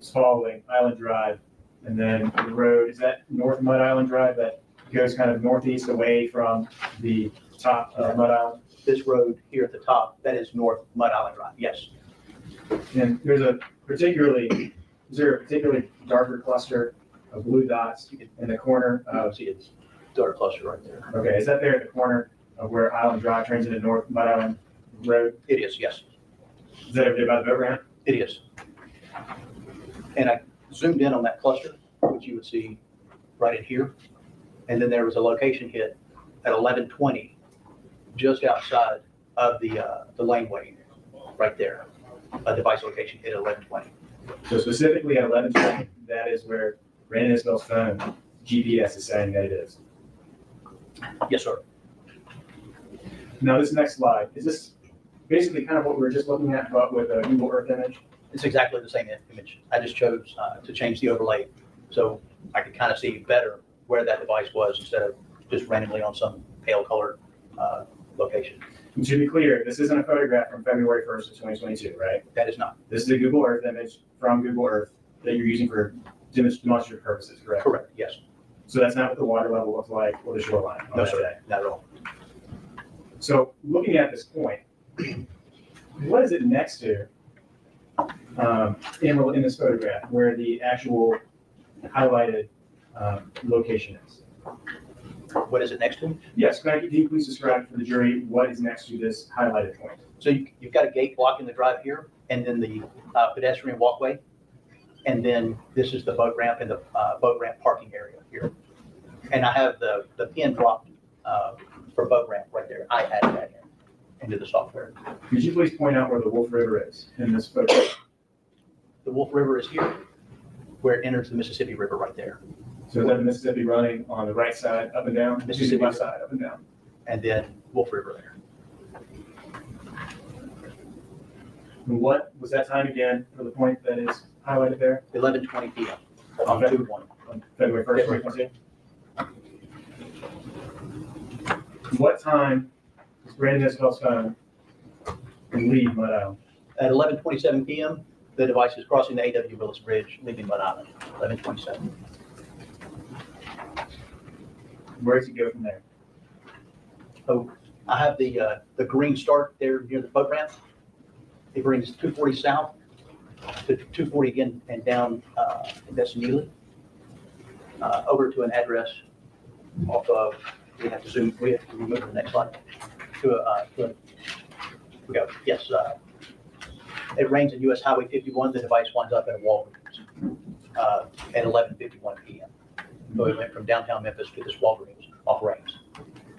is following Island Drive, and then the road, is that North Mud Island Drive that goes kind of northeast away from the top of Mud Island? This road here at the top, that is North Mud Island Drive, yes. And is there a particularly darker cluster of blue dots in the corner You can of, see it's dark cluster right there. okay, is that there at the corner of where Island Drive turns into North Mud Island Road? It is, yes, Is that over there by the boat ramp? it is. And I zoomed in on that cluster, which you would see right in here. And then there was a location hit at 11:20, just outside of the laneway, right there. A device location hit at 11:20. So specifically at 11:20, that is where Brandon Isabel's phone GPS is saying that it is. Yes, sir. Now, this next slide, is this basically kind of what we were just looking at, but with a Google Earth image? It's exactly the same image. I just chose to change the overlay so I could kind of see better where that device was instead of just randomly on some pale colored location. And to be clear, this isn't a photograph from February 1st of 2022, right? That is not. This is a Google Earth image from Google Earth that you're using for demonstrative purposes, correct? Correct, yes. So that's not what the water level looks like or the shoreline on No, that sir, day. not at all. So looking at this point, what is it next to in this photograph where the actual highlighted location is? What is it next to? Yes, can you please describe for the jury what is next to this highlighted point? So you've got a gate blocking the drive here, and then the pedestrian walkway. And then this is the boat ramp and the boat ramp parking area here. And I have the pin dropped for boat ramp right there. I added that into the software. Could you please point out where the Wolf River is in this photo? The Wolf River is here, where it enters the Mississippi River right there. So is that the Mississippi running on the right side up and down? Mississippi. Left side up and down. And then Wolf River there. And what was that time again for the point that is highlighted there? 11:20 p.m. on Okay. 2/1. On February 1st, 2022? What time does Brandon Isabel's phone leave Mud Island? At 11:27 p.m., the device is crossing the A.W. Willis Bridge, leaving Mud Island. 11:27. Where does he go from there? So I have the green start there near the boat ramp. It brings 240 south to 240 again and down that's Neely over to an address off of, we have to remove the next slide we go. Yes, it rains in US Highway 51. The device winds up at a Walgreens at 11:51 p.m. So it went from downtown Memphis to this Walgreens off Rains.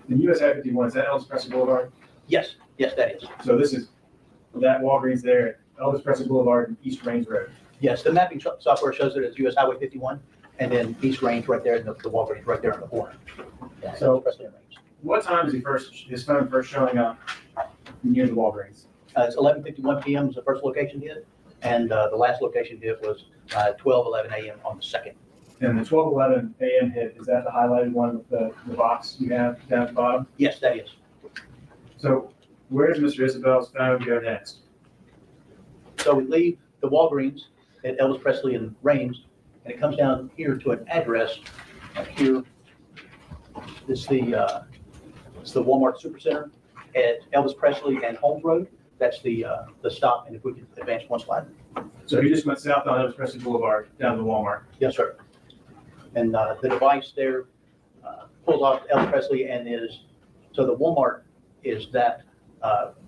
The US I-51, is that Elvis Presley Boulevard? Yes, that is. So this is that Walgreens there, Elvis Presley Boulevard and East Range Road. Yes, the mapping software shows that it's US Highway 51 and then East Range right there and the Walgreens right there in the corner. Yeah, So- Presley and Range. What time is his phone first showing up near the Walgreens? It's 11:51 p.m. is the first location hit, and the last location hit was 12:11 a.m. on the second. And the 12:11 a.m. hit, is that the highlighted one with the box you have down at the bottom? Yes, that is. So where does Mr. Isabel's phone go next? So we leave the Walgreens at Elvis Presley and Rains, and it comes down here to an address here. It's the Walmart Supercenter at Elvis Presley and Holmes Road. That's the stop, and if we could advance one slide. So he just went south on Elvis Presley Boulevard down to Walmart. Yes, sir. And the device there pulls off Elvis Presley and so the Walmart is that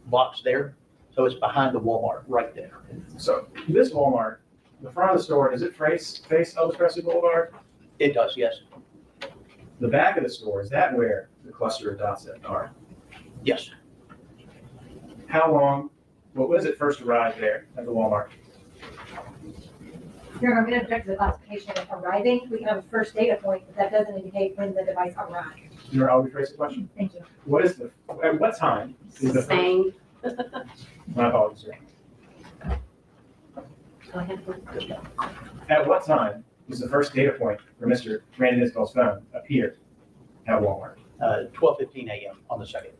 box there. So it's behind the Walmart right there. So this Walmart, the front of the store, does it face Elvis Presley Boulevard? It does, yes. The back of the store, is that where the cluster of dots are? Yes. How long, what was it first arrived there at the Walmart? Here, I'm going to object to the classification of arriving. We have a first data point, but that doesn't indicate when the device arrived. I'll rephrase the question. Thank you. At what time is the Same. My apologies, sir. Go ahead. At what time does the first data point for Mr. Brandon Isabel's phone appear at Walmart? 12:15 a.m. on the second.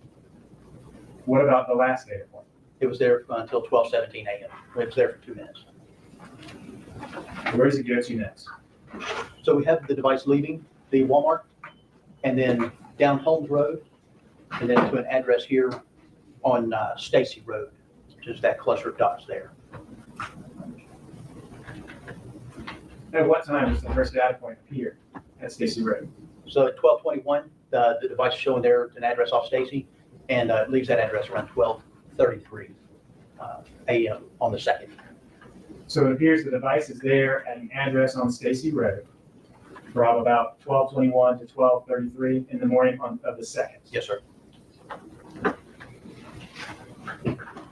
What about the last data point? It was there until 12:17 a.m. It was there for 2 minutes. Where does it go to next? So we have the device leaving the Walmart and then down Holmes Road and then to an address here on Stacy Road, which is that cluster of dots there. At what time does the first data point appear at Stacy Road? So at 12:21, the device is showing there an address off Stacy, and leaves that address around 12:33 a.m. on the 2nd. So it appears the device is there at an address on Stacy Road from about 12:21 to 12:33 in the morning of the 2nd. Yes, sir.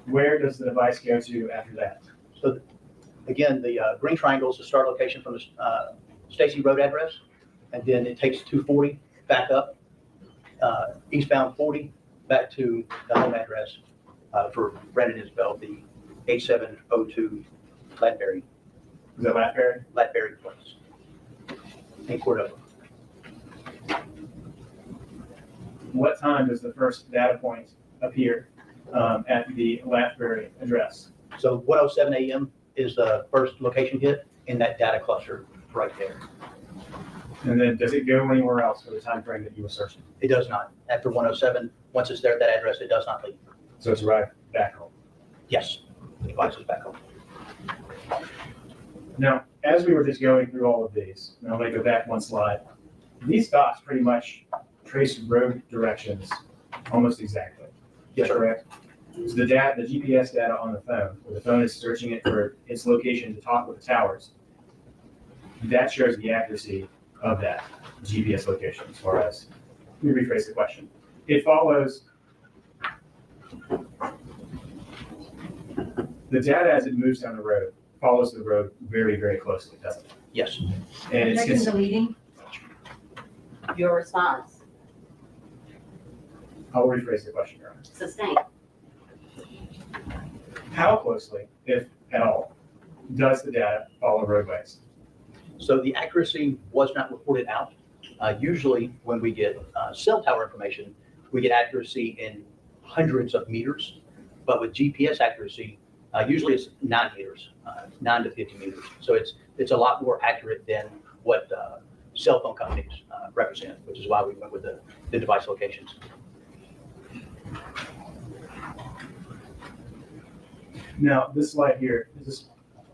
Where does the device go to after that? So again, the green triangle is the start location from the Stacy Road address, and then it takes 240 back up, eastbound 40 back to the home address for Brandon Isabelle, the 8702 Latberry Is that Latberry? Place in Cordova. What time does the first data point appear at the Latberry address? So 1:07 a.m. is the first location hit in that data cluster right there. And then does it go anywhere else for the time frame that you were searching? It does not. After 1:07, once it's there at that address, it does not leave. So it's right back home. Yes, the device is back home. Now, as we were just going through all of these, and I'm going to go back one slide, these dots pretty much trace road directions almost exactly. Yes, sir. Correct? So the GPS data on the phone, where the phone is searching it for its location to talk with the towers, that shows the accuracy of that GPS location as far as, let me rephrase the question. It follows the data as it moves down the road, follows the road very, very closely, doesn't it? Yes. And it's Checking deleting. Your response, I'll rephrase the question, Your Honor. sustained. How closely, if at all, does the data follow roadways? So the accuracy was not reported out. Usually when we get cell tower information, we get accuracy in hundreds of meters, but with GPS accuracy, usually it's 9 meters, 9 to 50 meters. So it's a lot more accurate than what cell phone companies represent, which is why we went with the device locations. Now, this slide here,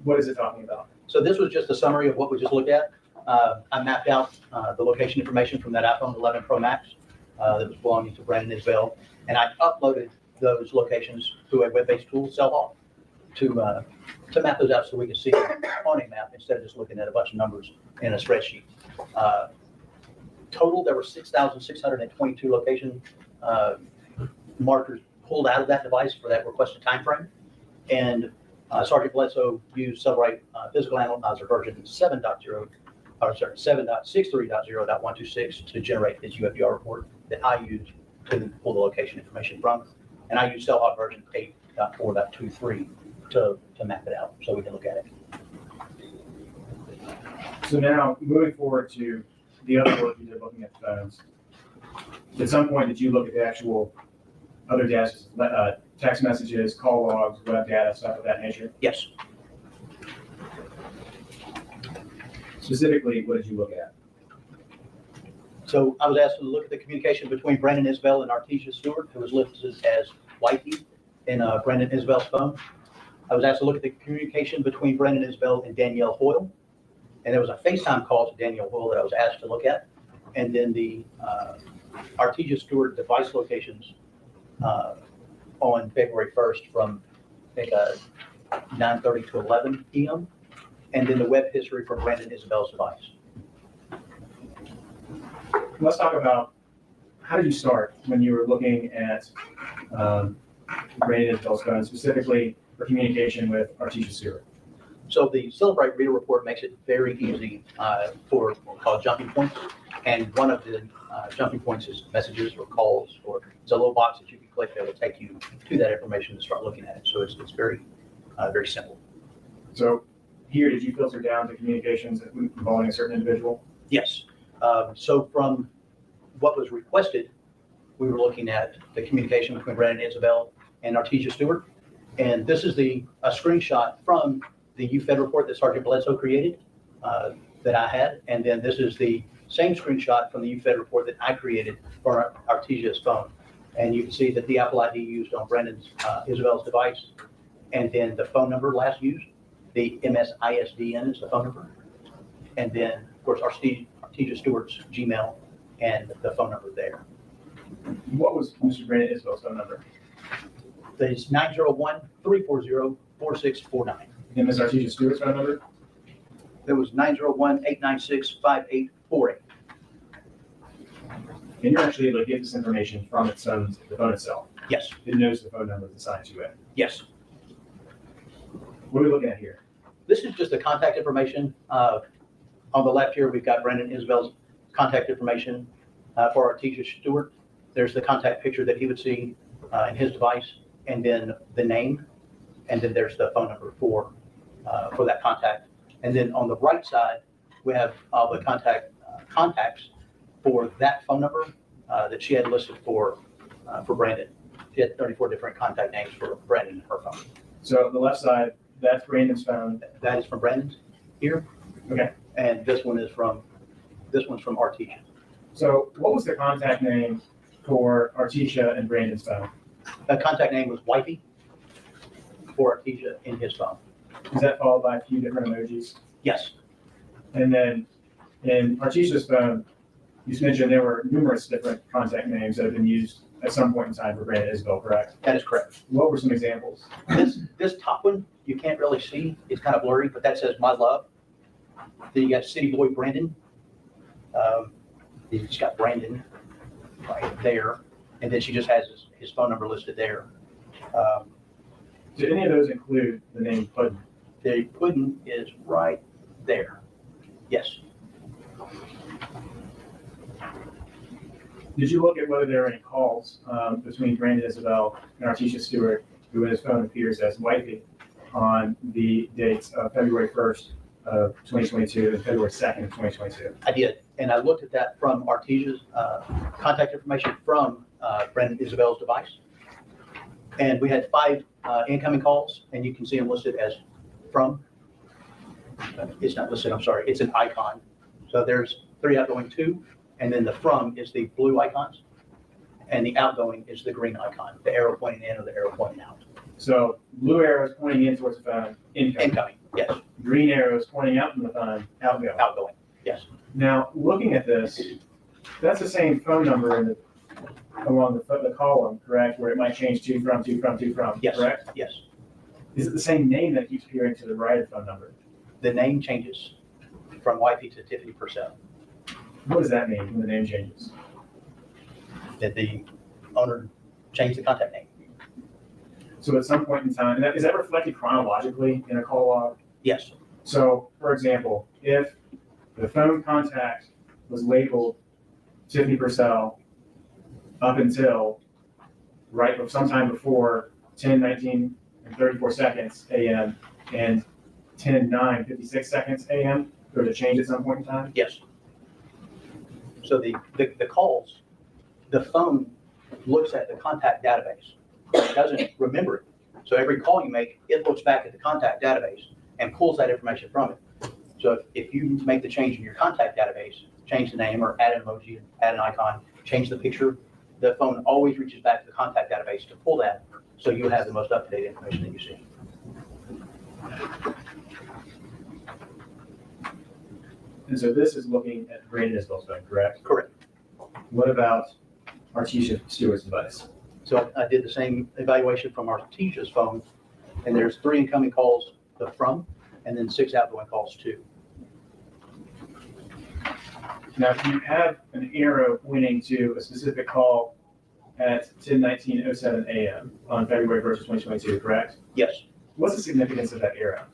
what is it talking about? So this was just a summary of what we just looked at. I mapped out the location information from that iPhone 11 Pro Max that was belonging to Brandon Isabelle, and I uploaded those locations to a web-based tool, Cellhawk, to map those out so we can see them on a map instead of just looking at a bunch of numbers in a spreadsheet. Total, there were 6,622 location markers pulled out of that device for that requested time frame. And Sergeant Bledsoe used Cellrite Physical Analyzer version 7.63.0.126 to generate his UFDR report that I used to pull the location information from. And I used Cellhawk version 8.4.23 to map it out so we can look at it. So now, moving forward to the other work you did looking at the phones, at some point did you look at the actual other data, text messages, call logs, web data, stuff of that nature? Yes. Specifically, what did you look at? So I was asked to look at the communication between Brandon Isabelle and Artesia Stewart, who was listed as wifey in Brandon Isabelle's phone. I was asked to look at the communication between Brandon Isabelle and Danielle Hoyle. And there was a FaceTime call to Danielle Hoyle that I was asked to look at. And then the Artesia Stewart device locations on February 1st from, I think, 9:30 to 11 p.m. And then the web history for Brandon Isabelle's device. Let's talk about, how did you start when you were looking at Brandon Isabelle's phone, specifically for communication with Artesia Stewart? So the Cellrite Reader Report makes it very easy for what we call jumping points. And one of the jumping points is messages or calls, or it's a little box that you can click that will take you to that information to start looking at it. So it's very, very simple. So here, did you filter down to communications involving a certain individual? Yes. So from what was requested, we were looking at the communication between Brandon Isabelle and Artesia Stewart. And this is a screenshot from the UFED report that Sergeant Bledsoe created that I had. And then this is the same screenshot from the UFED report that I created for Artesia's phone. And you can see that the Apple ID used on Brandon's, Isabel's device, and then the phone number last used, the MSISDN is the phone number. And then, of course, Artesia Stewart's Gmail and the phone number there. What was Mr. Brandon Isabel's phone number? It's 901-340-4649. And Ms. Artesia Stewart's phone number? It was 901-896-5848. And you're actually able to get this information from the phone itself. Yes, It knows the phone number that's assigned to it. yes. What are we looking at here? This is just the contact information. On the left here, we've got Brandon Isabel's contact information for Artesia Stewart. There's the contact picture that he would see in his device, and then the name, and then there's the phone number for that contact. And then on the right side, we have all the contacts for that phone number that she had listed for Brandon. She had 34 different contact names for Brandon and her phone. So the left side, that's Brandon's phone. That is from Brandon's here. Okay. And this one's from Artesia. So what was the contact name for Artesia and Brandon's phone? The contact name was Wifey for Artesia in his phone. Is that followed by a few different emojis? Yes, And then in Artesia's phone, you mentioned there were numerous different contact names that have been used at some point in time for Brandon Isabel, correct? that is correct. What were some examples? This top one, you can't really see. It's kind of blurry, but that says My Love. Then you got City Boy Brandon. He's got Brandon right there. And then she just has his phone number listed there. Did any of those include the name Puddin? The pudding is right there. Yes. Did you look at whether there were any calls between Brandon Isabel and Artesia Stewart, who in his phone appears as Wifey, on the dates of February 1st of 2022 and February 2nd of 2022? I did, and I looked at that from Artesia's contact information from Brandon Isabel's device. And we had 5 incoming calls, and you can see them listed as from. It's not listed, I'm sorry, it's an icon. So there's 3 outgoing, 2, and then the from is the blue icons, and the outgoing is the green icon, the arrow pointing in or the arrow pointing out. So blue arrows pointing in towards the phone, incoming. Incoming, yes, Green arrows pointing out from the phone, outgoing. outgoing, yes. Now, looking at this, that's the same phone number along the column, correct? Where it might change to, from, Yes. correct? Yes. Is it the same name that keeps appearing to the right of the phone number? The name changes from Wifey to Tiffany Purcell. What does that mean when the name changes? That the owner changed the contact name. So at some point in time, and is that reflected chronologically in a call log? Yes, So, for example, if the phone contact was labeled Tiffany Purcell up until sometime before 10:19 and 34 seconds a.m. and 10:09 56 seconds a.m., there was a change at some point in time? yes. So the calls, the phone looks at the contact database. It doesn't remember it. So every call you make, it looks back at the contact database and pulls that information from it. So if you make the change in your contact database, change the name or add an emoji, add an icon, change the picture, the phone always reaches back to the contact database to pull that, so you'll have the most up-to-date information that you see. And so this is looking at Brandon Isabel's phone, correct? Correct. What about Artesia Stewart's device? So I did the same evaluation from Artesia's phone, and there's 3 incoming calls from, and then 6 outgoing calls to. Now, if you have an arrow pointing to a specific call at 10:19:07 a.m. on February 1st, 2022, correct? Yes, What's the significance of that arrow?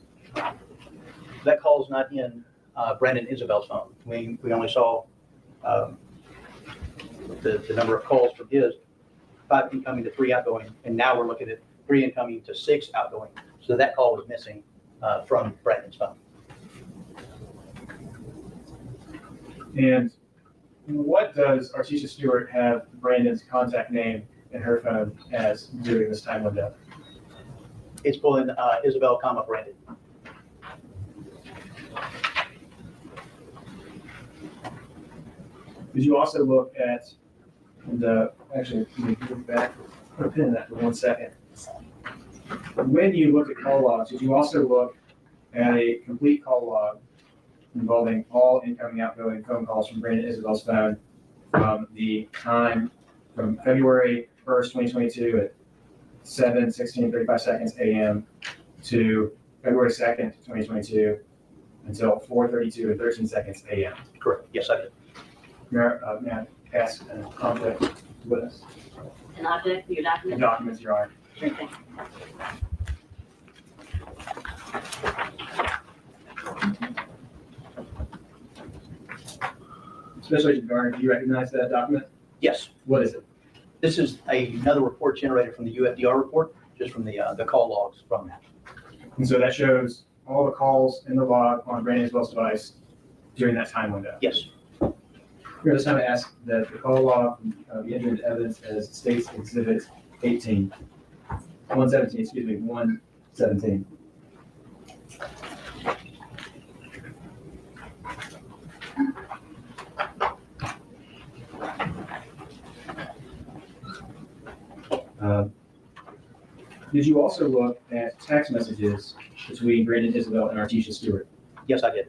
that call is not in Brandon Isabel's phone. We only saw the number of calls from his, 5 incoming to 3 outgoing, and now we're looking at 3 incoming to 6 outgoing. So that call was missing from Brandon's phone. And what does Artesia Stewart have Brandon's contact name in her phone as during this time window? It's pulling Isabel, Brandon. Did you also look at And actually, let me look back, put a pin in that for 1 second. When you look at call logs, did you also look at a complete call log involving all incoming, outgoing phone calls from Brandon Isabel's phone from the time from February 1st, 2022 at 7:16:35 a.m. to February 2nd, 2022 until 4:32 and 13 seconds a.m.? Correct. Yes, I did. May I ask an object with us? An object for your document? Documents, Your Honor. Sure thing. Special Agent Garner, do you recognize that document? Yes. What is it? This is another report generated from the UFDR report, just from the call logs from that. And so that shows all the calls in the log on Brandon Isabel's device during that time window. Yes. Here, this time I ask that the call log be entered into evidence as states exhibit 117, 117. Did you also look at text messages between Brandon Isabel and Artesia Stewart? Yes, I did.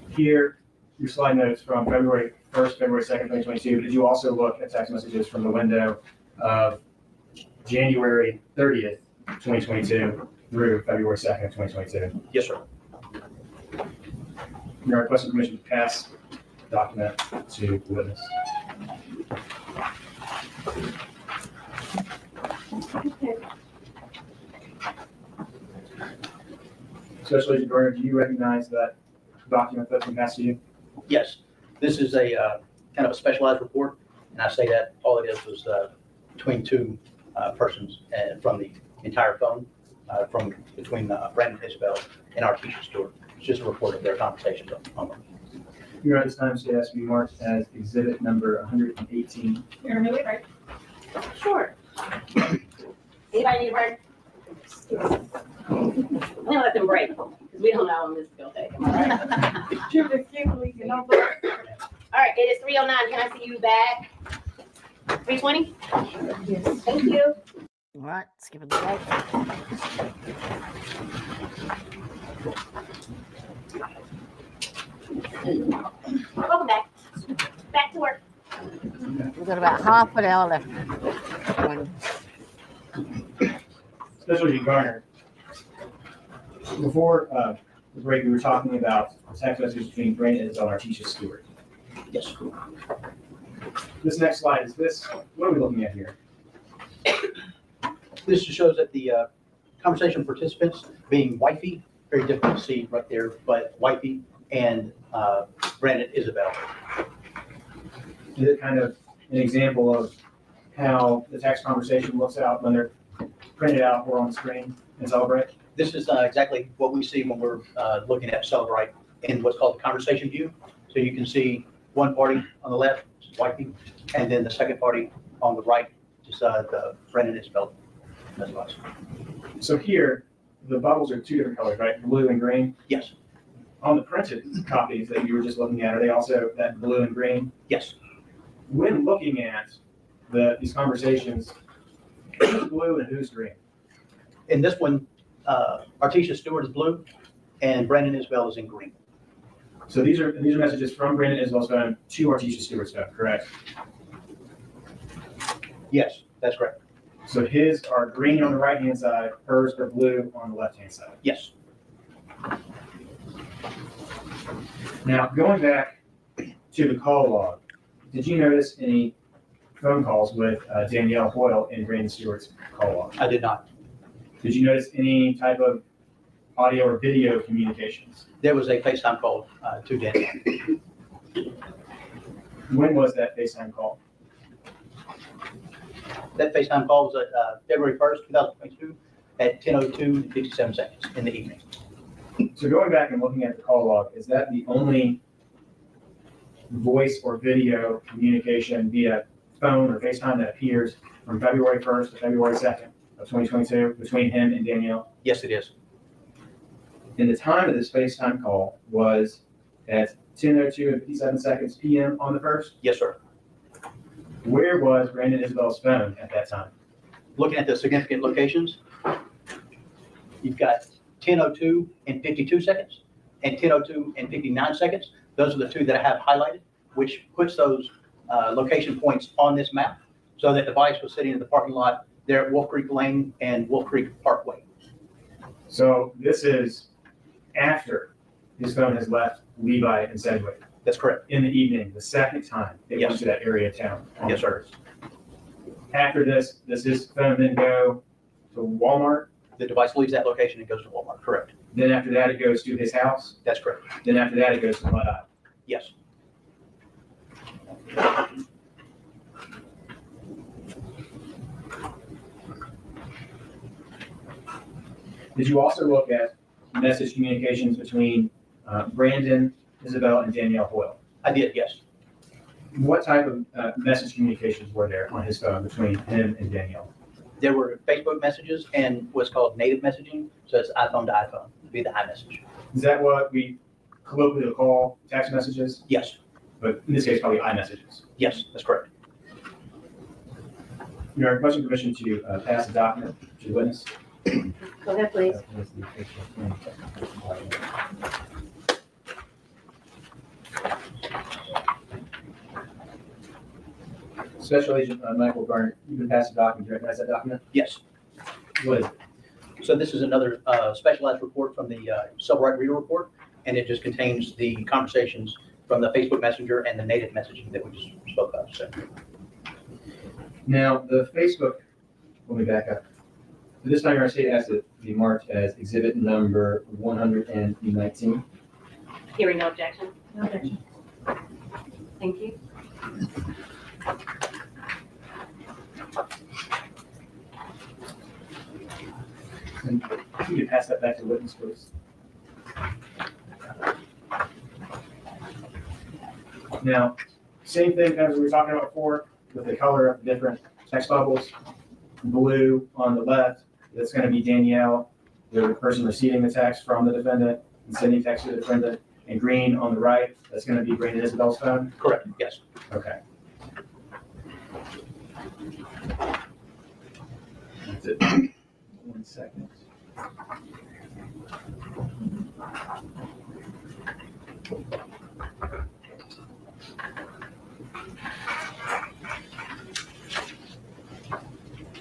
Here, your slide notes from February 1st, February 2nd, 2022. Did you also look at text messages from the window of January 30th, 2022 through February 2nd, 2022? Yes, sir. You're requesting permission to pass the document to the witness. Special Agent Garner, do you recognize that document that's been passed to you? Yes. This is a kind of a specialized report, and I say that all it is was between two persons from the entire phone, from between Brandon Isabel and Artesia Stewart. It's just a report of their conversations on them. Here at this time, so it has to be marked as exhibit number 118. You're gonna wait, right? Sure. Anybody need a break? I'm gonna let them break, because we don't know how long this is gonna take. Am I right? All right, it is 3:09. Can I see you back? 3:20? Yes. Thank you. All right, skip it the break. Welcome back. Back to work. We've got about half an hour left. Special Agent Garner, before the break, we were talking about text messages between Brandon Isabel and Artesia Stewart. Yes. This next slide is this. What are we looking at here? This just shows that the conversation participants being wifey, very difficult to see right there, but wifey and Brandon Isabel. Is it kind of an example of how the text conversation looks out when they're printed out or on the screen and Celebrate? This is exactly what we see when we're looking at Celebrate in what's called the conversation view. So you can see one party on the left, wifey, and then the second party on the right, just the Brandon Isabel. That's what. So here, the bubbles are two different colors, right? Blue and green. Yes. On the printed copies that you were just looking at, are they also that blue and green? Yes. When looking at these conversations, who's blue and who's green? In this one, Artesia Stewart is blue and Brandon Isabel is in green. So these are messages from Brandon Isabel's phone to Artesia Stewart's phone, correct? Yes, that's correct. So his are green on the right-hand side, hers are blue on the left-hand side. Yes. Now, going back to the call log, did you notice any phone calls with Danielle Hoyle in Brandon Stewart's call log? I did not. Did you notice any type of audio or video communications? There was a FaceTime call to Danielle. When was that FaceTime call? That FaceTime call was at February 1st, 2022 at 10:02 and 57 seconds in the evening. So going back and looking at the call log, is that the only voice or video communication via phone or FaceTime that appears from February 1st to February 2nd of 2022 between him and Danielle? Yes, it is. And the time of this FaceTime call was at 10:02 and 57 seconds PM on the first. Yes, sir. Where was Brandon Isabel's phone at that time? Looking at the significant locations, you've got 10:02 and 52 seconds and 10:02 and 59 seconds. Those are the two that I have highlighted, which puts those location points on this map so that the device was sitting in the parking lot there at Wolf Creek Lane and Wolf Creek Parkway. So this is after his phone has left Levi and Sedgwick That's correct. in the evening, the second time they went Yes. to that area of town. on Yes, the sir. 1st. After this, does his phone then go to Walmart? The device leaves that location and goes to Walmart. Correct. Then after that, it goes to his house? That's correct. Then after that, it goes to Mud Isle? Yes. Did you also look at message communications between Brandon, Isabel, and Danielle Hoyle? I did, yes. What type of message communications were there on his phone between him and Danielle? There were Facebook messages and what's called native messaging. So it's iPhone to iPhone, via the iMessage. Is that what we colloquially call text messages? Yes. But in this case, probably iMessages. Yes, that's correct. Your requesting permission to pass the document to the witness? Go ahead, please. Special Agent Michael Garner, you can pass the document. Do you recognize that document? Yes. What is it? So this is another specialized report from the Civil Rights Reader Report, and it just contains the conversations from the Facebook Messenger and the native messaging that we just spoke of. So Now, the Facebook, let me back up. For this time, our state asked it to be marked as exhibit number 119. Hearing no objection. No objection. Thank you. And you can pass that back to the witness, please. Now, same thing as we were talking about before with the color of the different text bubbles. Blue on the left, that's going to be Danielle, the person receiving the text from the defendant and sending text to the defendant. And green on the right, that's going to be Brandon Isabel's phone. correct, yes. Okay. That's it. 1 second.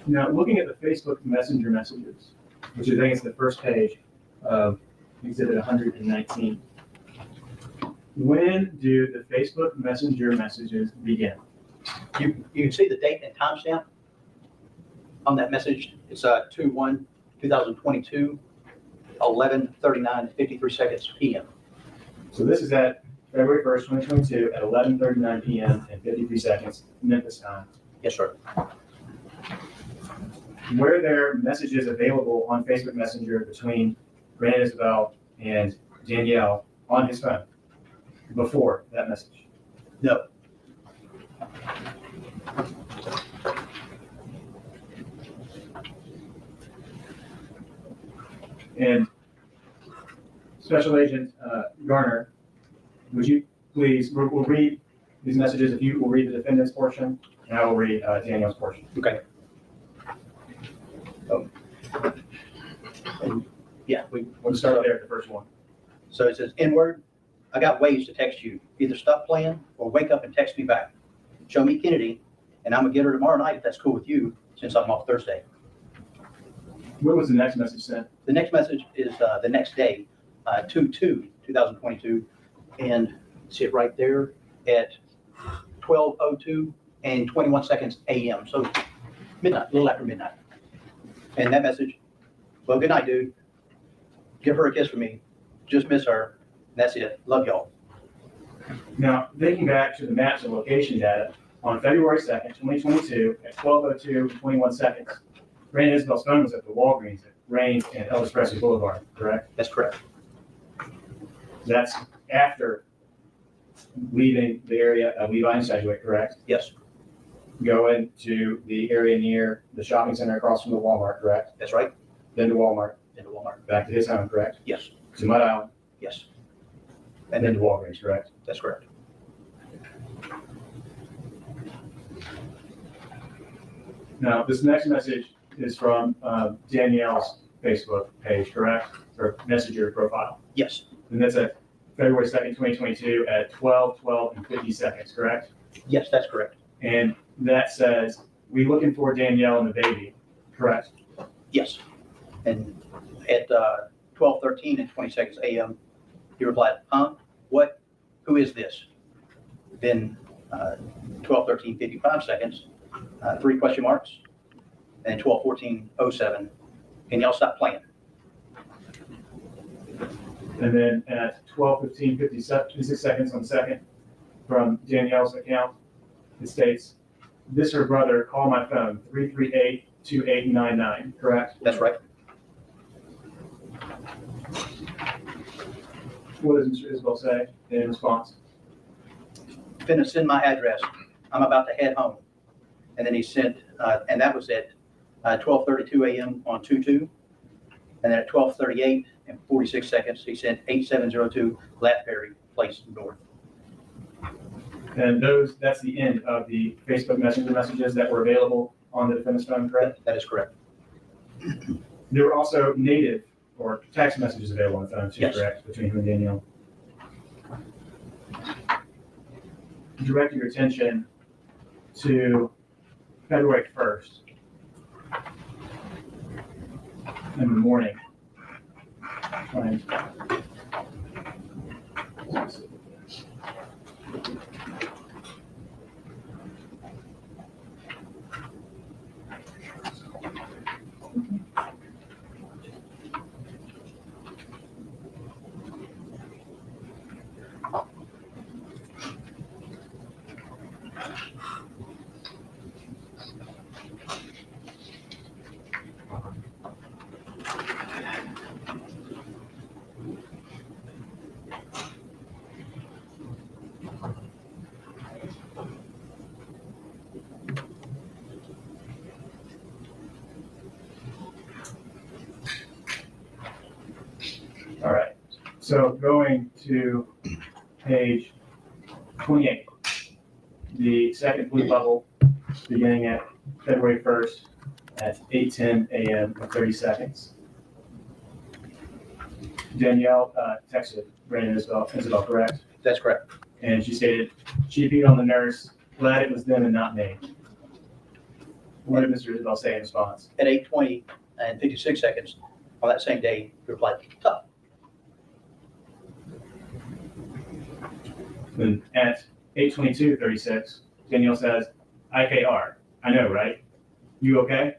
Now, looking at the Facebook Messenger messages, which I think is the first page of Exhibit 119. When do the Facebook Messenger messages begin? You can see the date and timestamp on that message. It's 2/1/2022, 11:39, 53 seconds PM. So this is at February 1st, 2022 at 11:39 PM and 53 seconds Memphis time. Yes, sir. Were there messages available on Facebook Messenger between Brandon Isabel and Danielle on his phone before that message? No. And Special Agent Garner, would you please, we'll read these messages. If you will read the defendant's portion, and I will read Danielle's portion. Okay. And yeah, We'll start there at the first one. so it says, N-word, I got ways to text you. Either stop playing or wake up and text me back. Show me Kennedy, and I'm gonna get her tomorrow night if that's cool with you, since I'm off Thursday. When was the next message sent? The next message is the next day, 2/2/2022, and see it right there at 12:02 and 21 seconds AM. So midnight, a little after midnight. And that message, well, good night, dude. Give her a kiss for me. Just miss her. That's it. Love y'all. Now, thinking back to the maps and location data, on February 2nd, 2022, at 12:02 and 21 seconds, Brandon Isabel's phone was at the Walgreens at Rain and Elvis Presley Boulevard, correct? That's correct. That's after leaving the area of Levi and Sedgwick, correct? Yes, Going to the area near the shopping center across from the Walmart, correct? that's right. Then to Walmart, Into Walmart. back to his home, correct? Yes, To Mud Island. yes. And then to Walgreens, correct? That's correct. Now, this next message is from Danielle's Facebook page, correct? Or messenger profile. Yes, And that's at February 2nd, 2022 at 12:12 and 50 seconds, correct? yes, that's correct. And that says, we looking for Danielle and the baby, correct? Yes. And at 12:13 and 20 seconds a.m., he replied, huh? What? Who is this? Then 12:13, 55 seconds, 3 question marks. And 12:14:07, can y'all stop playing? And then at 12:15, 56 seconds on the second, from Danielle's account, it states, this her brother, call my phone, 338-2899, correct? That's right. What does Mr. Isabelle say in response? Finna send my address. I'm about to head home. And then he sent, and that was at 12:32 a.m. on 2/2. And then at 12:38 and 46 seconds, he sent 8702 Lathberry Place North. And that's the end of the Facebook Messenger messages that were available on the defendant's phone, correct? That is correct. There were also native or text messages available on the phone too, Yes. correct, between him and Danielle? Direct your attention to February 1st in the morning. Fine. All right, so going to page 28, the second blue bubble beginning at February 1st at 8:10 a.m. and 30 seconds. Danielle texted Brandon Isabelle, correct? That's correct. And she stated, she peed on the nurse, glad it was them and not me. What did Mr. Isabelle say in response? At 8:20 and 56 seconds on that same day, he replied, tough. Then at 8:22:36, Danielle says, IKR, I know, right? You okay?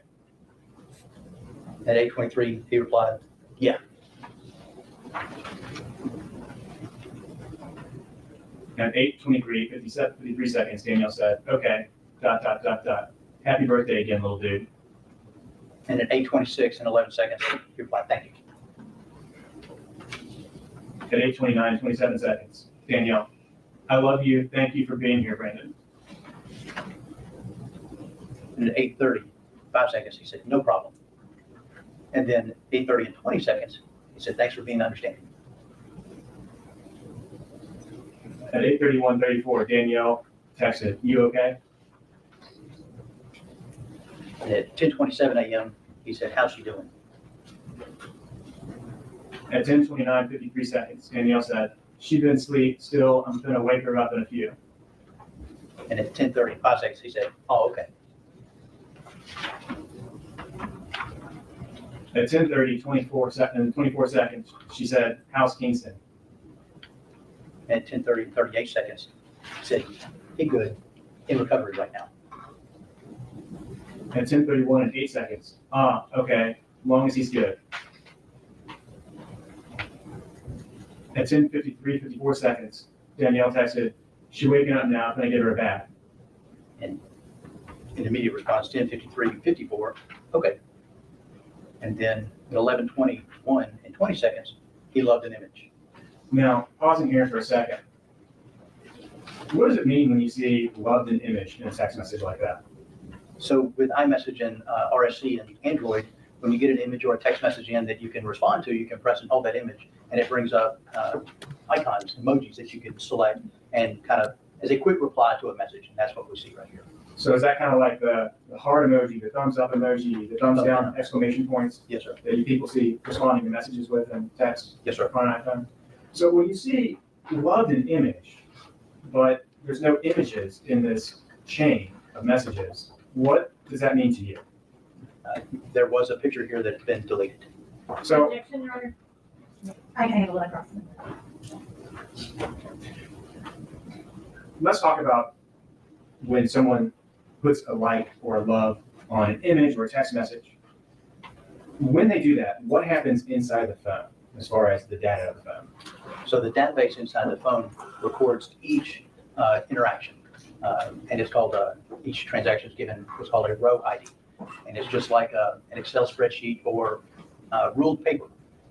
At 8:23, he replied, yeah. At 8:23:53 seconds, Danielle said, okay, ... Happy birthday again, little dude. And at 8:26 and 11 seconds, he replied, thank you. At 8:29:27 seconds, Danielle, I love you. Thank you for being here, Brandon. And at 8:30, 5 seconds, he said, no problem. And then 8:30 and 20 seconds, he said, thanks for being understanding. At 8:31:34, Danielle texted, you okay? And at 10:27 a.m., he said, how's she doing? At 10:29:53 seconds, Danielle said, she been asleep still. I'm gonna wake her up in a few. And at 10:30, 5 seconds, he said, oh, okay. At 10:30, 24 seconds, she said, how's Kingston? At 10:30 and 38 seconds, he said, he good, in recovery right now. At 10:31 and 8 seconds, okay, long as he's good. At 10:54 seconds, Danielle texted, she waking up now, can I give her a bath? And in immediate response, 10:53:54, okay. And then at 11:21 and 20 seconds, he loved an image. Now, pausing here for a second. What does it mean when you see loved an image in a text message like that? So with iMessage and RSC and Android, when you get an image or a text message in that you can respond to, you can press and hold that image, and it brings up icons, emojis that you can select and kind of as a quick reply to a message. And that's what we see right here. So is that kind of like the heart emoji, the thumbs up emoji, the thumbs down exclamation points Yes, sir. that you people see responding to messages with and text? Yes, sir. On an iPhone? So when you see loved an image, but there's no images in this chain of messages, what does that mean to you? There was a picture here that's been deleted. So Objection, Your Honor. I can handle that process. let's talk about when someone puts a like or a love on an image or a text message. When they do that, what happens inside the phone as far as the data of the phone? So the database inside the phone records each interaction, and it's called each transaction is given what's called a row ID, and it's just like an Excel spreadsheet or ruled paper,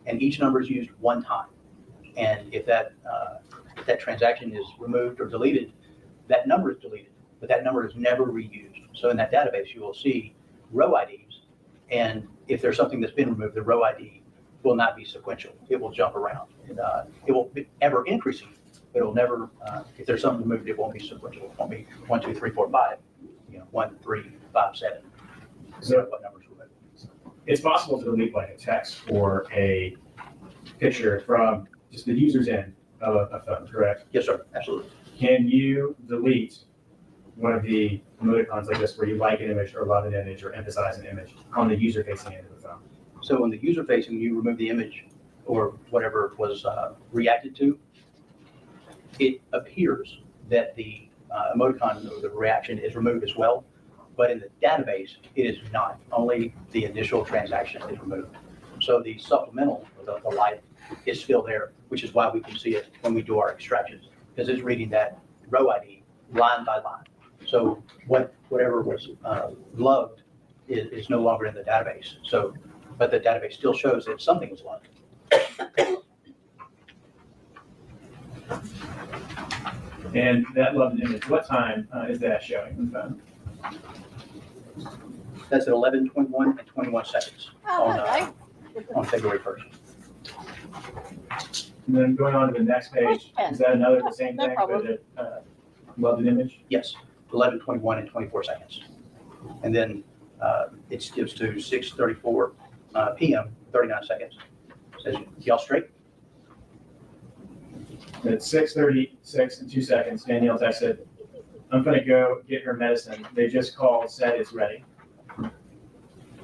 and each number is used one time. And if that transaction is removed or deleted, that number is deleted, but that number is never reused. So in that database, you will see row IDs, and if there's something that's been removed, the row ID will not be sequential. It will jump around. And, it will be ever increasing, but it will never, if there's something removed, it won't be sequential. It won't be 1, 2, 3, 4, 5, 1, 3, 5, 7. So what numbers removed. it's possible to delete like a text or a picture from just the user's end of a phone, correct? Yes, sir, absolutely. Can you delete one of the emoticons like this where you like an image or love an image or emphasize an image on the user facing end of the phone? So on the user facing, you remove the image or whatever was reacted to, it appears that the emoticon or the reaction is removed as well. But in the database, it is not. Only the initial transaction is removed. So the supplemental, or the light, is still there, which is why we can see it when we do our extractions, because it's reading that row ID line by line. So whatever was loved is no longer in the database. So, but the database still shows that something was loved. And that loved image, what time is that showing on the phone? That's at 11:21 and 21 seconds Oh, hello. on February 1st. And then going on to the next page, is that another the same No thing, problem. but loved an image? Yes, 11:21 and 24 seconds. And then it skips to 6:34 p.m., 39 seconds. Says, y'all straight? At 6:36 and 2 seconds, Danielle texted, I'm gonna go get her medicine. They just called, said it's ready.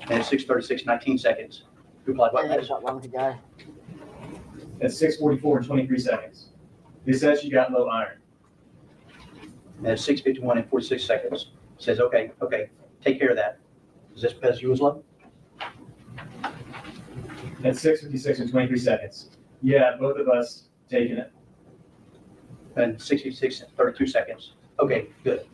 And at 6:36, 19 seconds, replied, what? There's not long to go. At 6:44 and 23 seconds, they said she got low iron. And at 6:51 and 46 seconds, says, okay, take care of that. Is this because you was love? At 6:56 and 23 seconds, yeah, both of us taking it. And 66 and 32 seconds, okay, good.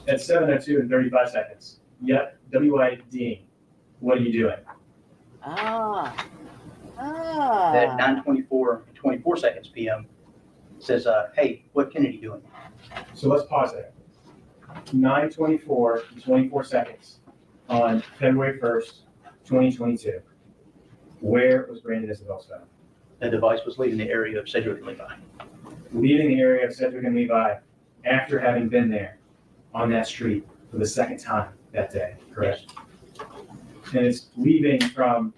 At 7:02 and 35 seconds, yep, WID, what are you doing? Ah. At 9:24 and 24 seconds p.m. says, hey, what Kennedy doing? So let's pause there. 9:24 and 24 seconds on February 1st, 2022. Where was Brandon Isabelle's phone? The device was leaving the area of Sedgwick and Levi. Leaving the area of Sedgwick and Levi after having been there on that street for the second time that day, correct? And it's leaving from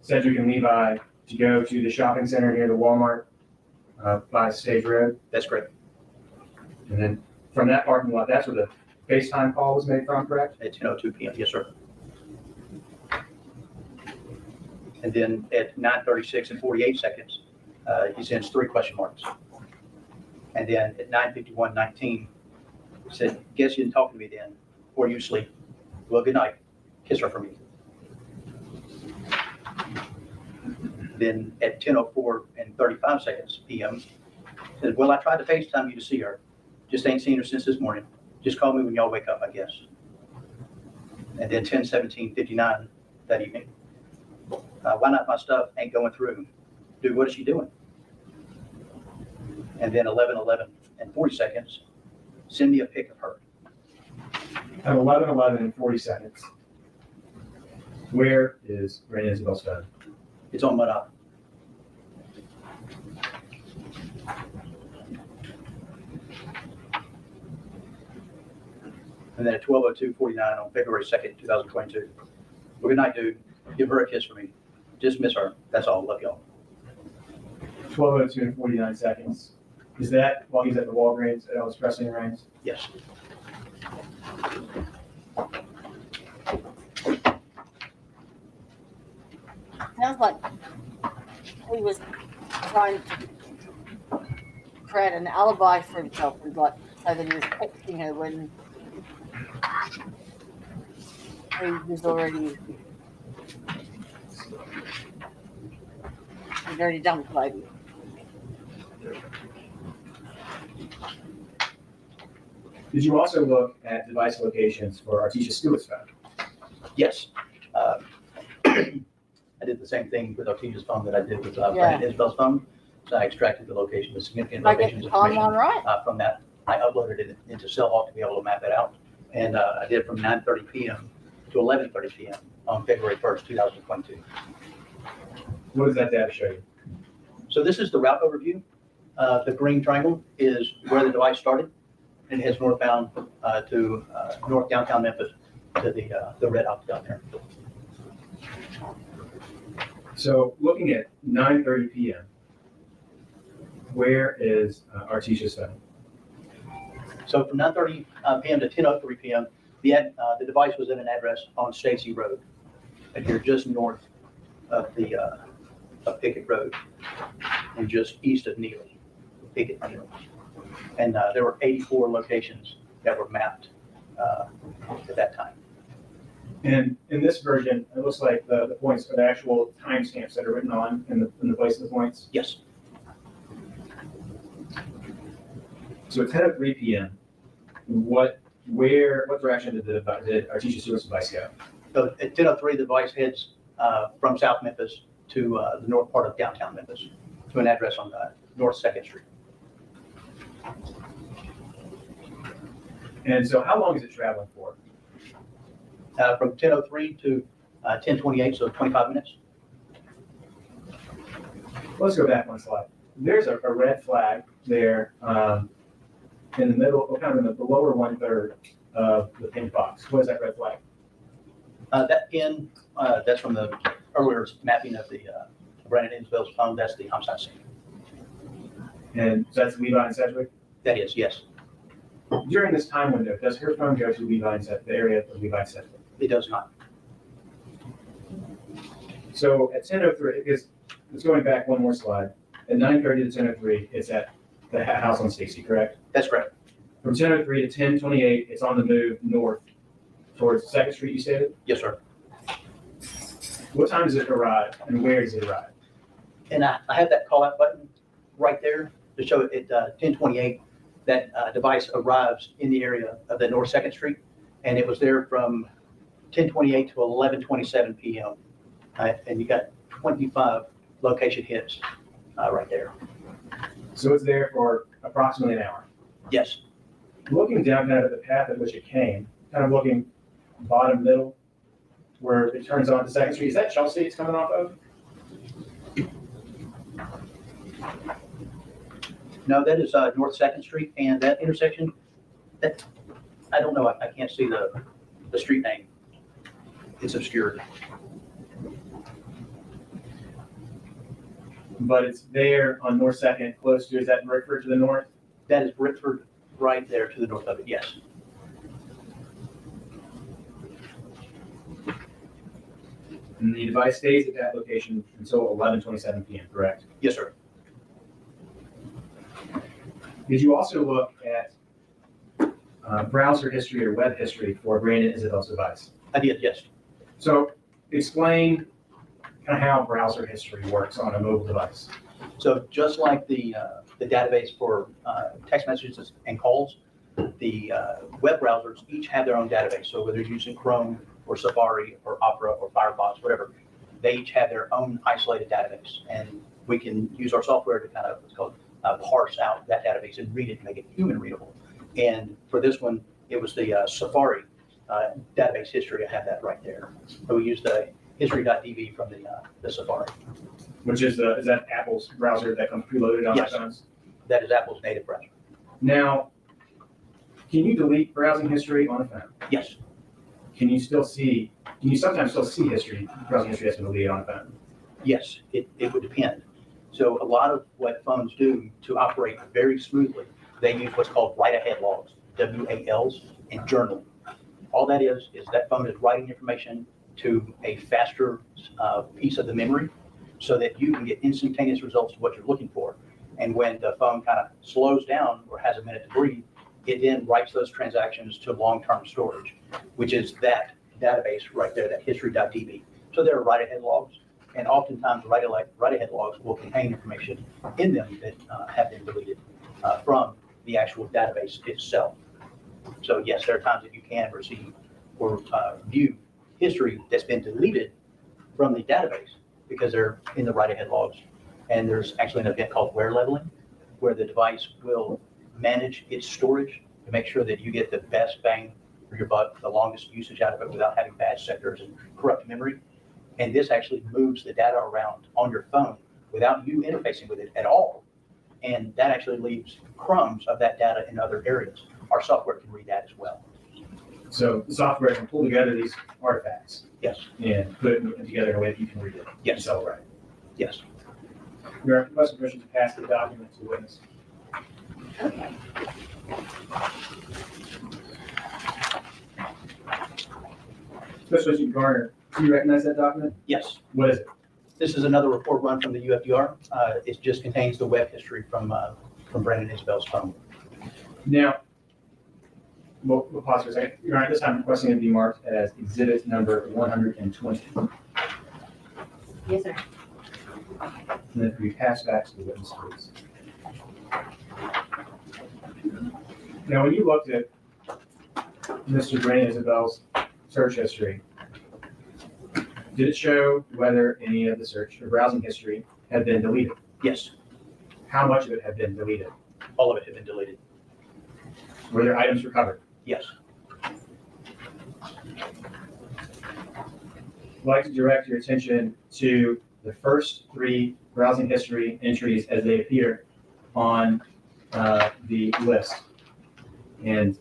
Sedgwick and Levi to go to the shopping center near the Walmart by Stage Road. That's correct. And then from that parking lot, that's where the FaceTime call was made from, correct? At 10:02 p.m., yes, sir. And then at 9:36 and 48 seconds, he sends 3 question marks. And then at 9:51:19, he said, guess you didn't talk to me then, or you sleep. Well, good night. Kiss her for me. Then at 10:04 and 35 seconds p.m., he said, well, I tried to FaceTime you to see her. Just ain't seen her since this morning. Just call me when y'all wake up, I guess. And then 10:17:59 that evening. Why not my stuff ain't going through? Dude, what is she doing? And then 11:11 and 40 seconds, send me a pic of her. At 11:11 and 40 seconds, where is Brandon Isabelle's phone? It's on Mud Island. and then at 12:02:49 on February 2nd, 2022. Well, good night, dude. Give her a kiss for me. Just miss her. That's all. Love y'all. 12:02 and 49 seconds. Is that while he's at the Walgreens at Ellis Presley and Rings? Yes. Sounds like he was trying to create an alibi for himself, and like so that he was texting her when he was already he'd already done with the baby. Did you also look at device locations for Artesia Stewart's phone? Yes. I did the same thing with Artesia's phone that I did with Yeah. Brandon Isabel's phone. So I extracted the location, the significant Did I get locations the information timeline right? from that. I uploaded it into Cellhawk to be able to map it out. And I did it from 9:30 p.m. to 11:30 p.m. on February 1st, 2022. What does that data show you? So this is the route overview. The green triangle is where the device started. And it heads northbound to north downtown Memphis to the red out down there. So looking at 9:30 p.m., where is Artesia's phone? So from 9:30 p.m. to 10:03 p.m., the device was at an address on Stacy Road, and you're just north of Pickett Road, and just east of Neely, Pickett Neely. And there were 84 locations that were mapped at that time. And in this version, it looks like the points are the actual timestamps that are written on in the place of the points. Yes. So at 10:03 p.m., what direction did Artesia Stewart's device go? So at 10:03, the device heads from South Memphis to the north part of downtown Memphis to an address on North 2nd Street. And so how long is it traveling for? From 10:03 to 10:28, so 25 minutes. Let's go back one slide. There's a red flag there in the middle, kind of in the lower 1/3 of the pink box. What is that red flag? That pin, that's from the earlier mapping of the Brandon Isabel's phone. That's the homicide scene. And so that's Levi and Sedgwick? That is, yes. During this time window, does her phone go to Levi and Sedgwick, the area of Levi and Sedgwick? It does not. So at 10:03, because it's going back one more slide, at 9:30 to 10:03, it's at the house on Stacy, correct? That's correct. From 10:03 to 10:28, it's on the move north towards 2nd Street, you stated? Yes, sir. What time does it arrive and where does it arrive? And I have that call out button right there to show it at 10:28. That device arrives in the area of the North 2nd Street, and it was there from 10:28 to 11:27 p.m. And you got 25 location hits right there. So it's there for approximately an hour. Yes. Looking down kind of at the path at which it came, kind of looking bottom middle, where it turns on to 2nd Street, is that Chelsea it's coming off of? No, that is North 2nd Street, and that intersection, that, I don't know, I can't see the street name. It's obscured. But it's there on North 2nd, close to, is that Rickford to the north? That is Rickford right there to the north of it, yes. And the device stays at that location until 11:27 p.m., correct? Yes, sir. Did you also look at browser history or web history for Brandon Isabel's device? I did, yes. So explain kind of how browser history works on a mobile device. So just like the database for text messages and calls, the web browsers each have their own database. So whether you're using Chrome or Safari or Opera or Firefox, whatever, they each have their own isolated database. And we can use our software to kind of what's called parse out that database and read it and make it human readable. And for this one, it was the Safari database history. I have that right there. So we used the history.db from the Safari. Which is that Apple's browser that comes preloaded on Yes. iPhones? That is Apple's native browser. Now, Can you delete browsing history on a phone? Yes, Can you sometimes still see history, browsing history that's been deleted on a phone? yes, it would depend. So a lot of what phones do to operate very smoothly, they use what's called write-ahead logs, WALs, and journal. All that is that phone is writing information to a faster piece of the memory so that you can get instantaneous results of what you're looking for. And when the phone kind of slows down or has a minute to breathe, it then writes those transactions to long-term storage, which is that database right there, that history.db. So there are write-ahead logs, and oftentimes write-ahead logs will contain information in them that have been deleted from the actual database itself. So yes, there are times that you can receive or view history that's been deleted from the database because they're in the write-ahead logs. And there's actually an event called wear leveling, where the device will manage its storage to make sure that you get the best bang for your buck, the longest usage out of it without having bad sectors and corrupt memory. And this actually moves the data around on your phone without you interfacing with it at all. And that actually leaves crumbs of that data in other areas. Our software can read that as well. So the software can pull together these artifacts Yes, and put it together in a way that you can read it. Yes. So, right. yes. Your request permission to pass the document to witness. Okay. Special Agent Garner, do you recognize that document? Yes. What is it? This is another report run from the UFDR. It just contains the web history from Brandon and Isabel's phone. Now, we'll pause for a second. Your Honor, this time requesting it be marked as exhibit number 120. Yes, sir. And then if we pass back to the witness, please. Now, when you looked at Mr. Brandon and Isabel's search history, did it show whether any of the search or browsing history had been deleted? Yes, How much of it had been deleted? all of it had been deleted. Were there items recovered? Yes. I'd like to direct your attention to the first 3 browsing history entries as they appear on the list. And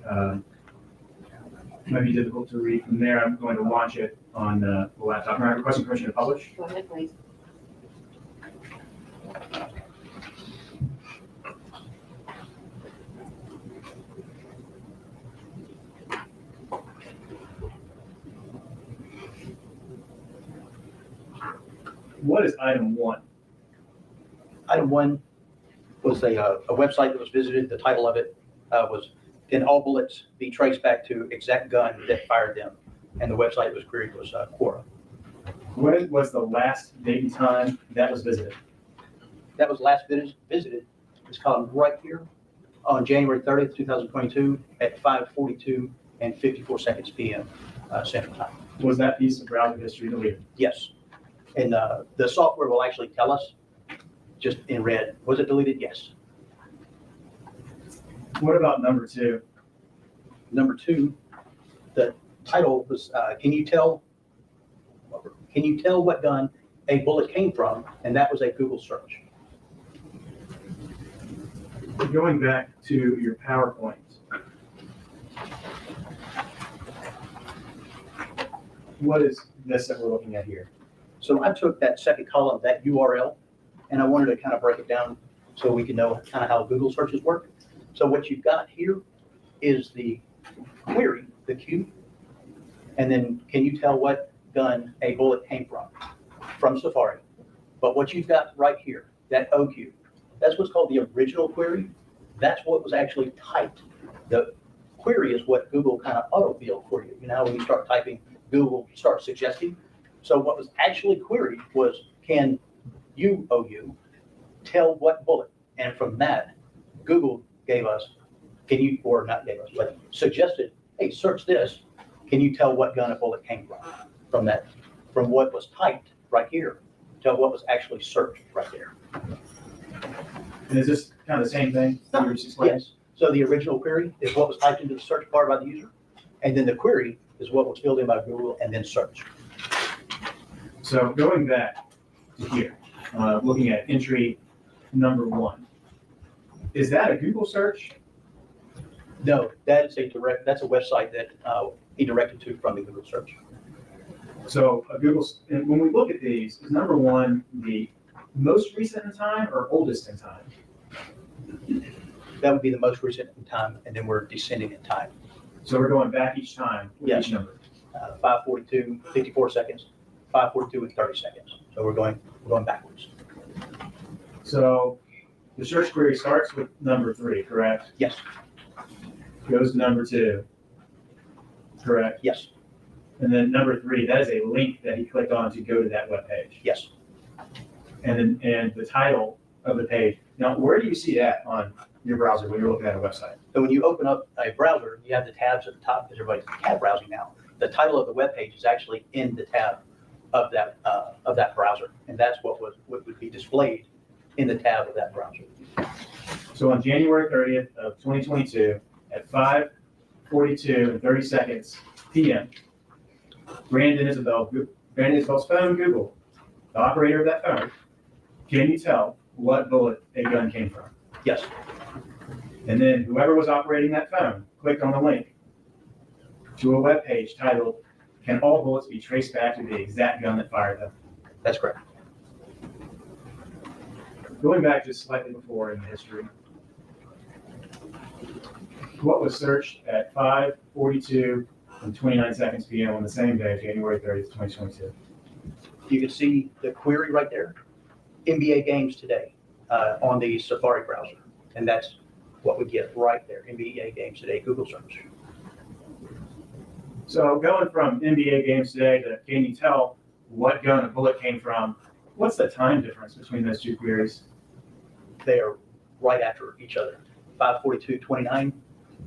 it might be difficult to read from there. I'm going to launch it on the laptop. Am I requesting permission to publish? Go ahead, please. What is item 1? Item 1 was a website that was visited. The title of it was "Can all bullets be traced back to exact gun that fired them?" And the website was queried was Quora. When was the last date and time that was visited? That was last visited. It's column right here on January 30th, 2022 at 5:42 and 54 seconds p.m. Central Time. Was that piece of browser history deleted? Yes. And the software will actually tell us just in red, was it deleted? Yes. What about number 2? Number 2, the title was, can you tell what gun a bullet came from? And that was a Google search. Going back to your PowerPoint. What is this that we're looking at here? So I took that second column, that URL, and I wanted to kind of break it down so we can know kind of how Google searches work. So what you've got here is the query, the Q, and then can you tell what gun a bullet came from Safari. But what you've got right here, that OQ, that's what's called the original query. That's what was actually typed. The query is what Google kind of autofilled for you. You know, when you start typing, Google starts suggesting. So what was actually queried was, can you, OU, tell what bullet? And from that, Google gave us, or not gave us, but suggested, hey, search this. Can you tell what gun a bullet came from that, from what was typed right here, to what was actually searched right there. And is this kind of the same thing that you were just explaining? Yes. So the original query is what was typed into the search bar by the user. And then the query is what was filled in by Google and then searched. So going back to here, looking at entry number 1, is that a Google search? No, that's a website that he directed to from the Google search. So and when we look at these, is number one the most recent in time or oldest in time? That would be the most recent in time, and then we're descending in time. So we're going back each time with Yes. each number. 5:42, 54 seconds, 5:42 and 30 seconds. So we're going backwards. So the search query starts with number 3, correct? Yes, Goes to number 2, correct? yes, And then number 3, that is a link that he clicked on to go to that web page. yes. And the title of the page. Now, where do you see that on your browser when you're looking at a website? So when you open up a browser, you have the tabs at the top because everybody's tab browsing now. The title of the web page is actually in the tab of that browser, and that's what would be displayed in the tab of that browser. So on January 30th of 2022, at 5:42 and 30 seconds PM, Isabelle's phone Google, the operator of that phone, can you tell what bullet a gun came from? Yes, And then whoever was operating that phone clicked on the link to a web page titled, "Can all bullets be traced back to the exact gun that fired them?" that's correct. Going back just slightly before in history, what was searched at 5:42 and 29 seconds PM on the same day, January 30th, 2022? You can see the query right there, NBA games today, on the Safari browser. And that's what we get right there, NBA games today, Google search. So going from NBA games today to can you tell what gun a bullet came from, what's the time difference between those two queries? They are right after each other, 5:42:29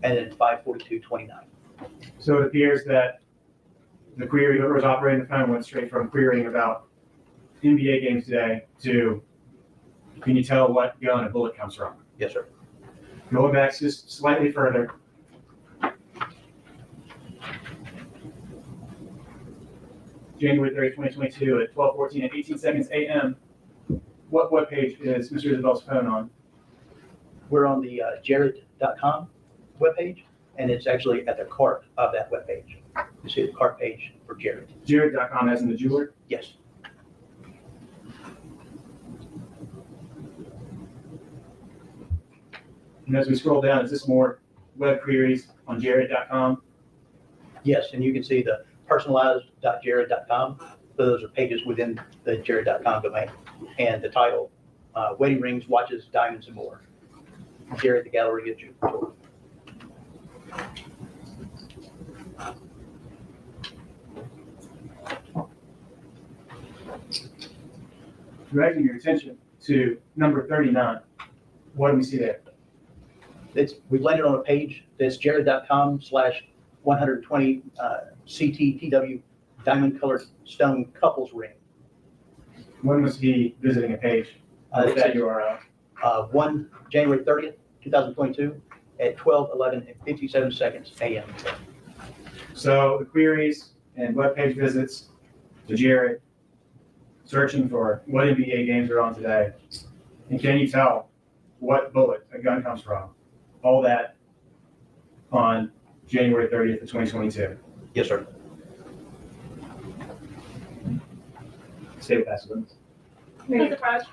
and then 5:42:29. So it appears that the query, whoever was operating the phone, went straight from querying about NBA games today to can you tell what gun a bullet comes from? Yes, sir. Going back just slightly further. January 30th, 2022 at 12:14 and 18 seconds AM. What web page is Mr. Isabelle's phone on? We're on the jared.com webpage, and it's actually at the cart of that webpage. You see the cart page for Jared. Jared.com as in the jeweler? Yes. And as we scroll down, is this more web queries on jared.com? Yes, and you can see the personalized.jared.com. Those are pages within the jared.com domain. And the title, wedding rings, watches, diamonds, and more. Jared, the gallery of jewelry. Directing your attention to number 39. What do we see there? We've landed on a page that's jared.com/120 CTTW diamond colored stone couples ring. When was he visiting a page with that URL? January 30th, 2022 at 12:11 and 57 seconds AM. So the queries and web page visits to Jared, searching for what NBA games are on today. And can you tell what bullet a gun comes from? All that on January 30th of 2022. Yes, sir. Stay with us. Mr. Frost.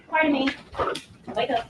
Pardon me. Wake up.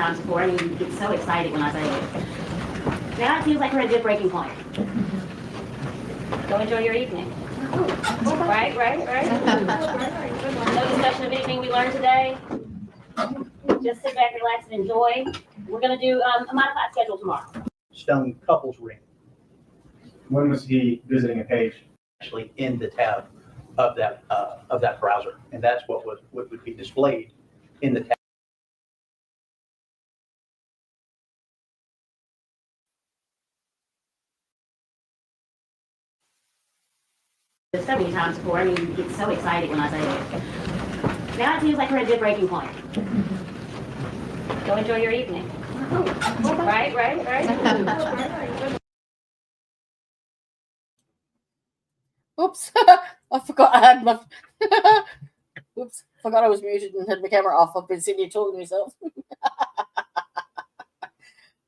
times before. I mean, you get so excited when I say it. Now it seems like we're at a good breaking point. Go enjoy your evening. Right. No discussion of anything we learned today. Just sit back, relax, and enjoy. We're going to do a modified schedule tomorrow. Stone couples ring, When was he visiting a page? actually in the tab of that browser, and that's what would be displayed in the tab. So many times before. I mean, you get so excited when I say it. Now it seems like we're at a good breaking point. Go enjoy your evening. Right. Oops, I forgot I had my. Oops, forgot I was muted and had my camera off. I've been sitting here talking to myself.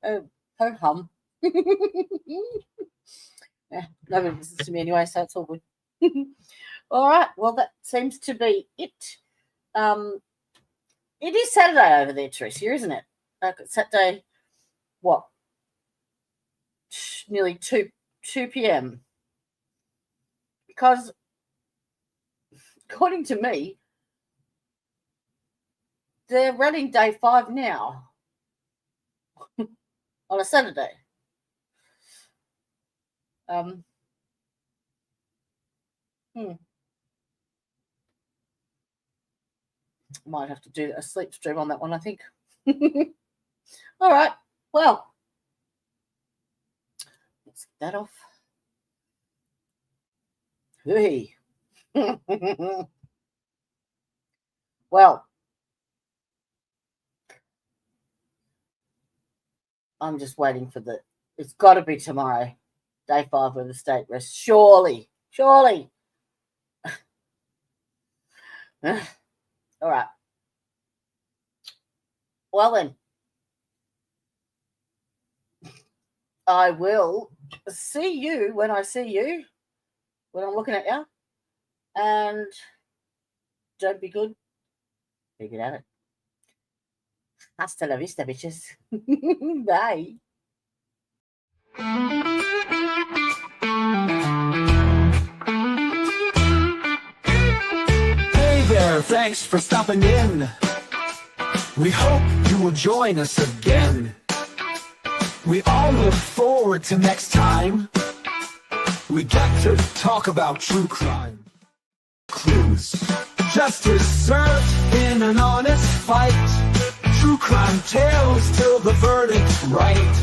Oh, ho hum. Yeah, nobody listens to me anyway, so it's all good. All right, well, that seems to be it. It is Saturday over there, Tricia, isn't it? Saturday, what? Nearly 2 p.m. Because, according to me, they're running day 5 now on a Saturday. Might have to do a sleep stream on that one, I think. All right. Well, let's get that off. Hey. Well, I'm just waiting for it's got to be tomorrow, day 5 of the state rest. Surely. All right. Well then, I will see you when I see you, when I'm looking at you. And don't be good. Be good at it. Hasta la vista, bitches. Bye. Hey there, thanks for stopping in. We hope you will join us again. We all look forward to next time. We get to talk about true crime. Clues. Justice served in an honest fight. True crime tales till the verdict's right.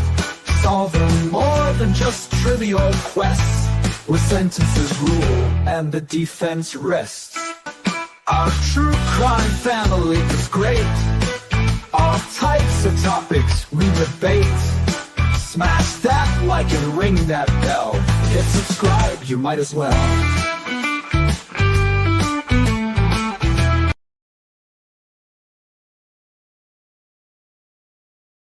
Solving more than just trivial quests, where sentences rule and the defense rests. Our true crime family is great. All types of topics we debate. Smash that like and ring that bell. Hit subscribe, you might as well.